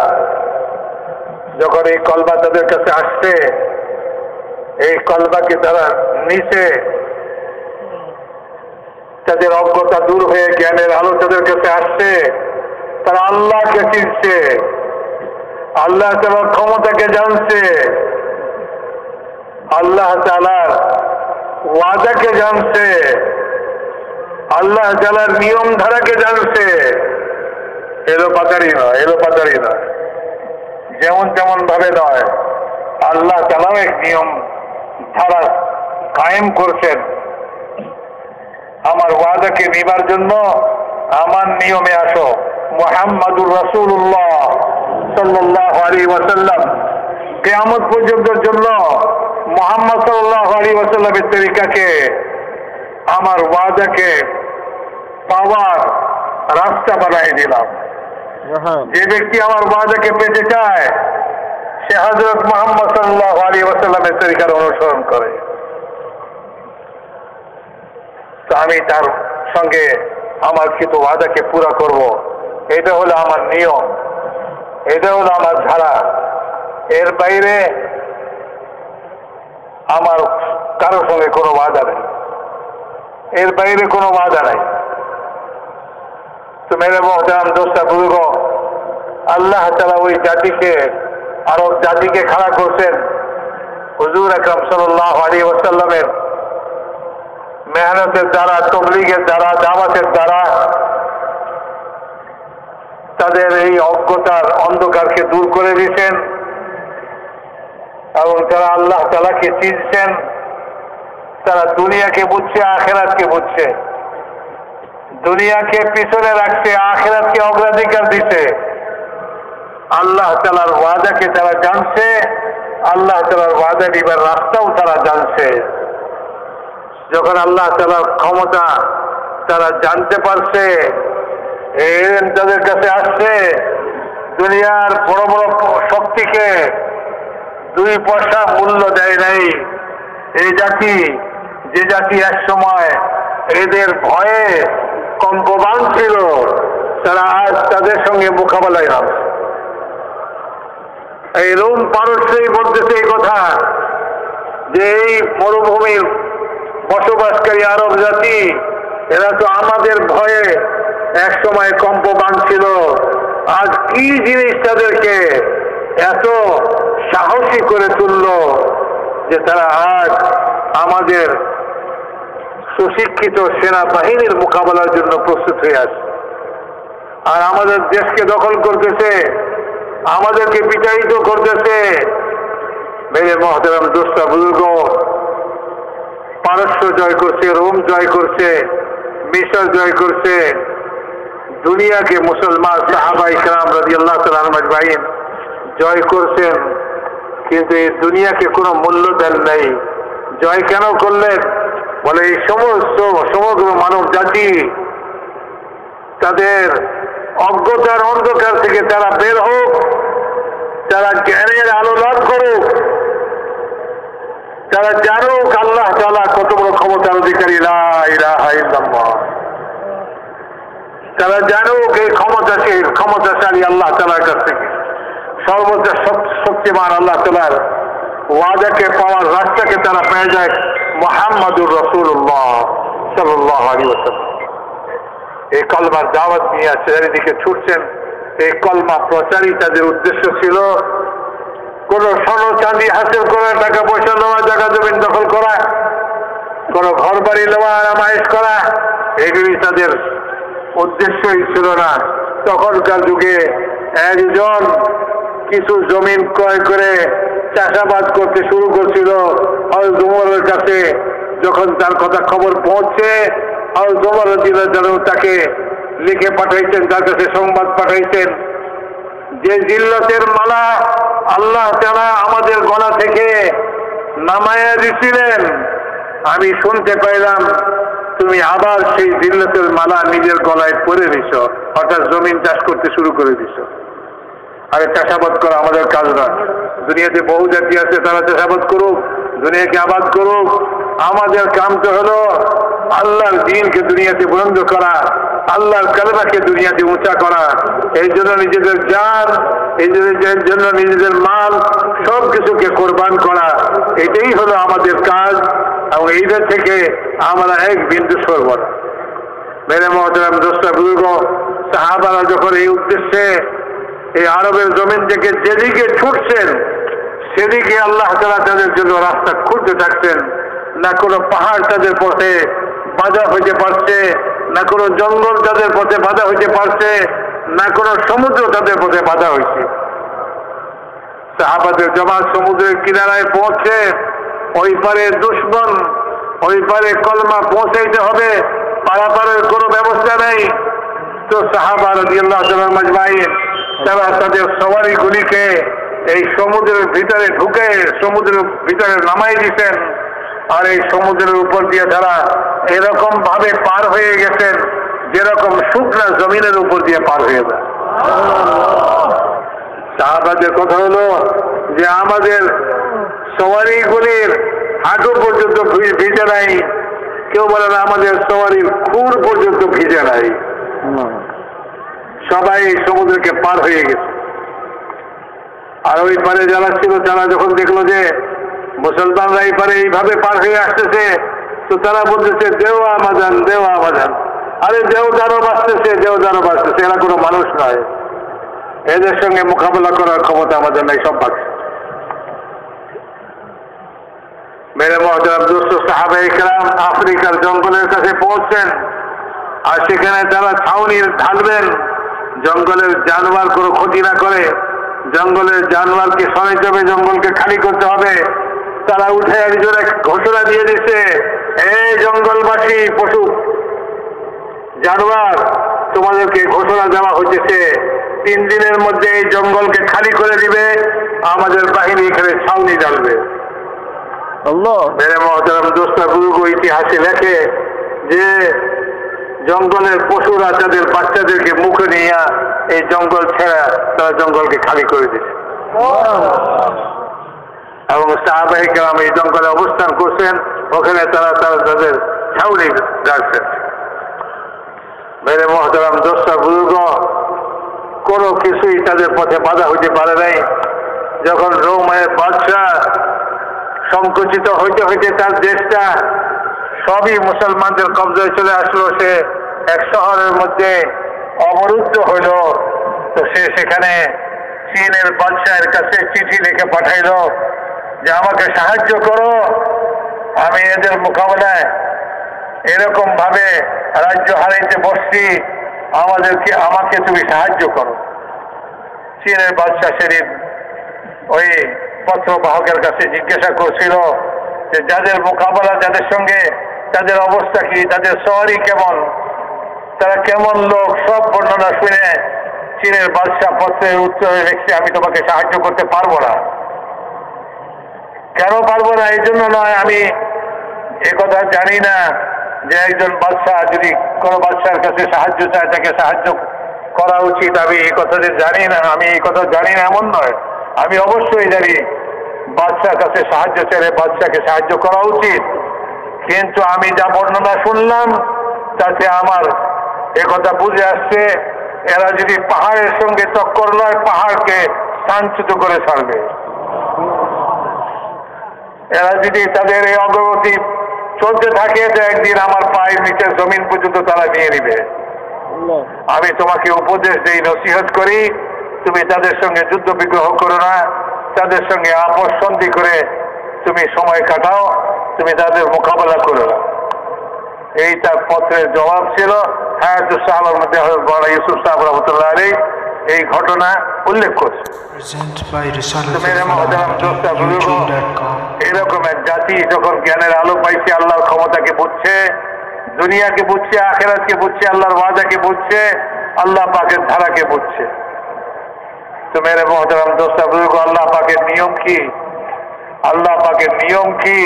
যখন এই কলবা তাদের কাছে আসছে, এই কলবাকে তারা নিচে, তাদের অজ্ঞতা দূর হয়ে জ্ঞানের আলো তাদের কাছে আসছে, তারা আল্লাহকে চিনছে, আল্লাহ তাআলার ক্ষমতাকে জানছে, আল্লাহ তাআলার ওয়াদাকে জানছে, আল্লাহ তাআলার নিয়ম ধারাকে জানছে। এলোপাতারি নয়, যেমন তেমন ভাবে নয়। আল্লাহ তাআলা এক নিয়ম ধারা কায়েম করছেন। আমার ওয়াদাকে নিবার জন্য আমার নিয়মে আসো। মুহাম্মাদুর রাসূলুল্লাহ সাল্লাল্লাহু আলাইহি ওয়াসাল্লাম কিয়ামত পর্যন্তের জন্য মুহাম্মদ সাল্লাল্লাহু আলাইহি ওয়াসাল্লামের তরিকাকে, আমার ওয়াদাকে পাওয়ার রাস্তা বানাই দিলাম। যে ব্যক্তি আমার ওয়াদাকে পেতে চায়, সে হযরত মুহাম্মদ সাল্লাল্লাহু আলাইহি ওয়াসাল্লামের তরিকার অনুসরণ করে। তো আমি তার সঙ্গে আমার কৃত ওয়াদাকে পুরা করব, এটা হলো আমার নিয়ম, এটা হলো আমার ধারা। এর বাইরে আমার কারোর সঙ্গে কোনো ওয়াদা নেই, এর বাইরে কোনো ওয়াদা নাই। তো মেরে মোহতারাম দোস্তা বুজুর্গ, আল্লাহ তাআলা ওই জাতিকে, আরব জাতিকে খাড়া করছেন হুজুর আকরাম সাল্লাল্লাহু আলাইহি ওয়াসাল্লামের মেহনতের দ্বারা, তবলিগের দ্বারা, দাওয়াতের দ্বারা। তাদের এই অজ্ঞতার অন্ধকারকে দূর করে দিয়েছেন এবং যারা আল্লাহ তাআলাকে চিনছেন তারা দুনিয়াকে বুঝছে, আখিরাতকে বুঝছে। দুনিয়াকে পিছনে রাখছে, আখিরাতকে অগ্রাধিকার দিচ্ছে। আল্লাহ তাআলার ওয়াদাকে তারা জানছে, আল্লাহ তাআলার ওয়াদা নিবার রাস্তাও তারা জানছে। যখন আল্লাহ তাআলার ক্ষমতা তারা জানতে পারছে, তাদের কাছে আসছে, দুনিয়ার বড় বড় শক্তিকে 2 পয়সা মূল্য দেয় নাই এই জাতি, যে জাতি এক সময় এদের ভয়ে কম্পমান ছিল, তারা আজ তাদের সঙ্গে মোকাবেলায় নামছে। এই রোম পারস্যই বলতেছে এই কথা যে এই মরুভূমির বসবাসকারী আরব জাতি, এরা তো আমাদের ভয়ে এক সময় কম্পমান ছিল, আজ কি জিনিস তাদেরকে এত সাহসী করে তুলল যে তারা আজ আমাদের সুশিক্ষিত সেনাবাহিনীর মোকাবেলার জন্য প্রস্তুত হয়ে আছে, আর আমাদের দেশকে দখল করতেছে, আমাদেরকে বিতাড়িত করতেছে। মেরে মহতারাম দোস্তা বুজুর্গ, পারস্য জয় করছে, রোম জয় করছে, মিশর জয় করছে, দুনিয়াকে মুসলমান সাহাবায়ে কেরাম রাদিয়াল্লাহু তাআলা আনহুম আজমাইন জয় করছেন, কিন্তু এই দুনিয়াকে কোনো মূল্য দেন নাই। জয় কেন করলেন? বলে এই সমগ্র মানব জাতি তাদের অজ্ঞতার অন্ধকার থেকে তারা বের হোক, তারা জ্ঞানের আলো লাভ করুক, তারা জানুক আল্লাহ তাআলা কত বড় ক্ষমতার অধিকারী, লা ইলাহা ইল্লাল্লাহ। তারা জানুক এই ক্ষমতাশালী আল্লাহ তাআলার কাছ থেকে, সর্বোচ্চ শক্তিমান আল্লাহ তাআলার ওয়াদাকে পাওয়ার রাস্তাকে তারা পেয়ে যায় মুহাম্মাদুর রাসূলুল্লাহ সাল্লাল্লাহু আলাইহি ওয়াসাল্লাম। এই কলমার দাওয়াত নিয়ে চারিদিকে ছুটছেন। এই কলমা প্রচারই তাদের উদ্দেশ্য ছিল। কোন স্বর্ণ চাঁদি হাসিল করা, টাকা পয়সা নেওয়া, জায়গা জমিন দখল করা, কোন ঘর বাড়ি নেওয়া, আরামায়েশ করা, এগুলি তাদের উদ্দেশ্যই ছিল না। তখনকার যুগে একজন কিছু জমিন ক্রয় করে চাষাবাদ করতে শুরু করছিল। হযরত ওমরের কাছে যখন তার কথা খবর পৌঁছে, হযরত ওমর রাদিয়াল্লাহু আনহু তাকে লিখে পাঠাইছেন, তার কাছে সংবাদ পাঠাইছেন যে জিল্লাতের মালা আল্লাহ তাআলা আমাদের গলা থেকে নামায়া দিছিলেন, আমি শুনতে পাইলাম তুমি আবার সেই জিল্লাতের মালা নিজের গলায় পরে দিছ, অর্থাৎ জমিন চাষ করতে শুরু করে দিছ। আরে চাষাবাদ করা আমাদের কাজ না। দুনিয়াতে বহু জাতি আছে, তারা চাষাবাদ করুক, দুনিয়াকে আবাদ করুক। আমাদের কাম তো হলো আল্লাহর দ্বীনকে দুনিয়াতে বুলন্দ করা, আল্লাহর কালেমাকে দুনিয়াতে উঁচা করা। এই জন্য নিজেদের জান, এই জন্য নিজেদের মাল সব কিছুকে কোরবান করা, এটাই হলো আমাদের কাজ। এবং এইটা থেকে আমরা এক বিন্দু সরব না। মেরে মহতারাম দোস্তা বুজুর্গ, সাহাবারা যখন এই উদ্দেশ্যে এই আরবের জমিন থেকে যেদিকে ছুটছেন, সেদিকে আল্লাহ তাআলা তাদের জন্য রাস্তা খুঁজতে থাকছেন। না কোনো পাহাড় তাদের পথে বাধা হইতে পারছে, না কোনো জঙ্গল তাদের পথে বাধা হইতে পারছে, না কোনো সমুদ্র তাদের পথে বাধা হয়েছে। সাহাবাদের জামাত সমুদ্রের কিনারায় পৌঁছে, ওই পারে দুশমন, ওই পারে কলমা পৌঁছাইতে হবে, পারাপারের কোনো ব্যবস্থা নেই। তো সাহাবা রাদিয়াল্লাহু তাআলা আজমাইন তারা তাদের সওয়ারিগুলিকে এই সমুদ্রের ভিতরে ঢুকে সমুদ্রের ভিতরে নামাই দিতেন, আর এই সমুদ্রের উপর দিয়ে তারা এরকম ভাবে পার হয়ে গেছেন যেরকম শুকনা জমিনের উপর দিয়ে পার হয়ে যায়। সাহাবাদের কথা হলো যে আমাদের সওয়ারিগুলির হাঁটু পর্যন্ত ভিজে নাই, কেউ বলে না আমাদের সওয়ারির খুর পর্যন্ত ভিজে নাই। সবাই সমুদ্রকে পার হয়ে গেছে। আর ওই পারে যারা ছিল, তারা যখন দেখলো যে মুসলমানরা এই পারে এইভাবে পার হয়ে আসতেছে, তো তারা বলতেছে দেওয়া আমাজান, দেওয়া আমাজান। আরে দেওদারও বাঁচতেছে, দেওদারও বাঁচতেছে, এরা কোনো মানুষ নয়, এদের সঙ্গে মোকাবেলা করার ক্ষমতা আমাদের নাই, সব বাঁচছে। মেরে মহতারাম দোস্ত, সাহাবায়ে কেরাম আফ্রিকার জঙ্গলের কাছে পৌঁছছেন, আর সেখানে তারা ছাউনি ঢালবেন, জঙ্গলের জানোয়ার কোনো ক্ষতি না করে। জঙ্গলের জানোয়ারকে সরাইতে হবে, জঙ্গলকে খালি করতে হবে। তারা উঠে একজনে ঘোষণা দিয়ে দিচ্ছে এই জঙ্গলবাসী পশু জানোয়ার, তোমাদেরকে ঘোষণা দেওয়া হচ্ছে 3 দিনের মধ্যে এই জঙ্গলকে খালি করে দিবে, আমাদের বাহিনী এখানে ছাউনি ডালবে। মেরে মহতারাম দোস্তা বুজুর্গ ইতিহাসে লেখে যে জঙ্গলের পশুরা তাদের বাচ্চাদেরকে মুখে নিয়ে এই জঙ্গল ছেড়ে তারা জঙ্গলকে খালি করে দিচ্ছে এবং সাহাবায়ে কেরাম এই জঙ্গলে অবস্থান করছেন, ওখানে তারা তাদের ছাউনি ডাকছেন। মেরে মহতারাম দোস্তা বুজুর্গ, কোনো কিছুই তাদের পথে বাধা হইতে পারে নাই। যখন রোমের বাদশাহ সংকুচিত হইতে হইতে তার দেশটা সবই মুসলমানদের কবজায় চলে আসলো, সে এক শহরের মধ্যে অবরুদ্ধ হইল, তো সে সেখানে চীনের বাদশাহের কাছে চিঠি লিখে পাঠাইল যে আমাকে সাহায্য করো, আমি এদের মোকাবেলায় এরকম ভাবে রাজ্য হারাইতে বসছি, আমাকে তুমি সাহায্য করো। চীনের বাদশাহ সেদিন ওই পত্রবাহকের কাছে জিজ্ঞাসা করছিল যে যাদের মোকাবেলা, যাদের সঙ্গে তাদের অবস্থা কি, তাদের সওয়ারি কেমন, তারা কেমন লোক, সব বর্ণনা শুনে চীনের বাদশাহ পত্রের উত্তরে লিখছে আমি তোমাকে সাহায্য করতে পারবো না। কেন পারবো না? এই জন্য নয়, আমি একথা জানি না যে একজন বাদশাহ যদি কোনো বাদশার কাছে সাহায্য চায় তাকে সাহায্য করা উচিত, আমি এই কথাটি জানি না, আমি এই কথা জানি না এমন নয়, আমি অবশ্যই জানি বাদশার কাছে সাহায্য চাইলে বাদশাকে সাহায্য করা উচিত। কিন্তু আমি যা বর্ণনা শুনলাম তাতে আমার একথা বুঝে আসছে এরা যদি পাহাড়ের সঙ্গে টক্কর লয় পাহাড়কে স্থানচ্যুত করে ছাড়বে, এরা যদি তাদের এই অগ্রগতি চলতে থাকে তো একদিন আমার পায়ের নিচের জমিন পর্যন্ত তারা নিয়ে নিবে। আমি তোমাকে উপদেশ দেই, নসিহত করি, তুমি তাদের সঙ্গে যুদ্ধ বিগ্রহ করো না, তাদের সঙ্গে আপোষ সন্ধি করে তুমি সময় কাটাও, তুমি তাদের মোকাবেলা করো না। এই তার পত্রের জবাব ছিল। হায়াতুস সাহাবার মধ্যে হযরত ইউসুফ সাহেব রাহমাতুল্লাহ আলাইহি এই ঘটনা উল্লেখ করছে। এরকম এক জাতি যখন জ্ঞানের আলো পাইছে, আল্লাহর ক্ষমতাকে বুঝছে, দুনিয়াকে বুঝছে, আখিরাতকে বুঝছে, আল্লাহর ওয়াদাকে বুঝছে, আল্লাহ পাকের ধারাকে বুঝছে। তো মেরে মুহতারাম দোস্ত বুজুর্গ, আল্লাহ পাকের নিয়ম কি, আল্লাহ পাকের নিয়ম কি,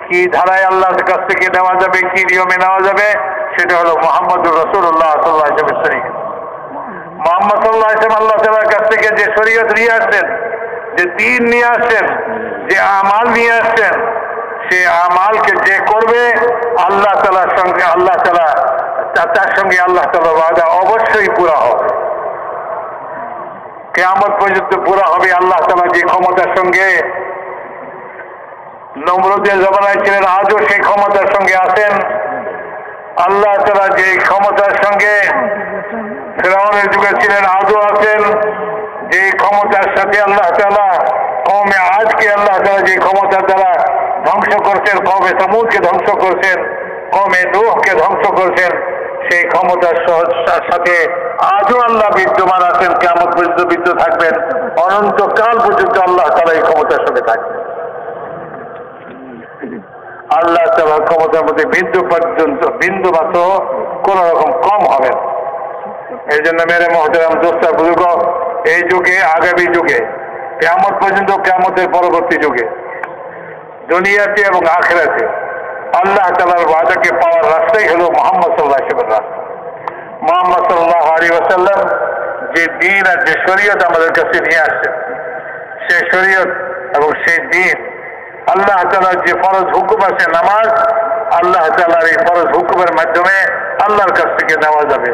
কি ধারায় আল্লাহর কাছ থেকে নেওয়া যাবে, কি নিয়মে নেওয়া যাবে, সেটা হলো মুহাম্মদুর রাসূলুল্লাহ সাল্লাল্লাহু আলাইহি ওয়াসাল্লাম। মুহাম্মদ সাল্লাল্লাহু আলাইহি ওয়াসাল্লাম আল্লাহ তাআলার কাছ থেকে যে শরীয়ত নিয়ে আসছেন, যে দ্বীন নিয়ে আসছেন, যে আমাল নিয়ে আসছেন, সে আমালকে যে করবে আল্লাহ তাআলার সঙ্গে আল্লাহ তাআলা তার সঙ্গে আল্লাহ তাআলার ওয়াদা অবশ্যই পুরা হবে, কিয়ামত পর্যন্ত পুরা হবে। আল্লাহ তাআলা যে ক্ষমতার সঙ্গে নমরুদের জমানায় ছিলেন, আজও সেই ক্ষমতার সঙ্গে আছেন। আল্লাহ তাআলা যে ক্ষমতার সঙ্গে ফিরআউনের যুগে ছিলেন, আজও আছেন। যে ক্ষমতার সাথে আল্লাহ তাআলা কওমে আজকে আল্লাহ তাআলা যে ক্ষমতার দ্বারা ধ্বংস করছেন, কওমে সামুদকে ধ্বংস করছেন, কওমে নূহকে ধ্বংস করছেন, সেই ক্ষমতার সাথে আজও আল্লাহ বিদ্যমান আছেন, কিয়ামত পর্যন্ত বিদ্যমান থাকবেন, অনন্তকাল পর্যন্ত আল্লাহ তাআলা এই ক্ষমতার সাথে থাকবেন। আল্লাহ তাআলার ক্ষমতার মধ্যে বিন্দু মাত্র কোন রকম কম হবে না। এই জন্য মেরে মুহতারাম দোস্ত বুজুর্গ, এই যুগে, আগামী যুগে, কিয়ামত পর্যন্ত, কিয়ামতের পরবর্তী যুগে, দুনিয়াতে এবং আখিরাতে আল্লাহ তাআলার ওয়াদাকে পাওয়ার রাস্তাই হলো মুহাম্মদ সাল্লাল্লাহু আলাইহি ওয়াসাল্লাম। মুহাম্মদ সাল্লাল্লাহু আলাইহি ওয়াসাল্লাম যে দ্বীন আর যে শরীয়ত আমাদের কাছে নিয়ে আসছেন, সেই শরীয়ত এবং সেই দ্বীন, আল্লাহ তাআলার যে ফরজ হুকুম আছে নামাজ, আল্লাহ তাআলার এই ফরজ হুকুমের মাধ্যমে আল্লাহর কাছ থেকে নেওয়া যাবে।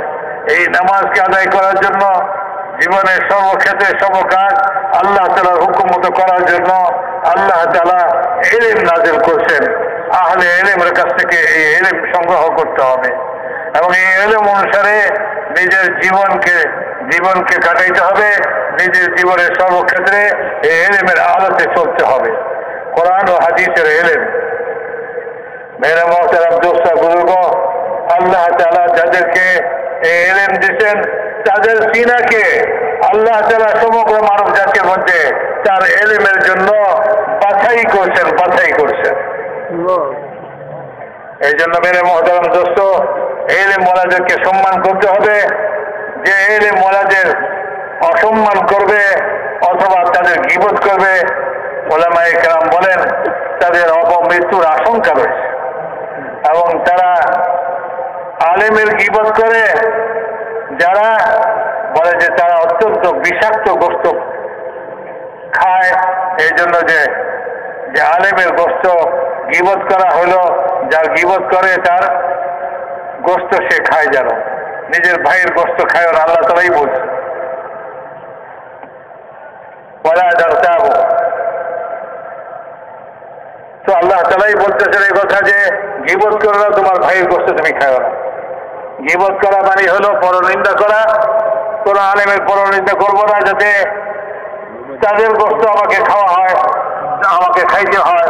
এই নামাজকে আদায় করার জন্য, জীবনের সর্বক্ষেত্রে সর্বকাজ আল্লাহ তাআলার হুকুম মতো করার জন্য আল্লাহ তাআলা ইলম নাযিল করছেন। আহলে ইলমের কাছ থেকে এই ইলম সংগ্রহ করতে হবে এবং এই ইলম অনুসারে নিজের জীবনকে কাটাইতে হবে, নিজের জীবনের সর্বক্ষেত্রে এই ইলমের আলোতে চলতে হবে। কোরআন ও হাদিসের ইলম। মেরে মুহতারাম দোস্ত বুজুর্গ, আল্লাহ তাআলা যাদেরকে এই ইলম দিয়েছেন তাদের সিনাকে আল্লাহ তাআলা সমগ্র মানব জাতির মধ্যে তার ইলমের জন্য বাছাই করছেন। এই জন্য মেরে মহতারাম দোস্ত, এলেম ওয়ালাদেরকে সম্মান করতে হবে। যে এলেম ওয়ালাদের অসম্মান করবে অথবা তাদের গীবত করবে, ওলামায়ে কেরাম বলেন তাদের অপমৃত্যুর আশঙ্কা রয়েছে। এবং তারা আলেমের গীবত করে, যারা বলে যে তারা অত্যন্ত বিষাক্ত গোশত খায়। এই জন্য যে আলেমের গোশত গীবত করা হলো, যার গীবত করে তার গোশত সে খায়, যেন নিজের ভাইয়ের গোশত খায়। ওর আল্লাহ তাআলাই বলছে ওয়ালা তাগতাবু। তো আল্লাহ তাআলাই বলতেছেন এই কথা যে গীবত করো না, তোমার ভাইয়ের গোশত তুমি খাও না। গীবত করা মানে হলো পরনিন্দা করা। কোন আলেমের পরনিন্দা করবো না, যাতে তাদের গোশত আমাকে খাওয়া হয়, আমাকে খাইতে হয়।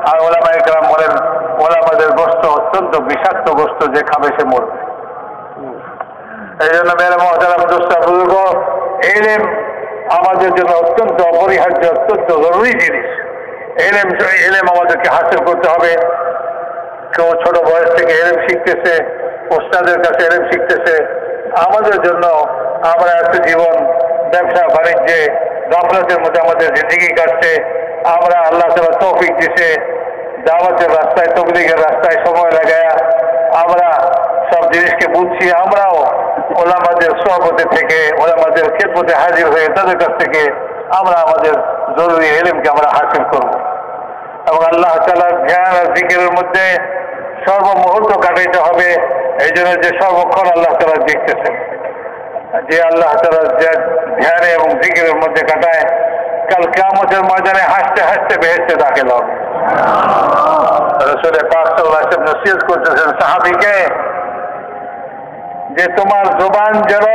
আর ওলামায়ে কেরাম বলেন ওলামাদের গোশত অত্যন্ত বিষাক্ত গোশত, যে খাবে সে মরবে। এই জন্য মেরে মহতারাম দোস্ত বুজুর্গ, এলেম আমাদের জন্য অত্যন্ত অপরিহার্য, অত্যন্ত জরুরি জিনিস। এলেম আমাদেরকে হাসিল করতে হবে। কেউ ছোট বয়স থেকে এলেম শিখতেছে, ওস্তাদের কাছে এলেম শিখতেছে। আমাদের জন্য আমরা একটা জীবন ব্যবসা বাণিজ্যে গাফলাতের মধ্যে আমাদের জিন্দেগি কাটছে। আমরা আল্লাহ তাআলা তৌফিক দিছে, দাওয়াতের রাস্তায়, তাবলীগের রাস্তায় সময় লাগায়া আমরা সব জিনিসকে বুঝছি। আমরাও ওলামাদের সোহবতে থেকে, ওলামাদের খেদমতে হাজির হয়ে তাদের কাছ থেকে আমরা আমাদের জরুরি ইলমকে আমরা হাসিল করব। এবং আল্লাহ তাআলার ধ্যান আর জিকিরের মধ্যে সর্বমুহূর্ত কাটাইতে হবে। এই জন্য যে সর্বক্ষণ আল্লাহ তাআলা দেখতেছেন, যে আল্লাহ তাআলা ধ্যানে এবং জিকিরের মধ্যে কাটায়, কাল কিয়ামতের ময়দানে হাসতে হাসতে বেহেশতে দাখিল হবে। রাসূল পাক সাল্লাল্লাহু আলাইহি ওয়াসাল্লাম নসিহত করতেছেন সাহাবীকে যে তোমার জবান যেন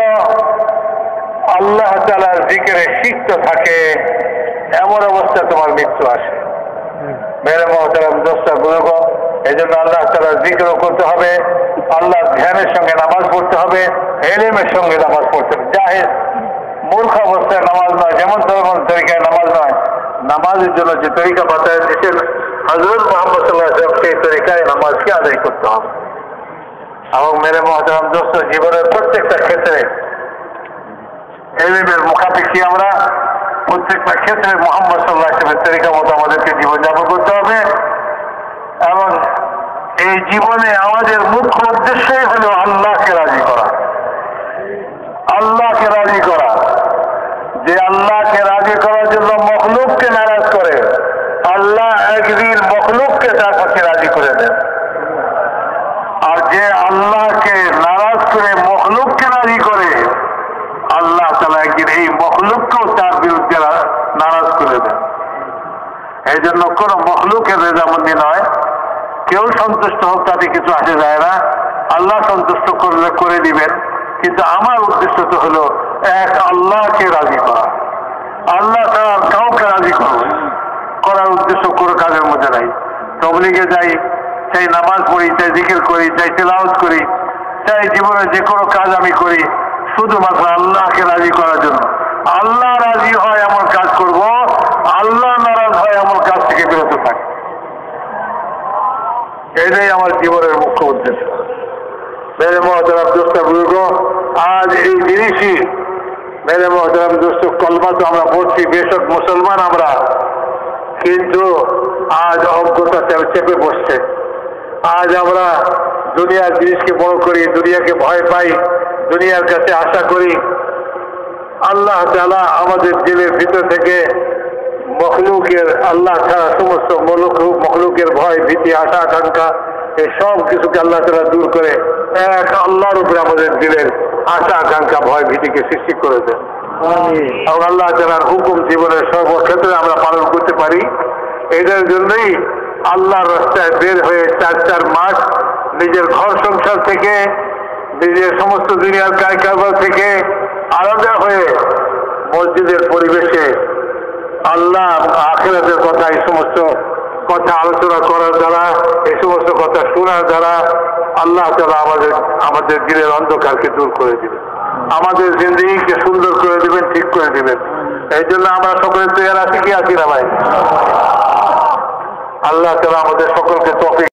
আল্লাহ তাআলার জিকিরে সিক্ত থাকে, এমন অবস্থা তোমার মৃত্যু আসে। মেরে মহতারাম দোস্ত বুজুর্গ, এই জন্য আল্লাহ তাআলার জিকিরও করতে হবে, আল্লাহর ধ্যানের সঙ্গে নামাজ পড়তে হবে, এলেমের সঙ্গে নামাজ পড়তে হবে। জাহেজ মূর্খ অবস্থায় নামাজ নয়, যেমন তেমন তরিকায় নামাজ নয়। নামাজের জন্য যে তরিকা বাতায় দিয়েছেন হযরত মুহাম্মদ সাল্লাল্লাহু আলাইহি ওয়াসাল্লাম, সেই তরিকায় নামাজকে আদায় করতে হবে। এবং মেরে মহতারাম দোস্ত, জীবনের প্রত্যেকটা ক্ষেত্রে এলেমের মুখাপেক্ষি আমরা প্রত্যেকটা ক্ষেত্রে মুহাম্মদ সাল্লাল্লাহু আলাইহি ওয়াসাল্লামের তরিকা মতো আমাদেরকে জীবনযাপন করতে হবে। এবং এই জীবনে আমাদের মুখ্য উদ্দেশ্যই হলো আল্লাহকে রাজি করা। আল্লাহকে রাজি করা, যে আল্লাহকে রাজি করার জন্য মখলুককে নারাজ করে, আল্লাহ একদিন মখলুককে তার পক্ষে রাজি করে দেন। আর যে আল্লাহকে নারাজ করে মখলুককে রাজি করে, আল্লাহ তাআলা একদিন এই মখলুককেও তার বিরুদ্ধে নারাজ করে দেন। এই জন্য কোন মখলুকের রেজামন্দি নয়, কেউ সন্তুষ্ট হোক তাতে কিছু আসে যায় না। আল্লাহ সন্তুষ্ট করলে করে দিবেন, কিন্তু আমার উদ্দেশ্য তো হলো এক আল্লাহকে রাজি করা। আল্লাহ তাআলা কাউকে রাজি করার উদ্দেশ্য কোনো কাজের মধ্যে নাই। তাবলীগে যাই, চাই নামাজ পড়ি, চাই জিকির করি, চাই তেলাওয়াত করি, চাই জীবনে যে কোনো কাজ আমি করি, শুধুমাত্র আল্লাহকে রাজি করার জন্য। আল্লাহ রাজি হয় এমন কাজ করব, আল্লাহ নারাজ হয় এমন কাজ থেকে বিরত থাকি। এটাই আমার জীবনের মুখ্য উদ্দেশ্য। মেরে মহতারাম দোস্ত বুজুর্গ, আজ এই জিনিসই মেরে মহতারাম দোস্ত, কলমা তো আমরা পড়ছি, বেশক মুসলমান আমরা, কিন্তু আজ অজ্ঞতা চেপে বসছে। আজ আমরা দুনিয়ার জিনিসকে বড় করি, দুনিয়াকে ভয় পাই, দুনিয়ার কাছে আশা করি। আল্লাহ তাআলা আমাদের দিলের ভিতর থেকে মখলুকের, আল্লাহ ছাড়া সমস্ত মখলুকের ভয়, ভীতি, আশা, আকাঙ্ক্ষা, এই সব কিছুকে আল্লাহ তাআলা দূর করে এক আল্লাহর উপরে আমাদের দিলের আশা, আকাঙ্ক্ষা, ভয়, ভীতিকে সৃষ্টি করে দেন। এবং আল্লাহ তাআলার হুকুম জীবনের সর্বক্ষেত্রে আমরা পালন করতে পারি। এটার জন্যই আল্লাহর রাস্তায় বের হয়ে 4 মাস নিজের ঘর সংসার থেকে, নিজের সমস্ত দুনিয়ার কারবার থেকে আলাদা হয়ে মসজিদের পরিবেশে আল্লাহ আখিরাতের কথা, এই সমস্ত কথা আলোচনা করার দ্বারা, এই সমস্ত কথা শোনার দ্বারা আল্লাহ তাআলা আমাদের দিলের অন্ধকারকে দূর করে দিবেন, আমাদের জিন্দেগিকে সুন্দর করে দিবেন, ঠিক করে দিবেন। এই জন্য আমরা সকলে তৈরি আছি কি আছি না ভাই? আল্লাহ তাআলা আমাদের সকলকে তৌফিক